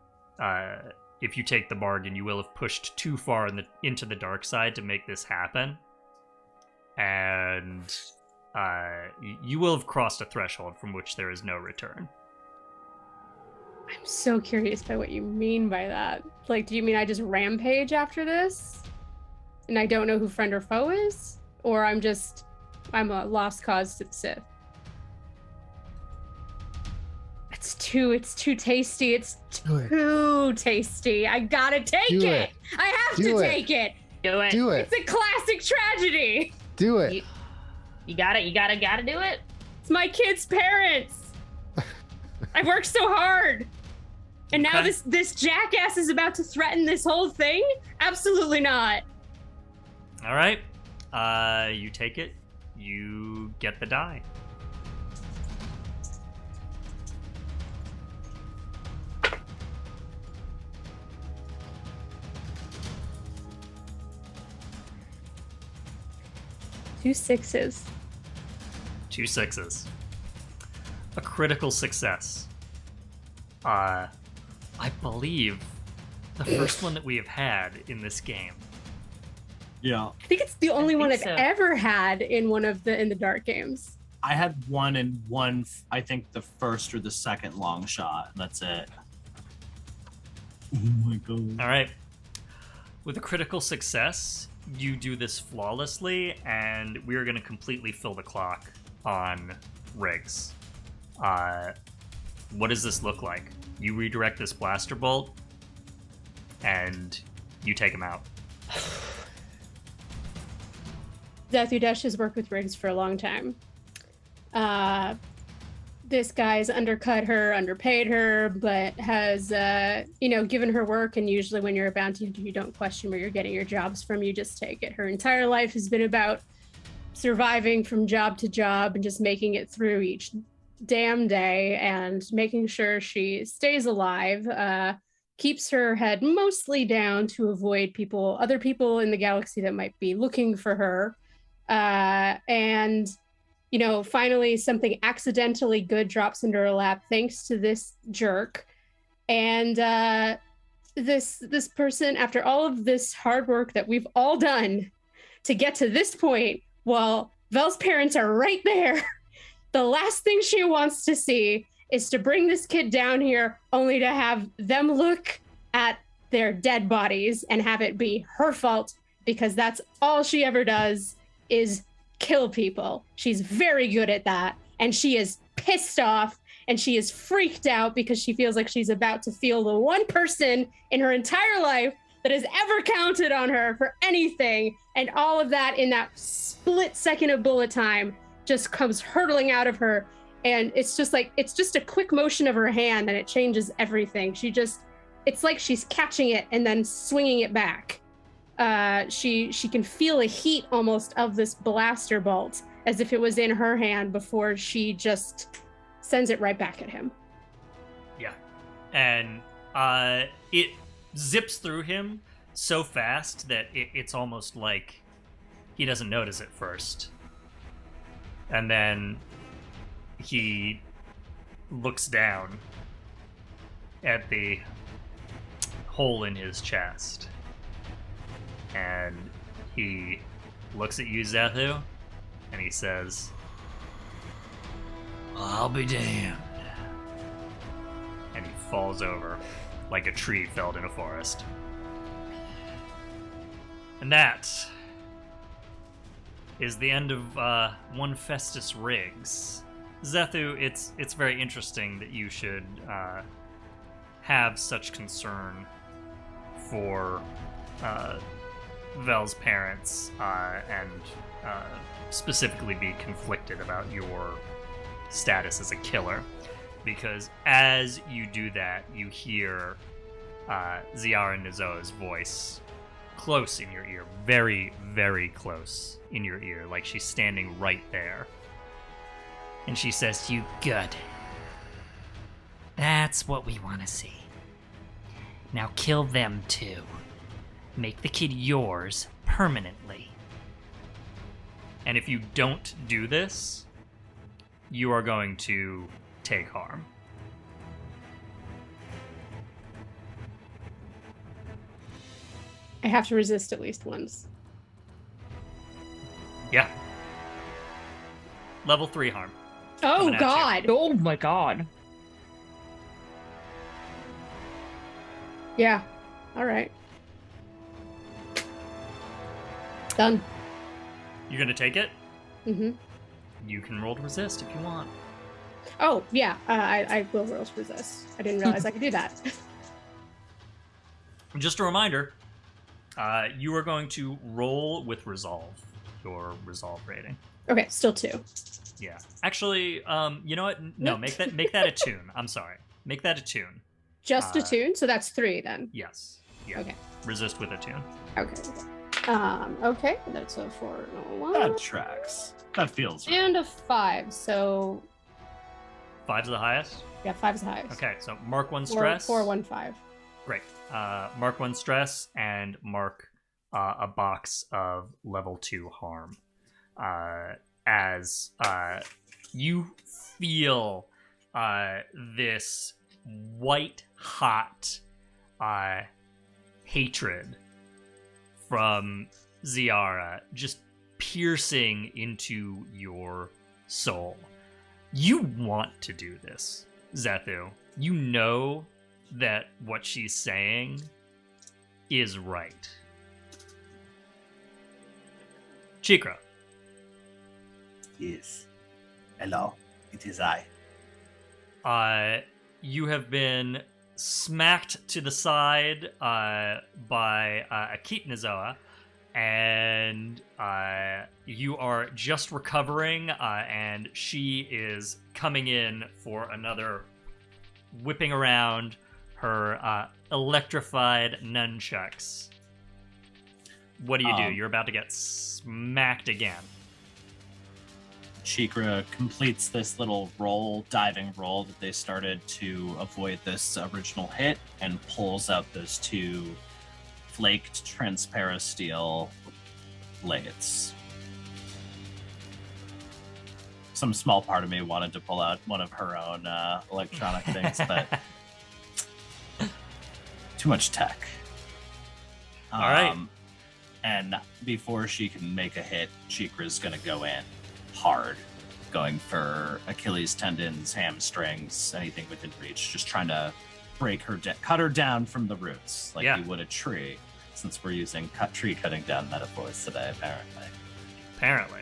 If you take the bargain, you will have pushed too far into the dark side to make this happen. And you will have crossed a threshold from which there is no return. I'm so curious by what you mean by that. Like, do you mean I just rampage after this? And I don't know who friend or foe is? Or I'm a lost cause to the Sith? It's too tasty. It's too tasty. I gotta take it. I have to take it. Do it. Do it. It's a classic tragedy. Do it. You gotta do it. It's my kids' parents. I worked so hard. And now Okay. this jackass is about to threaten this whole thing? Absolutely not. All right. You take it. You get the die. Two sixes. 2 6s. critical success. I believe the first one that we have had in this game. Yeah. I think it's the only one I've so. ever had in one of the dark games. I had one in one, I think the first or the second long shot. That's it. Oh my god. All right. With a critical success, you do this flawlessly, and we are going to completely fill the clock on Riggs. What does this look like? You redirect this blaster bolt, and you take him out. Zethu Desh has worked with Riggs for a long time. This guy's undercut her, underpaid her, but has, given her work. And usually when you're a bounty hunter, you don't question where you're getting your jobs from. You just take it. Her entire life has been about surviving from job to job and just making it through each damn day and making sure she stays alive, keeps her head mostly down to avoid other people in the galaxy that might be looking for her. Finally something accidentally good drops into her lap thanks to this jerk. And this person, after all of this hard work that we've all done to get to this point, while Vel's parents are right there, the last thing she wants to see is to bring this kid down here only to have them look at their dead bodies and have it be her fault, because that's all she ever does is kill people. She's very good at that, and she is pissed off and she is freaked out because she feels like she's about to feel the one person in her entire life that has ever counted on her for anything, and all of that in that split second of bullet time just comes hurtling out of her. And it's just a quick motion of her hand and it changes everything. It's like she's catching it and then swinging it back. She can feel a heat almost of this blaster bolt as if it was in her hand before she just sends it right back at him. Yeah. And it zips through him so fast that it's almost like he doesn't notice it first. And then he looks down at the hole in his chest. And he looks at you, Zethu, and he says, "I'll be damned." And he falls over like a tree felled in a forest. And that is the end of one Festus Riggs. Zethu, it's very interesting that you should have such concern for Vel's parents and specifically be conflicted about your status as a killer, because as you do that, you hear Ziara Nizoa's voice close in your ear, very, very close in your ear, like she's standing right there. And she says to you, "Good. That's what we want to see. Now kill them too. Make the kid yours permanently." And if you don't do this, you are going to take harm. I have to resist at least once. Yeah. Level 3 harm. Oh Coming at god. Oh my god. Yeah. All right. Done. You're gonna take it? Mm-hmm. You can roll to resist if you want. Oh, yeah. I will roll to resist. I didn't realize I could do that. Just a reminder, you are going to roll with resolve, your resolve rating. Okay, still 2. Yeah. Actually, you know what? No, make that a tune. I'm sorry. Make that a tune. Just a tune? So that's 3 then. Yes. Yeah. Okay. Resist with a tune. Okay. Okay. That's a 4 and a 1. That tracks. That feels right. And a 5. So 5's the highest? yeah, 5 is the highest. Okay, so mark 1 stress. 4, 1, 5. Great. Mark 1 stress and mark a box of level 2 harm. As you feel this white hot hatred from Ziara just piercing into your soul. You want to do this, Zethu. You know that what she's saying is right. Cheekra. Yes. Hello, it is I. You have been smacked to the side by Akit Nazoa, and you are just recovering, and she is coming in for another whipping around her electrified nunchucks. What do you do? You're about to get smacked again. Cheekra completes this little diving roll that they started to avoid this original hit, and pulls out those two flaked transparasteel blades. Some small part of me wanted to pull out one of her own electronic things, but too much tech. All right. And before she can make a hit, Cheekra's going to go in hard, going for Achilles tendons, hamstrings, anything within reach, just trying to break her, cut her down from the roots, like you would a tree, since we're using tree cutting down metaphors today, apparently.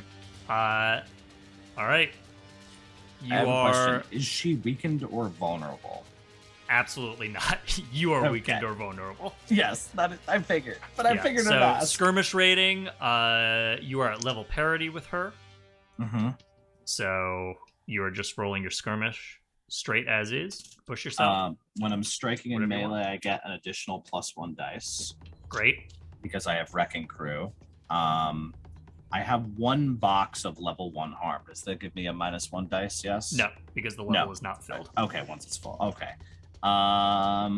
All right. I have a question. Is she weakened or vulnerable? Absolutely not. You are weakened or vulnerable. Yes, I figured. But I figured it out. Skirmish rating, you are at level parity with her. Mm-hmm. So you are just rolling your skirmish straight as is. Push yourself. When I'm striking in melee, I get an additional +1 dice. Great. Because I have Wrecking Crew. I have one box of level 1 harm. Does that give me a -1 dice? Yes? No, because the level is not filled. Okay, once it's full. Okay. I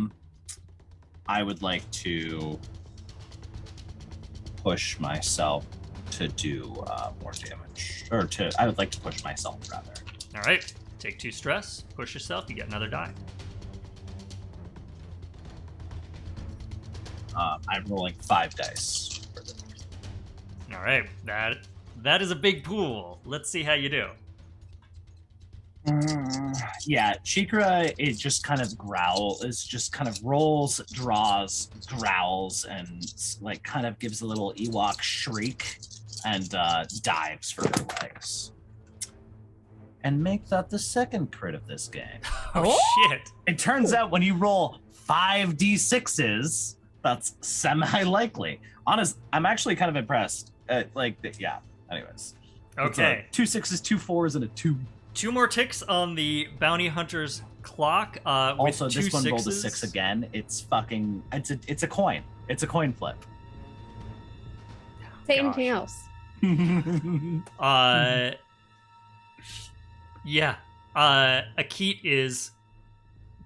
would like to push myself to do more damage. I would like to push myself, rather. All right. Take 2 stress. Push yourself. You get another die. I'm rolling 5 dice. All right. That is a big pool. Let's see how you do. Yeah, Cheekra is just kind of rolls, draws, growls, and like kind of gives a little Ewok shriek and dives for her legs. And make that the second crit of this game. Oh shit. It turns out when you roll 5d6s, that's semi-likely. I'm actually kind of impressed. Anyways. Okay. 2 6s, 2 4s, and a 2. 2 more ticks on the bounty hunter's clock. Also, with this 2 one sixes. rolled a 6 again. It's a coin. It's a coin flip. Say anything else. Yeah. Akit is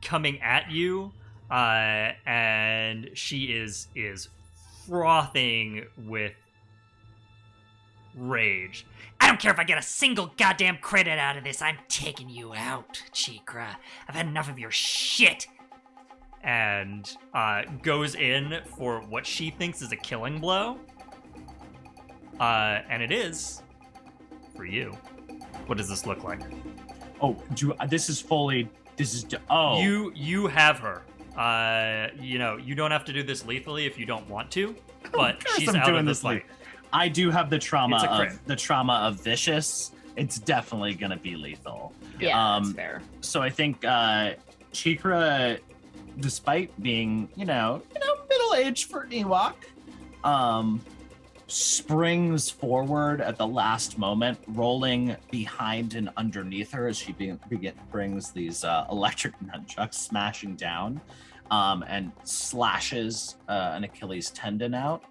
coming at you, and she is frothing with rage. I don't care if I get a single goddamn credit out of this. I'm taking you out, Cheekra. I've had enough of your shit. And goes in for what she thinks is a killing blow. And it is for you. What does this look like? Oh, You have her. You don't have to do this lethally if you don't want to, but she's out of this fight. I do have the trauma of vicious. It's definitely gonna be lethal. Yeah, that's fair. So I think Cheekra, despite being middle-aged for an Ewok, springs forward at the last moment, rolling behind and underneath her as she brings these electric nunchucks smashing down, and slashes an Achilles tendon out.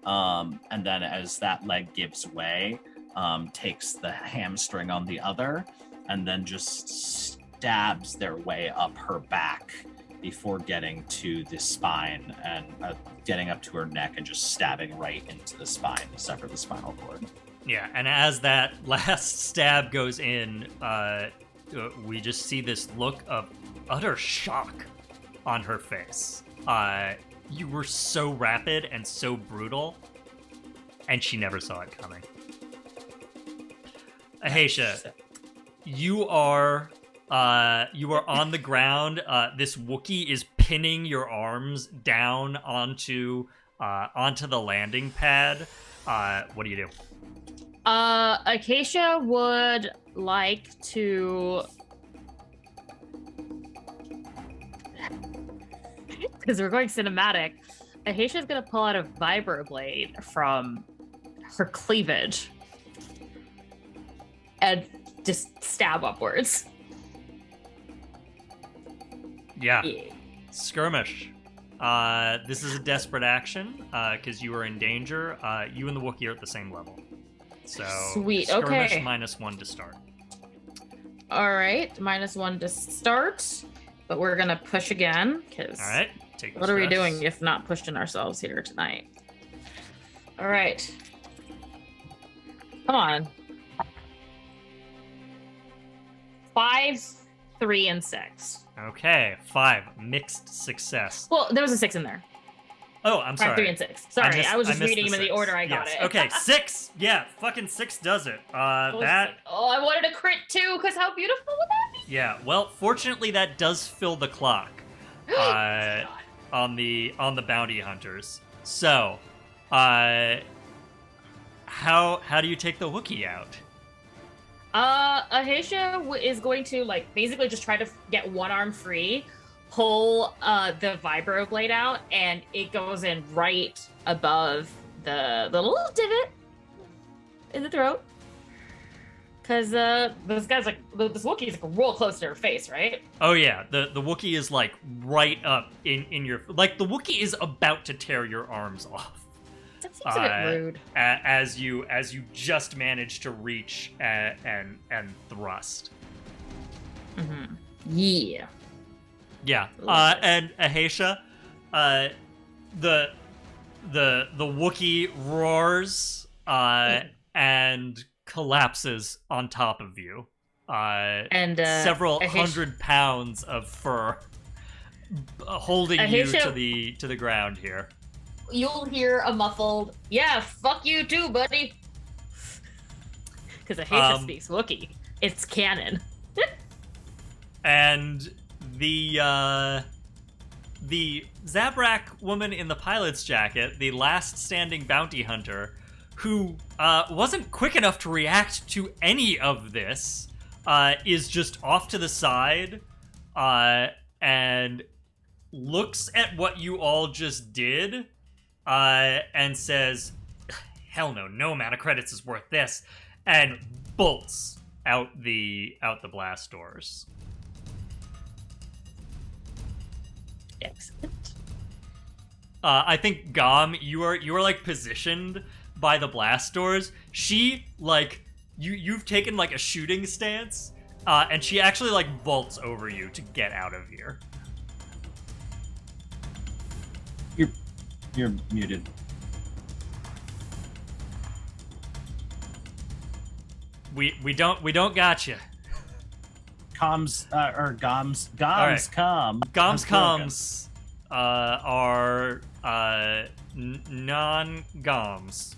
And then as that leg gives way, takes the hamstring on the other, and then just stabs their way up her back before getting to the spine and getting up to her neck and just stabbing right into the spine to sever the spinal cord. Yeah, and as that last stab goes in, we just see this look of utter shock on her face. You were so rapid and so brutal, and she never saw it coming. Ahesha, you are on the ground. This Wookiee is pinning your arms down onto the landing pad. What do you do? Ahesha would like to, because we're going cinematic. Ahesha's gonna pull out a vibroblade from her cleavage and just stab upwards. Yeah. Skirmish. This is a desperate action because you are in danger. You and the Wookiee are at the same level. So Sweet. skirmish Okay. -1 to start. All right, -1 to start, but we're gonna push again because. All right. Take What are we stress. doing if not pushing ourselves here tonight? All right. Come on. 5, 3, and 6. Okay, 5 mixed success. Well, there was a 6 in there. Oh, I'm 5, sorry. 3, and 6. Sorry, missed- I was just missed reading them in the 6. order I got Yes. it. Okay, 6. Yeah, fucking 6 does it. I wanted a crit too, because how beautiful would that be? Yeah. Well, fortunately, that does fill the clock on the bounty hunters. So, how do you take the Wookiee out? Ahesha is going to basically just try to get one arm free, pull the vibroblade out, and it goes in right above the little divot in the throat. Because this Wookiee is real close to her face, right? Oh yeah, the Wookiee is right up in your the Wookiee is about to tear your arms off. That seems a bit rude. As you just manage to reach and thrust. Mm-hmm. Yeah. Yeah. And Ahesha, the Wookiee roars and collapses on top of you. And several Ahesha- 100 pounds of fur holding Ahesha- you to the ground here. You'll hear a muffled, "Yeah, fuck you too, buddy." Because Ahesha speaks Wookiee. It's canon. And the Zabrak woman in the pilot's jacket, the last standing bounty hunter, who wasn't quick enough to react to any of this, is just off to the side and looks at what you all just did and says, "Hell no, no amount of credits is worth this," and bolts out the blast doors. Excellent. I think Gom, you are positioned by the blast doors. She you've taken a shooting stance, and she actually vaults over you to get out of here. You're muted. We don't got you. Goms right. com. Gom's comms are non-goms.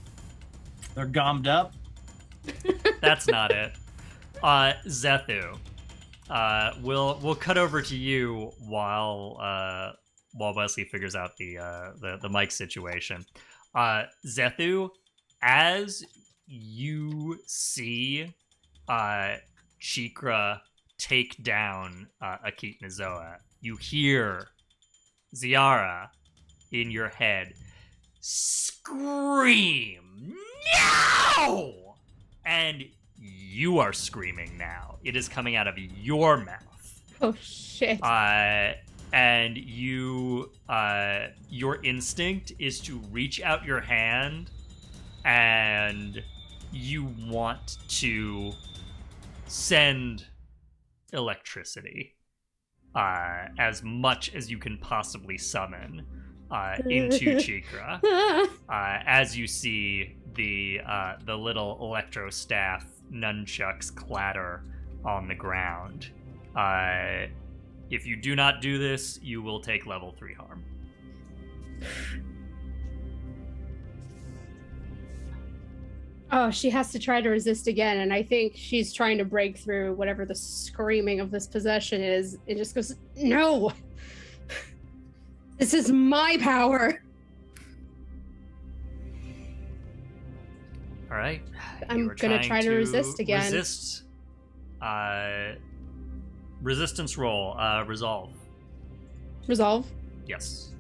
They're gommed up. That's not it. Zethu, we'll cut over to you while Wesley figures out the mic situation. Zethu, as you see Cheekra take down Akit Nazoa, you hear Ziara in your head scream, "No!" And you are screaming now. It is coming out of your mouth. Oh shit. And you, your instinct is to reach out your hand, and you want to send electricity, as much as you can possibly summon, into Cheekra. As you see the little electro staff nunchucks clatter on the ground. If you do not do this, you will take level 3 harm. Oh, she has to try to resist again, and I think she's trying to break through whatever the screaming of this possession is. It just goes, no! This is my power! All right. I'm gonna try to resist again. Resist. Resistance roll. Resolve. Resolve? Yes.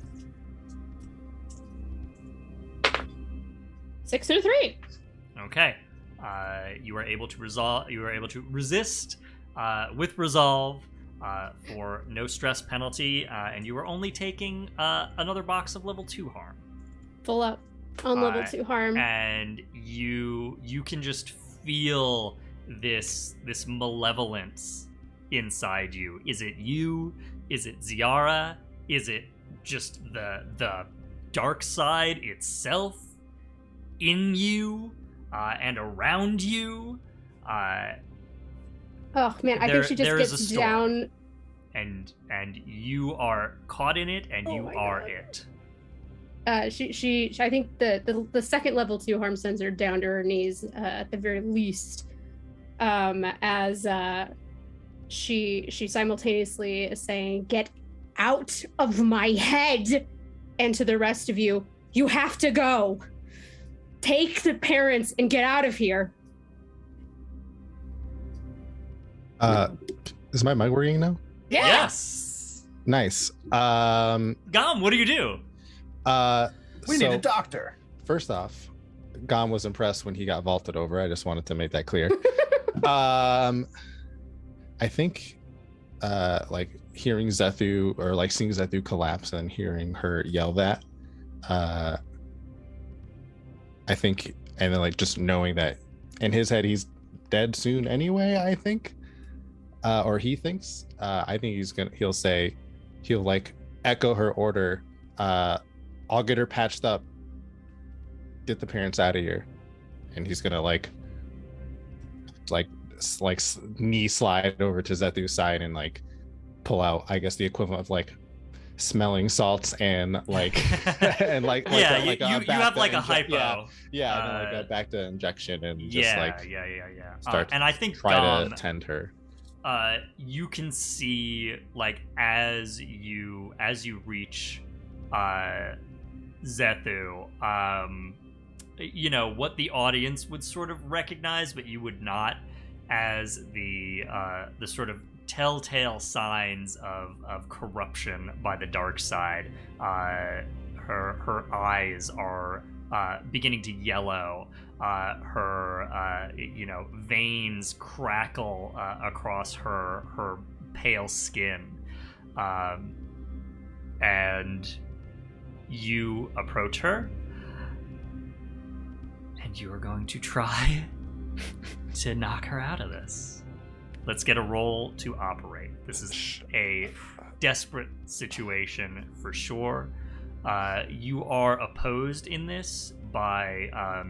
6 through 3. Okay. You are able to resolve. You are able to resist with resolve for no stress penalty, and you are only taking another box of level 2 harm. Full up on level 2 harm. And you can just feel this malevolence inside you. Is it you? Is it Ziara? Is it just the dark side itself in you and around you? Oh man, I think she just gets down. And you are caught in it, and you are God. it. She I think the second level 2 harm sends her down to her knees at the very least, as she simultaneously is saying, "Get out of my head!" And to the rest of you, you have to go. Take the parents and get out of here. Is my mic working now? Yes. Nice. Gom, what do you do? We need a doctor. First off, Gom was impressed when he got vaulted over. I just wanted to make that clear. I think like hearing Zethu, or like seeing Zethu collapse and hearing her yell that, I think, and then like just knowing that in his head he's dead soon anyway, I think, or he thinks, I think he'll like echo her order. I'll get her patched up, get the parents out of here, and he's gonna like knee slide over to Zethu's side and like pull out, I guess, the equivalent of like smelling salts and like and like you have like a hypo. Yeah, and then like a back to injection and just start and I think try Gom, to tend her. You can see like as you reach Zethu, you know what the audience would sort of recognize, but you would not, as the sort of telltale signs of corruption by the dark side. Her eyes are beginning to yellow. Her veins crackle across her pale skin, and you approach her, and you are going to try to knock her out of this. Let's get a roll to operate. This is a desperate situation for sure. You are opposed in this by, I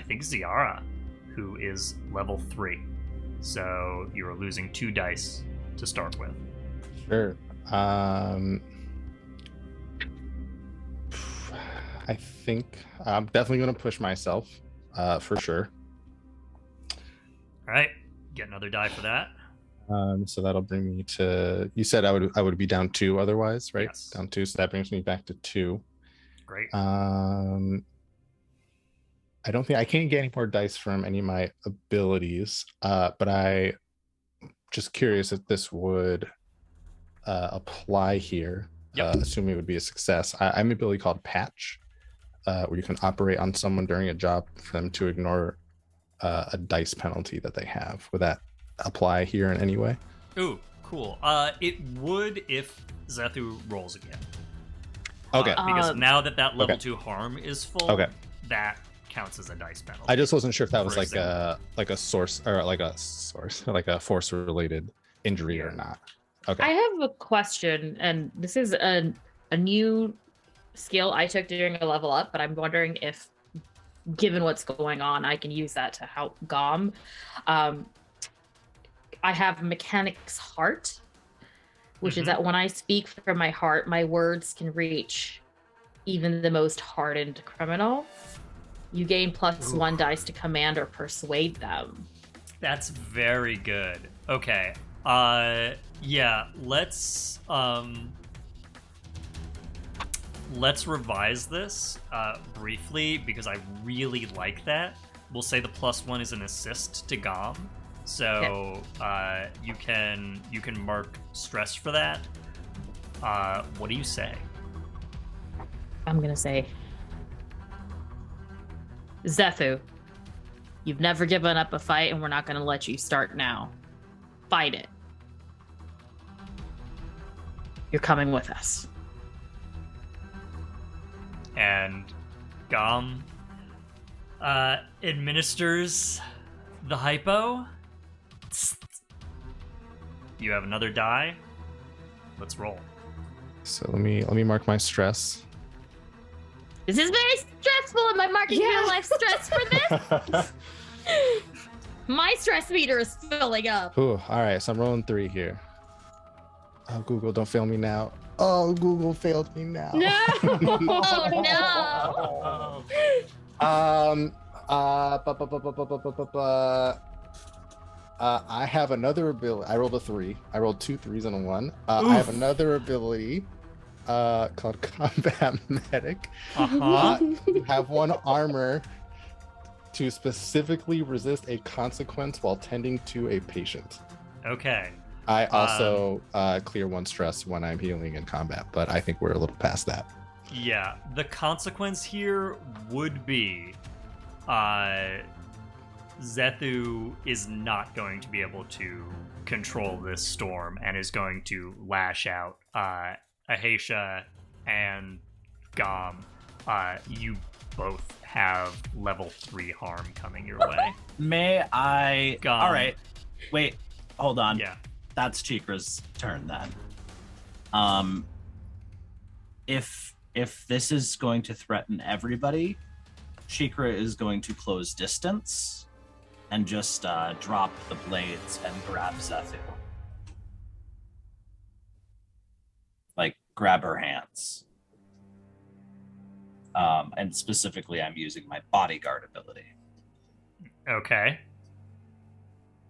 think, Ziara, who is level 3. So you're losing 2 dice to start with. Sure. I think I'm definitely going to push myself, for sure. All right, get another die for that. So that'll bring me to. You said I would be down 2 otherwise, right? Yes. Down 2, so that brings me back to 2. Great. I don't think I can't get any more dice from any of my abilities, but I just curious if this would apply here. Yep. Assuming it would be a success. I'm an ability called Patch, where you can operate on someone during a job for them to ignore a dice penalty that they have. Would that apply here in any way? Ooh, cool. It would if Zethu rolls again. Okay. Because now that level 2 harm is full, that counts as a dice penalty. I just wasn't sure if that was like example. a source or like a force related injury or not. Okay. I have a question, and this is a new skill I took during a level up, but I'm wondering if, given what's going on, I can use that to help Gom. I have mechanic's heart, which is Mhm. that when I speak from my heart, my words can reach even the most hardened criminal. You gain +1 dice to command or persuade them. That's very good. Okay. Yeah, let's revise this briefly because I really like that. We'll say the +1 is an assist to Gom. So you can mark stress for that. What do you say? I'm gonna say, Zethu, you've never given up a fight, and we're not gonna let you start now. Fight it. You're coming with us. And Gom administers the hypo. You have another die. Let's roll. So let me mark my stress. This is very stressful. Am I marking real life stress for this? My stress meter is filling up. Ooh, all right, so I'm rolling 3 here. Oh, Google, don't fail me now. Oh, Google failed me now. No. Oh no. I have another ability. I rolled a 3. I rolled 2 3s and a 1. I have another ability called Combat Medic. Have 1 armor to specifically resist a consequence while tending to a patient. Okay. I also clear 1 stress when I'm healing in combat, but I think we're a little past that. Yeah, the consequence here would be Zethu is not going to be able to control this storm and is going to lash out. Ahesha and Gom, you both have level 3 harm coming your way. May I? Gom. All right. Wait. Hold on. Yeah. That's Cheekra's turn then. If this is going to threaten everybody, Cheekra is going to close distance and just drop the blades and grab Zethu. Like, grab her hands. And specifically, I'm using my bodyguard ability. Okay.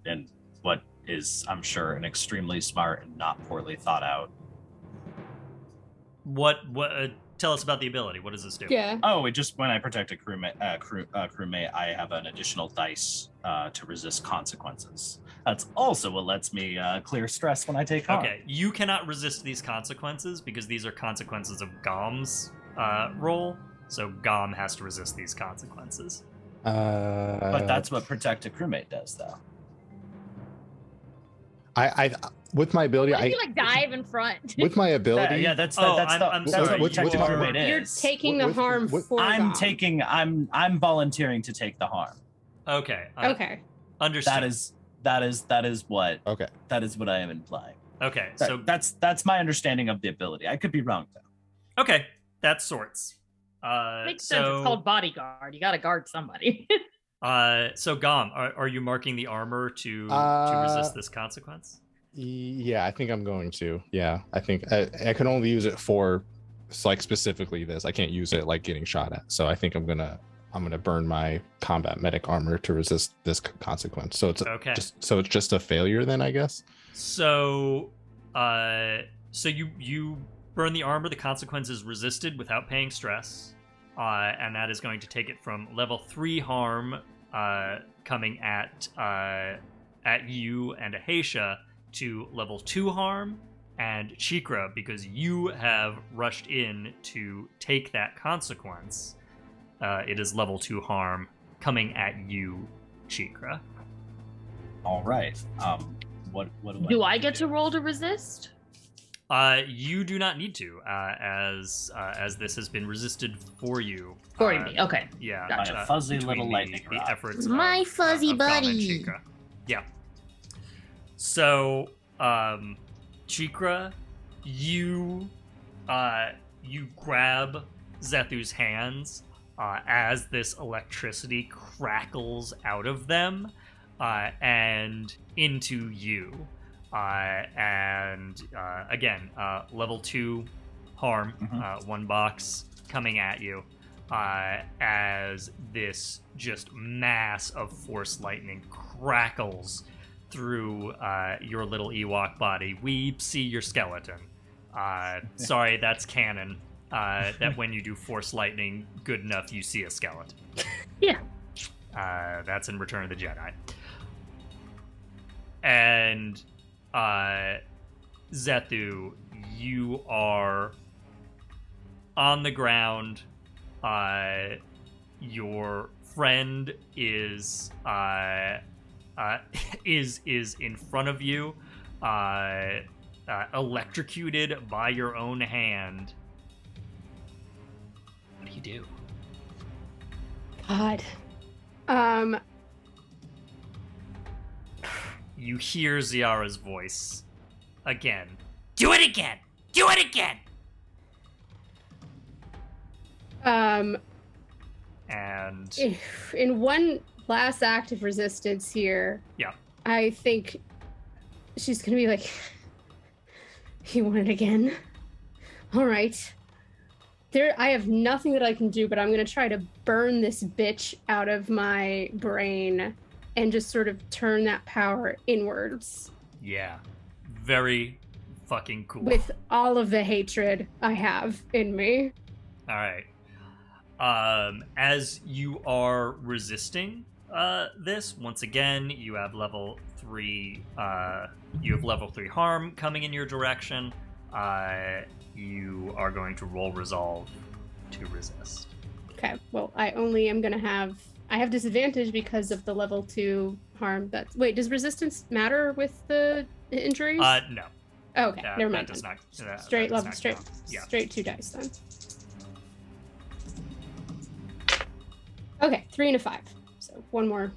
And what is, I'm sure, an extremely smart and not poorly thought out. What tell us about the ability. What does this do? Yeah. Oh, it just, when I protect a crewmate, I have an additional dice to resist consequences. That's also what lets me clear stress when I take harm. Okay, you cannot resist these consequences because these are consequences of Gom's roll. So Gom has to resist these consequences. But that's what protect a crewmate does, though. I with my ability, What if you like dive in front? with my ability, Yeah, that's Oh, I'm sorry. what protect a You are- crewmate You're is. taking the harm for Gom. I'm volunteering to take the harm. Okay. Okay. Understood. That is what okay. I am implying. Okay, So so that's my understanding of the ability. I could be wrong though. okay, that sorts. Makes sense. It's called bodyguard. You got to guard somebody. So Gom, are you marking the armor to resist this consequence? Yeah, I think I'm going to. Yeah, I think I can only use it for like specifically this. I can't use it like getting shot at. So I think I'm gonna burn my combat medic armor to resist this consequence. So it's Okay. just a failure then, I guess. So you burn the armor. The consequence is resisted without paying stress, and that is going to take it from level 3 harm coming at you and Ahesha to level 2 harm, and Cheekra, because you have rushed in to take that consequence, it is level 2 harm coming at you, Cheekra. All right. What Do I get to roll to resist? You do not need to, as this has been resisted for you. For me, okay. Yeah. Gotcha. My fuzzy between little lightning the rod. efforts My of, fuzzy of Gom and buddy. Cheekra. Yeah. So, Cheekra, you grab Zethu's hands as this electricity crackles out of them. and into you. Again, level 2 harm, 1 box coming at you, as this just mass of force lightning crackles through your little Ewok body. We see your skeleton. Sorry, that's canon. That when you do force lightning good enough, you see a skeleton. Yeah. That's in Return of the Jedi. And Zethu, you are on the ground. Your friend is in front of you, electrocuted by your own hand. What do you do? God. You hear Ziara's voice again. Do it again! Do it again! And In one last act of resistance here, yeah, I think she's gonna be like, "You want it again? All right. I have nothing that I can do, but I'm gonna try to burn this bitch out of my brain and just sort of turn that power inwards." Yeah. Very fucking cool. With all of the hatred I have in me. All right. As you are resisting this, once again, you have level 3 harm coming in your direction. You are going to roll resolve to resist. Okay, well, I have disadvantage because of the level 2 harm. Wait, does resistance matter with the injuries? No. Oh, okay, never mind. That does not. Straight level, straight. Yeah. Straight 2 dice then. Okay, 3 and a 5. So 1 more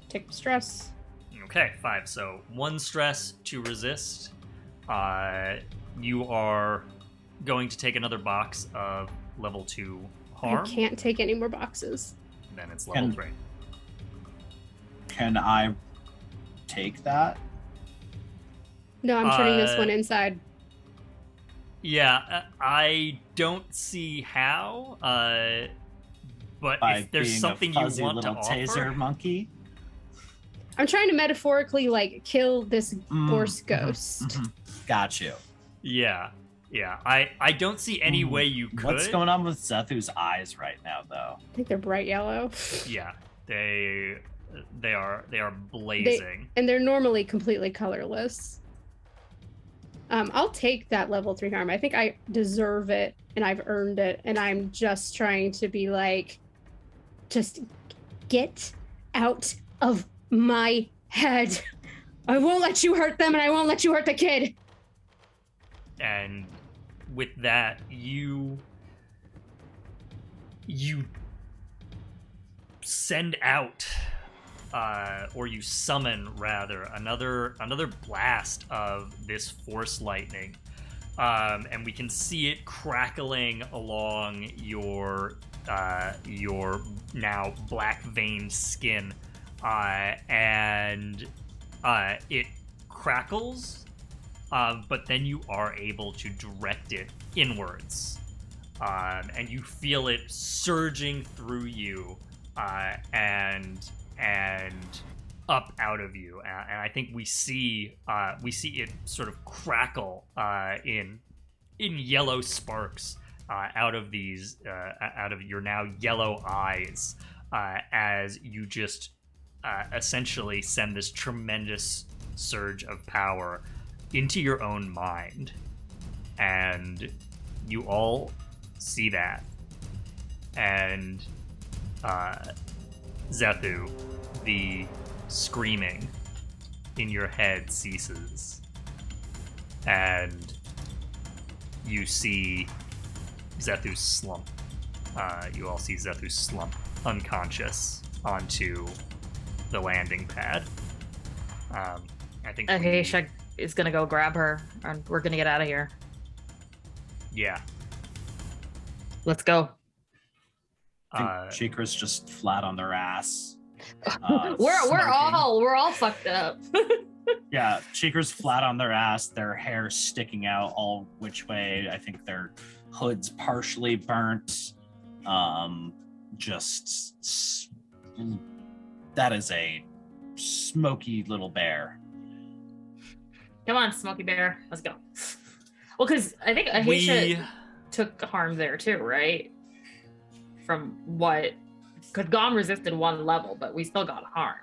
tick of stress. Okay, 5. So 1 stress to resist. You are going to take another box of level 2 harm. I can't take any more boxes. Then it's level 3. Can I take that? No, I'm turning this one inside. Yeah, I don't see how. But By if there's being something a you fuzzy want to little offer, taser monkey. I'm trying to metaphorically kill this Force ghost. Got you. Yeah. I don't see any way you could. What's going on with Zethu's eyes right now, though? I think they're bright yellow. Yeah, they are blazing. And they're normally completely colorless. I'll take that level 3 harm. I think I deserve it and I've earned it, and I'm just trying to be like, just get out of my head. I won't let you hurt them, and I won't let you hurt the kid. And with that, you send out, or you summon rather, another blast of this force lightning, and we can see it crackling along your now black veined skin, and it crackles, but then you are able to direct it inwards, and you feel it surging through you, and up out of you, and I think we see it sort of crackle in yellow sparks out of your now yellow eyes, as you just essentially send this tremendous surge of power into your own mind, and you all see that, and Zethu, the screaming in your head ceases, and you see Zethu slump. You all see Zethu slump unconscious onto the landing pad. I think Ahesha is gonna go grab her, and we're gonna get out of here. Yeah. Let's go. I think Cheekra's just flat on their ass, We're all fucked up. Yeah, Cheekra's flat on their ass, their hair sticking out all which way. I think their hood's partially burnt. That is a smoky little bear. Come on, Smoky Bear, let's go. Well, because I think Ahesha took harm there too, right? From what? Because Gom resisted one level, but we still got harm.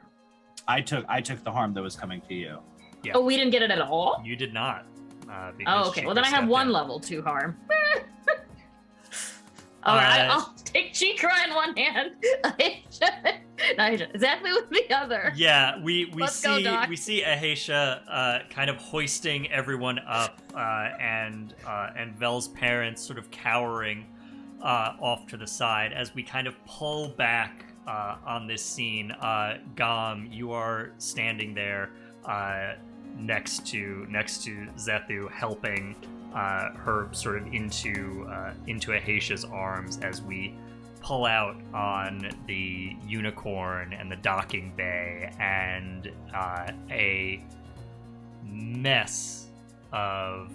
I took the harm that was coming to you. Yeah. Oh, we didn't get it at all? You did not. Oh, okay. Well, then I have one level 2 harm. All right, I'll take Cheekra in one hand. Zethu with the other. Yeah, we see Doc. we see Ahesha kind of hoisting everyone up, and Vel's parents sort of cowering off to the side as we kind of pull back on this scene. Gom, you are standing there next to Zethu, helping her sort of into Ahesha's arms as we pull out on the unicorn and the docking bay, and a mess of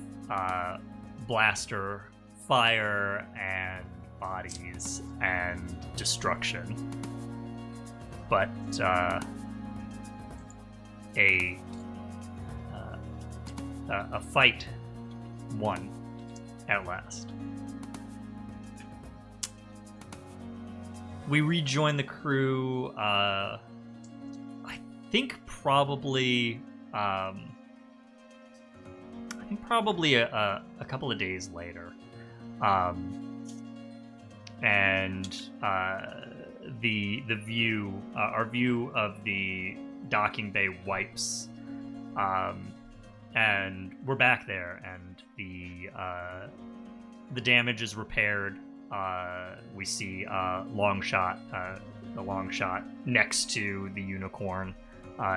blaster fire and bodies and destruction. But a fight won at last. We rejoin the crew. I think probably a couple of days later, and the view, our view of the docking bay wipes, and we're back there, and the damage is repaired. We see Longshot, the Longshot next to the unicorn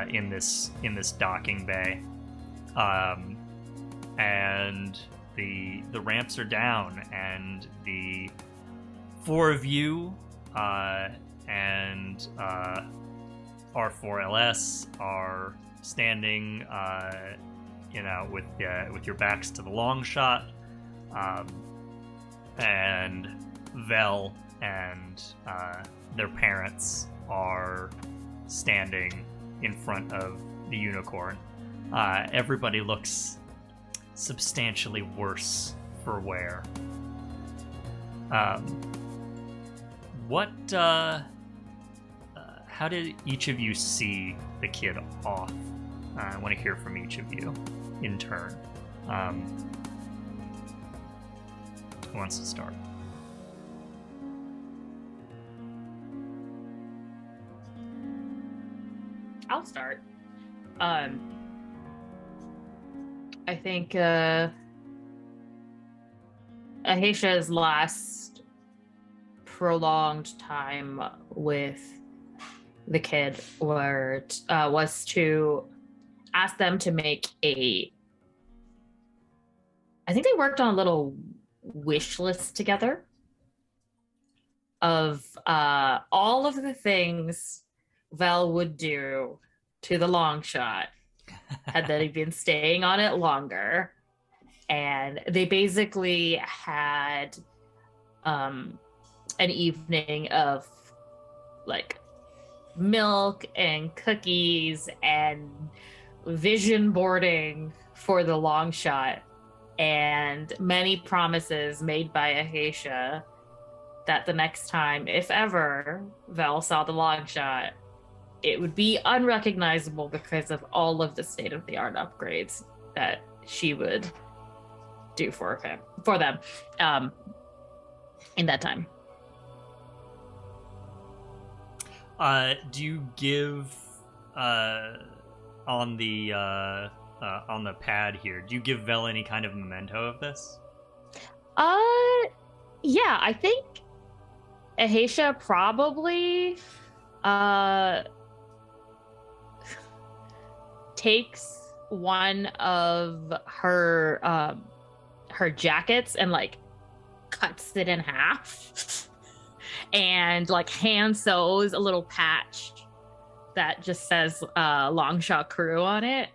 in this docking bay, and the ramps are down, and the 4 of you and R4LS are standing, with your backs to the Longshot, and Vel and their parents are standing in front of the unicorn. Everybody looks substantially worse for wear. How did each of you see the kid off? I want to hear from each of you in turn. Who wants to start? I'll start. I think Ahesha's last prolonged time with the kid was to ask them to make I think they worked on a little wish list together of all of the things Vel would do to the Longshot had they been staying on it longer. And they basically had an evening of like milk and cookies and vision boarding for the Longshot, and many promises made by Ahesha that the next time, if ever, Vel saw the Longshot, it would be unrecognizable because of all of the state-of-the-art upgrades that she would do for them in that time. Do you give on the pad here? Do you give Vel any kind of memento of this? Yeah, I think Ahesha probably takes one of her jackets and like cuts it in half and like hand sews a little patch that just says Longshot Crew on it.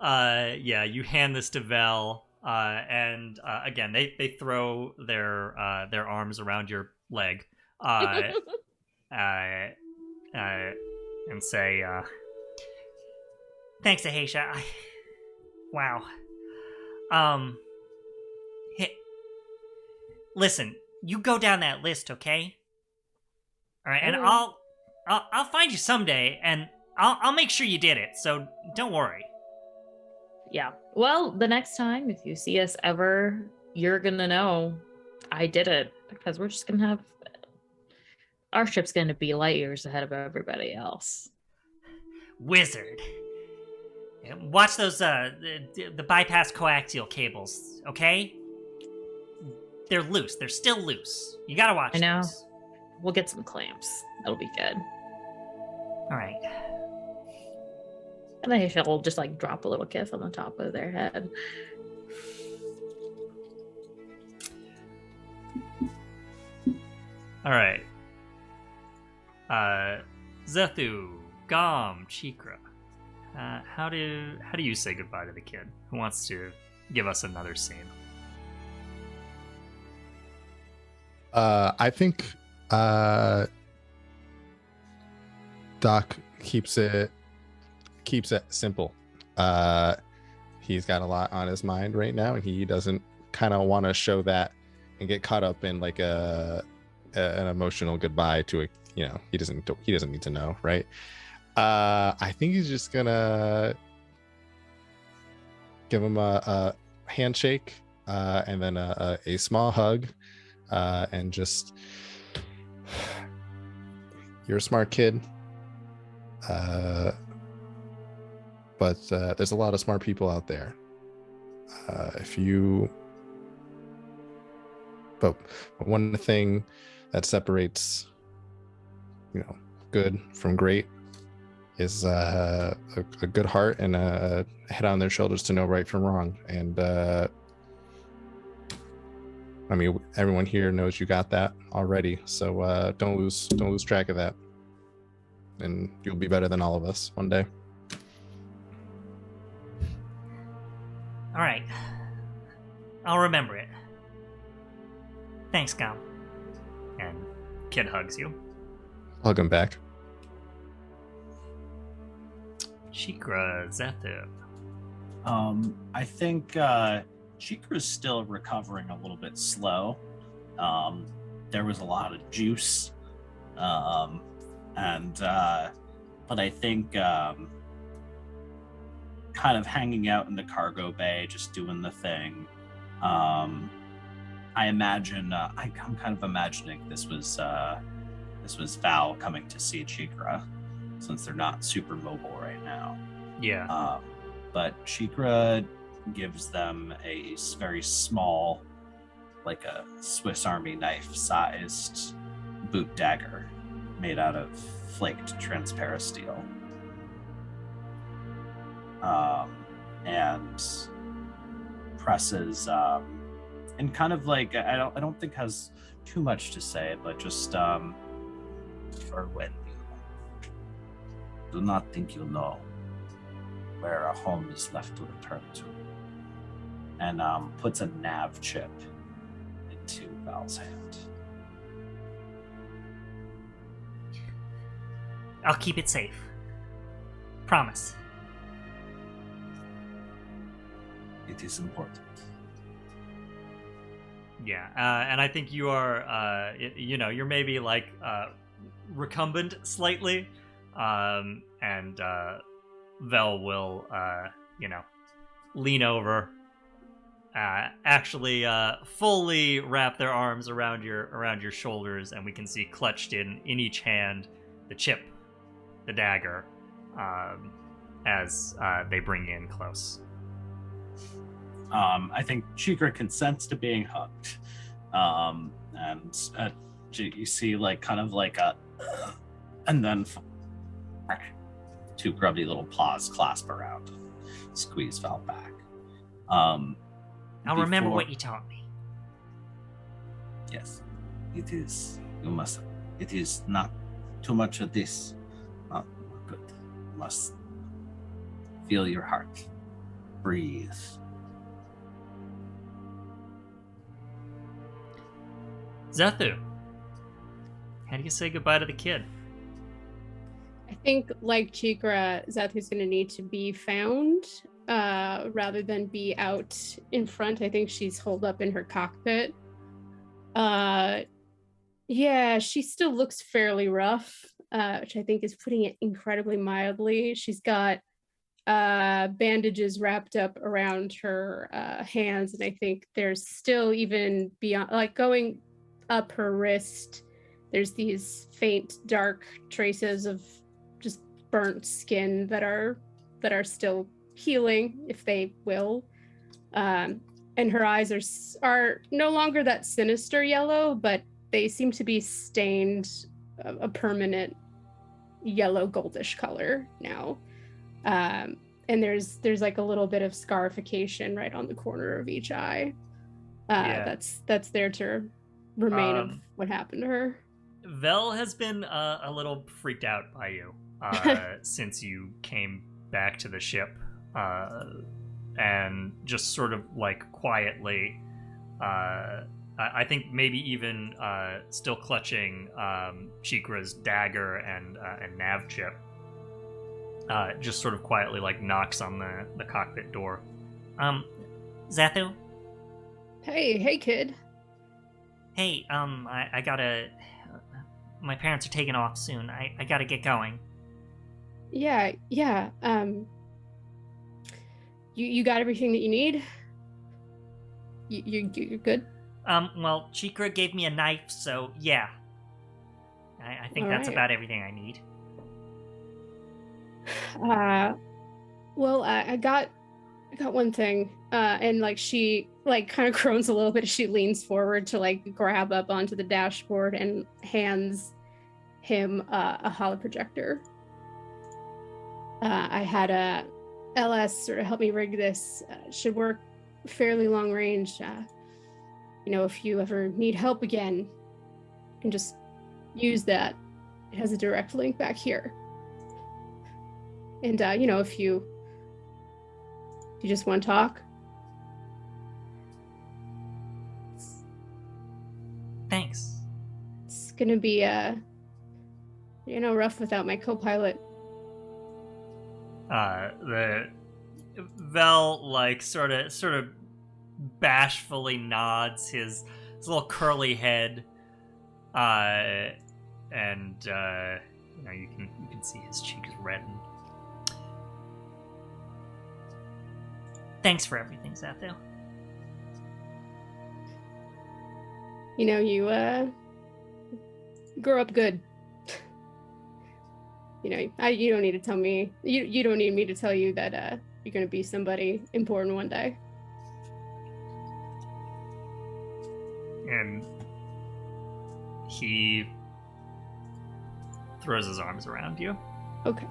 Yeah, you hand this to Vel, and again, they throw their arms around your leg, and say, Thanks, Ahesha. Wow. Hey, listen, you go down that list, okay? All right, and I'll find you someday, and I'll make sure you did it. So don't worry. Yeah. Well, the next time if you see us ever, you're gonna know I did it, because we're just gonna have our ship's gonna be light years ahead of everybody else. Wizard. Watch those the bypass coaxial cables, okay? They're loose. They're still loose. You gotta watch. I know. Those. We'll get some clamps. That'll be good. All right. And then Ahesha will just like drop a little kiss on the top of their head. all right. Zethu, Gom, Cheekra. How do you say goodbye to the kid? Who wants to give us another scene? I think Doc keeps it simple. He's got a lot on his mind right now, and he doesn't kind of want to show that and get caught up in like an emotional goodbye to a, he doesn't need to know, right? I think he's just gonna give him a handshake and then a small hug, and just, you're a smart kid, but there's a lot of smart people out there. But one thing that separates good from great is a good heart and a head on their shoulders to know right from wrong. And I mean, everyone here knows you got that already, so don't lose track of that, and you'll be better than all of us one day. All right. I'll remember it. Thanks, Gom. And kid hugs you. Hug him back. Cheekra, Zethu. I think Cheekra is still recovering a little bit slow. There was a lot of juice, but I think kind of hanging out in the cargo bay, just doing the thing. I imagine I'm kind of imagining this was Val coming to see Cheekra, since they're not super mobile right now. Yeah. But Cheekra gives them a very small, like a Swiss Army knife sized boot dagger made out of flaked transparent steel. And presses and kind of like I don't think has too much to say, but just for when you do not think you'll know where a home is left to return to, and puts a nav chip into Val's hand. I'll keep it safe. Promise. It is important. Yeah, and I think you are, you're maybe like recumbent slightly, and Vel will, lean over, actually fully wrap their arms around your shoulders, and we can see clutched in each hand the chip, the dagger, as they bring you in close. I think Cheekra consents to being hugged, and you see like kind of like a, and then two grubby little paws clasp around, squeeze Val back. I'll remember what you taught me. Yes, it is. You must. It is not too much of this. Oh, good. Must feel your heart. Breathe. Zethu, how do you say goodbye to the kid? I think, like Cheekra, Zethu's going to need to be found rather than be out in front. I think she's holed up in her cockpit. Yeah, she still looks fairly rough, which I think is putting it incredibly mildly. She's got bandages wrapped up around her hands, and I think there's still, even beyond, like going up her wrist, there's these faint dark traces of just burnt skin that are still healing, if they will. And her eyes are no longer that sinister yellow, but they seem to be stained a permanent yellow goldish color now. And there's like a little bit of scarification right on the corner of each eye. That's there to remain of what happened to her. Vel has been a little freaked out by you since you came back to the ship, and just sort of like quietly, I think maybe even still clutching Cheekra's dagger and nav chip, just sort of quietly like knocks on the cockpit door. Zethu? Hey kid. Hey, I gotta... My parents are taking off soon. I gotta get going. Yeah. You got everything that you need? You're good? Well, Cheekra gave me a knife, so yeah. I think All that's right. about everything I need. Well, I got one thing, and like she like kind of groans a little bit as she leans forward to like grab up onto the dashboard and hands him a holoprojector. I had a LS sort of help me rig this. Should work fairly long range. If you ever need help again, you can just use that. It has a direct link back here. And if you just want to talk. Thanks. It's gonna be rough without my co-pilot. The Vel like sort of bashfully nods his little curly head, and you can see his cheeks redden. Thanks for everything, Zethu. You grow up good. You don't need to tell me. You don't need me to tell you that you're gonna be somebody important one day. And he throws his arms around you. Okay.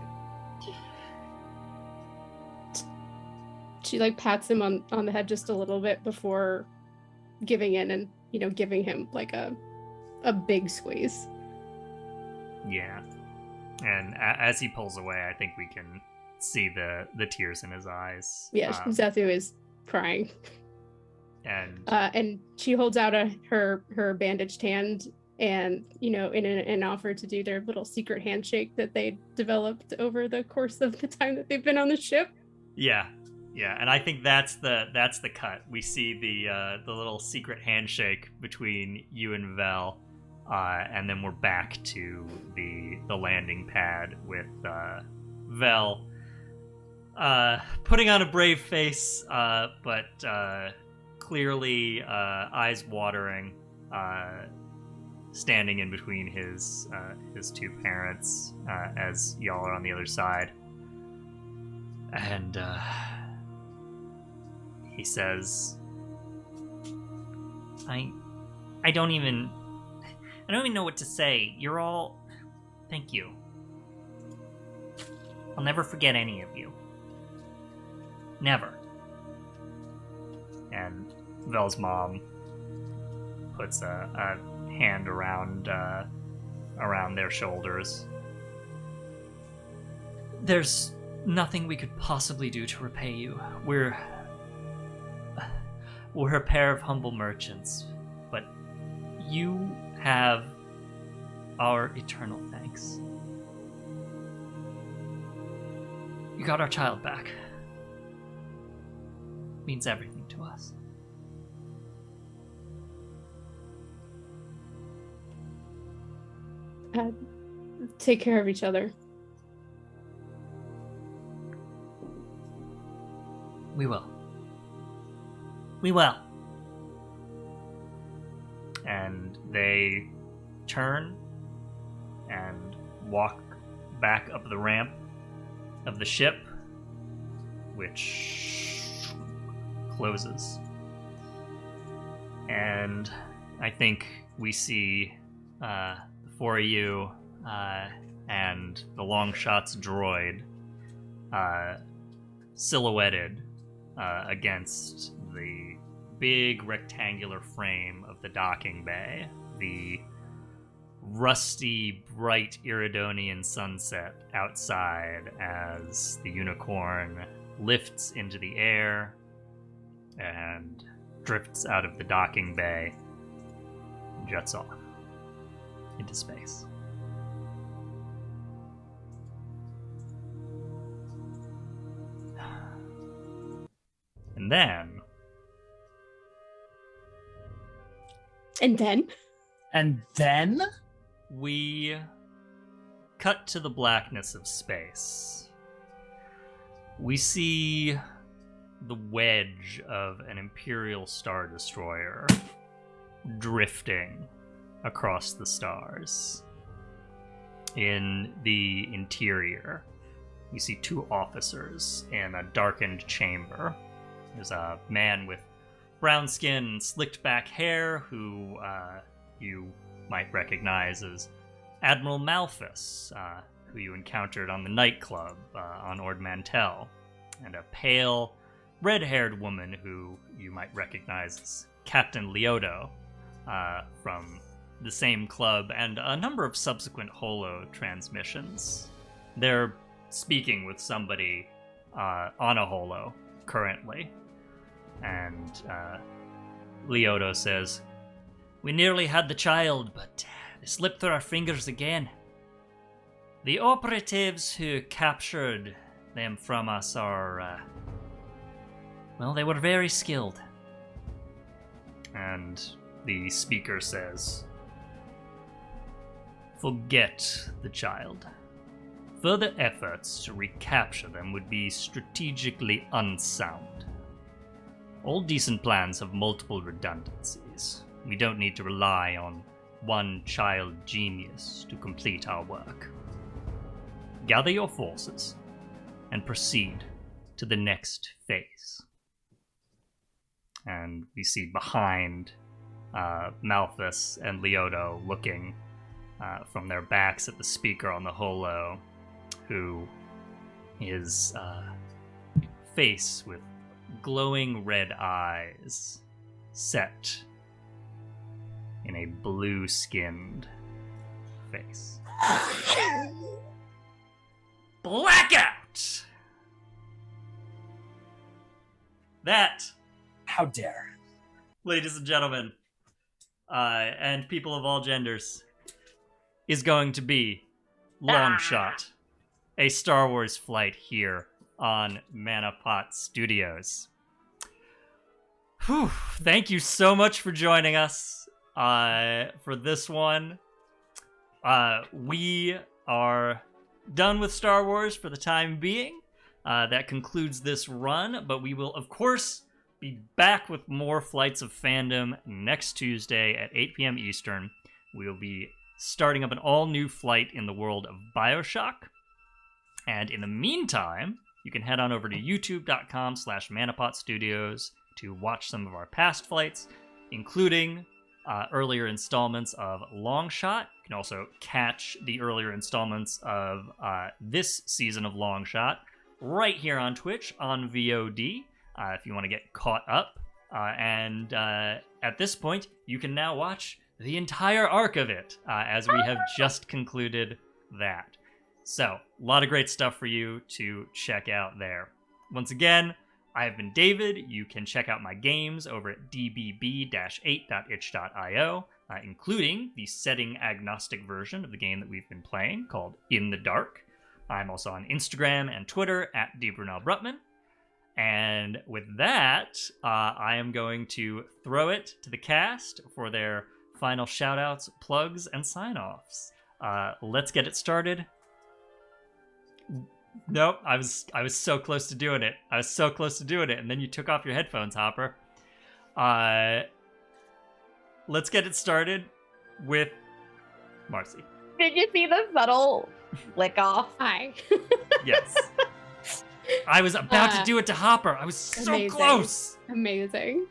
She like pats him on the head just a little bit before giving in and giving him like a big squeeze. Yeah. And as he pulls away, I think we can see the tears in his eyes. Yeah, Zethu is crying. And she holds out her bandaged hand, and in an offer to do their little secret handshake that they developed over the course of the time that they've been on the ship. Yeah, and I think that's the cut. We see the little secret handshake between you and Vel, and then we're back to the landing pad with Vel putting on a brave face, but clearly eyes watering, standing in between his two parents as y'all are on the other side. And he says, I don't even know what to say. You're all... Thank you. I'll never forget any of you. Never. And Vel's mom puts a hand around around their shoulders. There's nothing we could possibly do to repay you. We're a pair of humble merchants, but you have our eternal thanks. You got our child back. Means everything to us. Take care of each other. We will. We will. And they turn and walk back up the ramp of the ship, which closes. And I think we see the four of you and the Longshot's droid silhouetted against the big rectangular frame of the docking bay. The rusty, bright Iridonian sunset outside as the unicorn lifts into the air and drifts out of the docking bay and jets off into space. And then... And then? we cut to the blackness of space. We see the wedge of an Imperial Star Destroyer drifting across the stars. In the interior, we see two officers in a darkened chamber. There's a man with brown skin and slicked back hair who you might recognize as Admiral Malthus, who you encountered on the nightclub on Ord Mantell, and a pale, red-haired woman who you might recognize as Captain Leoto from the same club and a number of subsequent holo transmissions. They're speaking with somebody on a holo currently, and Leoto says, "We nearly had the child, but they slipped through our fingers again. The operatives who captured them from us are, well, they were very skilled." And the speaker says, "Forget the child. Further efforts to recapture them would be strategically unsound. All decent plans have multiple redundancies. We don't need to rely on one child genius to complete our work. Gather your forces and proceed to the next phase." And we see behind Malthus and Leoto looking from their backs at the speaker on the holo, who is face with glowing red eyes set in a blue-skinned face. Blackout! That, How dare. ladies and gentlemen, and people of all genders, is going to be Longshot, a Star Wars flight here on Manapot Studios. Whew, thank you so much for joining us for this one. We are done with Star Wars for the time being. That concludes this run, but we will, of course, be back with more Flights of Fandom next Tuesday at 8 p.m. Eastern. We will be starting up an all-new flight in the world of BioShock. And in the meantime, you can head on over to youtube.com/Manapot Studios to watch some of our past flights, including earlier installments of Longshot. You can also catch the earlier installments of this season of Longshot right here on Twitch on VOD if you want to get caught up. And at this point, you can now watch the entire arc of it, as we have just concluded that. So, a lot of great stuff for you to check out there. Once again, I have been David. You can check out my games over at dbb-8.itch.io, including the setting-agnostic version of the game that we've been playing called In the Dark. I'm also on Instagram and Twitter at dbrunelbrutman. And with that, I am going to throw it to the cast for their final shout-outs, plugs, and sign-offs. Let's get it started. Nope, I was so close to doing it. And then you took off your headphones, Hopper. Let's get it started with Marcy. Did you see the subtle lick off? Hi. Yes. I was about to do it to Hopper. I was so Amazing. close. Amazing.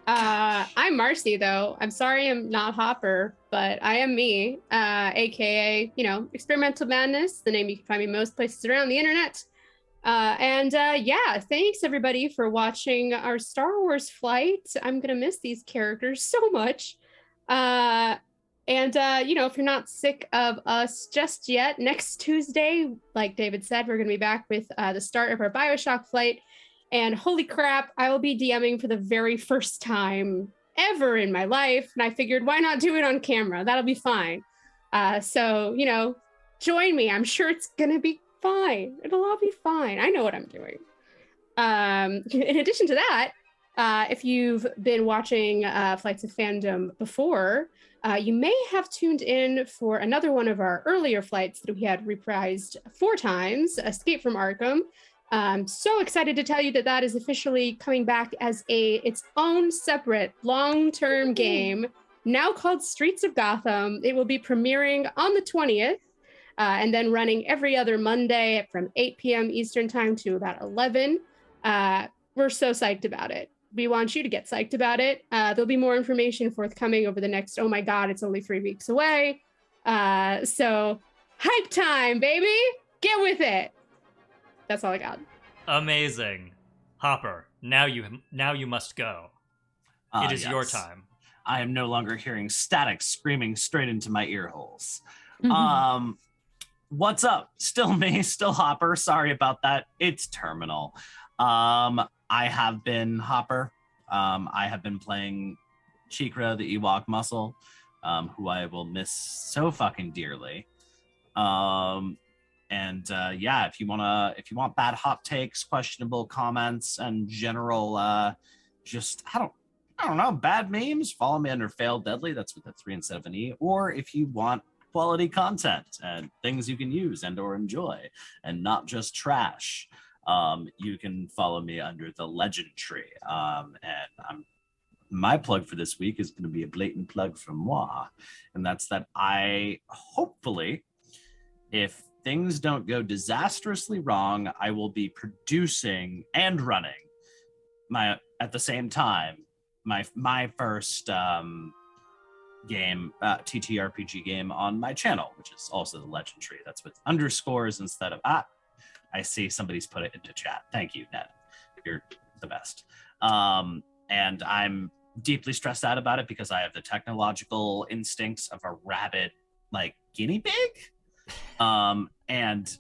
I'm Marcy, though. I'm sorry I'm not Hopper, but I am me, aka, Experimental Madness, the name you can find me most places around the internet. Yeah, thanks everybody for watching our Star Wars flight. I'm gonna miss these characters so much. If you're not sick of us just yet, next Tuesday, like David said, we're gonna be back with the start of our BioShock flight. And holy crap, I will be DMing for the very first time ever in my life. And I figured, why not do it on camera? That'll be fine. Join me. I'm sure it's going to be fine. It'll all be fine. I know what I'm doing. In addition to that, if you've been watching Flights of Fandom before, you may have tuned in for another one of our earlier flights that we had reprised 4 times, Escape from Arkham. I'm so excited to tell you that is officially coming back as its own separate long-term game, now called Streets of Gotham. It will be premiering on the 20th and then running every other Monday from 8 p.m. Eastern time to about 11. We're so psyched about it. We want you to get psyched about it. There'll be more information forthcoming over the next, oh my God, it's only 3 weeks away. So hype time, baby. Get with it. That's all I got. Amazing. Hopper, now you must go. It is your time. I am no longer hearing static screaming straight into my ear holes. What's up? Still me, still Hopper. Sorry about that. It's terminal. I have been Hopper. I have been playing Cheekra, the Ewok muscle, who I will miss so fucking dearly. If you want bad hot takes, questionable comments, and general I don't know, bad memes, follow me under Fail Deadly. That's with a 3 instead of an E. Or if you want quality content and things you can use and or enjoy and not just trash, you can follow me under the Legend Tree. My plug for this week is going to be a blatant plug from moi, and that's that I hopefully, if things don't go disastrously wrong, I will be producing and running at the same time my first game, TTRPG game on my channel, which is also the Legend Tree. That's with underscores instead of I see somebody's put it into chat. Thank you, Ned. You're the best. And I'm deeply stressed out about it because I have the technological instincts of a rabid guinea pig. And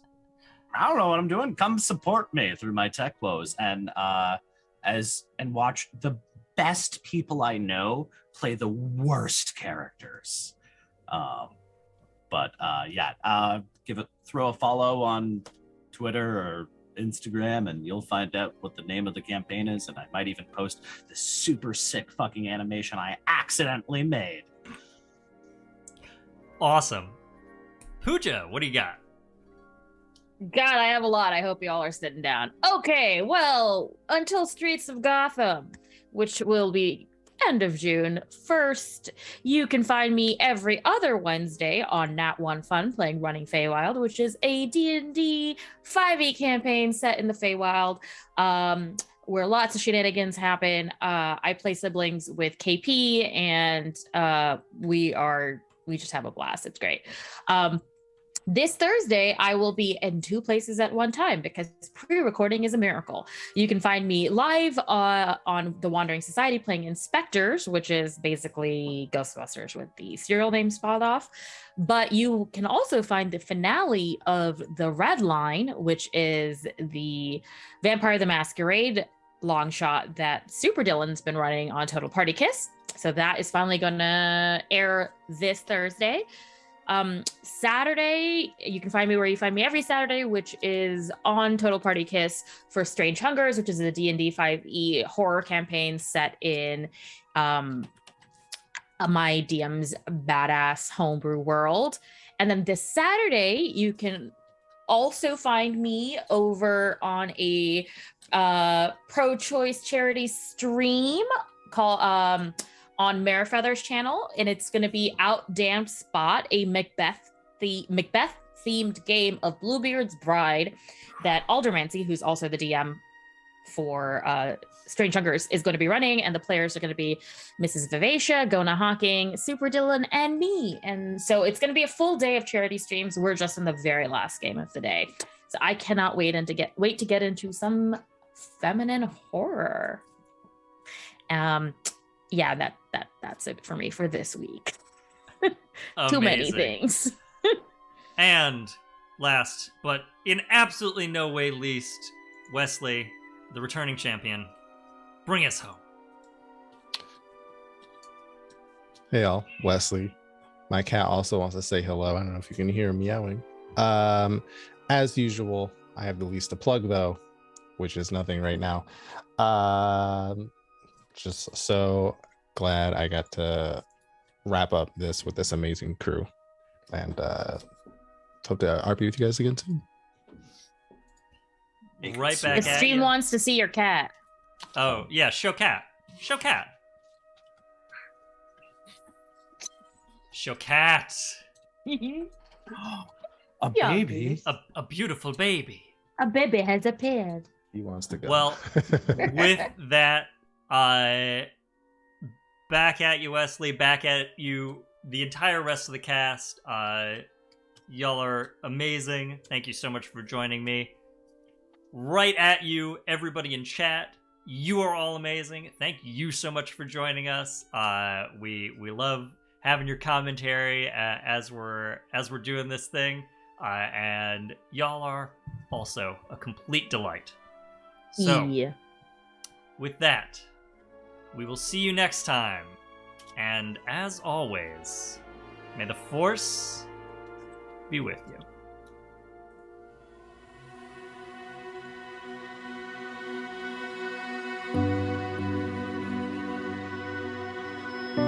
I don't know what I'm doing. Come support me through my tech woes and watch the best people I know play the worst characters. Throw a follow on Twitter or Instagram and you'll find out what the name of the campaign is, and I might even post the super sick fucking animation I accidentally made. Awesome. Puja, what do you got? God, I have a lot. I hope y'all are sitting down. Okay, well, until Streets of Gotham, which will be end of June 1st, you can find me every other Wednesday on Nat 1 Fun playing Running Feywild, which is a D&D 5e campaign set in the Feywild, where lots of shenanigans happen. I play siblings with KP, and we just have a blast. It's great. This Thursday, I will be in 2 places at one time because pre-recording is a miracle. You can find me live on the Wandering Society playing Inspectors, which is basically Ghostbusters with the serial name spot off. But you can also find the finale of the Red Line, which is the Vampire the Masquerade long shot that Super Dylan's been running on Total Party Kiss. So that is finally going to air this Thursday. Saturday, you can find me where you find me every Saturday, which is on Total Party Kiss for Strange Hungers, which is a D&D 5e horror campaign set in my DM's badass homebrew world. And then this Saturday, you can also find me over on a pro-choice charity stream called on Merefeather's channel, and it's going to be Out Damned Spot, a Macbeth themed game of Bluebeard's Bride that Aldermancy, who's also the DM for Strange Hungers, is going to be running, and the players are going to be Mrs. Vivacia, Gona Hawking, Super Dylan, and me. And so it's going to be a full day of charity streams. We're just in the very last game of the day, so I cannot wait to get into some feminine horror. Yeah, that's it for me for this week. Too many things. And last, but in absolutely no way least, Wesley, the returning champion, bring us home. Hey y'all, Wesley. My cat also wants to say hello. I don't know if you can hear him meowing. As usual, I have the least to plug though, which is nothing right now. Just so glad I got to wrap up this with this amazing crew, and hope to RP with you guys again soon. Right back The at stream you. wants to see your cat. Oh yeah, show cat. Show cat. Show cat. A Yeah. baby. A beautiful baby. A baby has appeared. He wants to go. Well, with that, back at you, Wesley. Back at you, the entire rest of the cast. Y'all are amazing. Thank you so much for joining me. Right at you, everybody in chat. You are all amazing. Thank you so much for joining us. We love having your commentary as we're doing this thing. And y'all are also a complete delight. So, Yeah. with that, we will see you next time. And as always, may the Force be with you.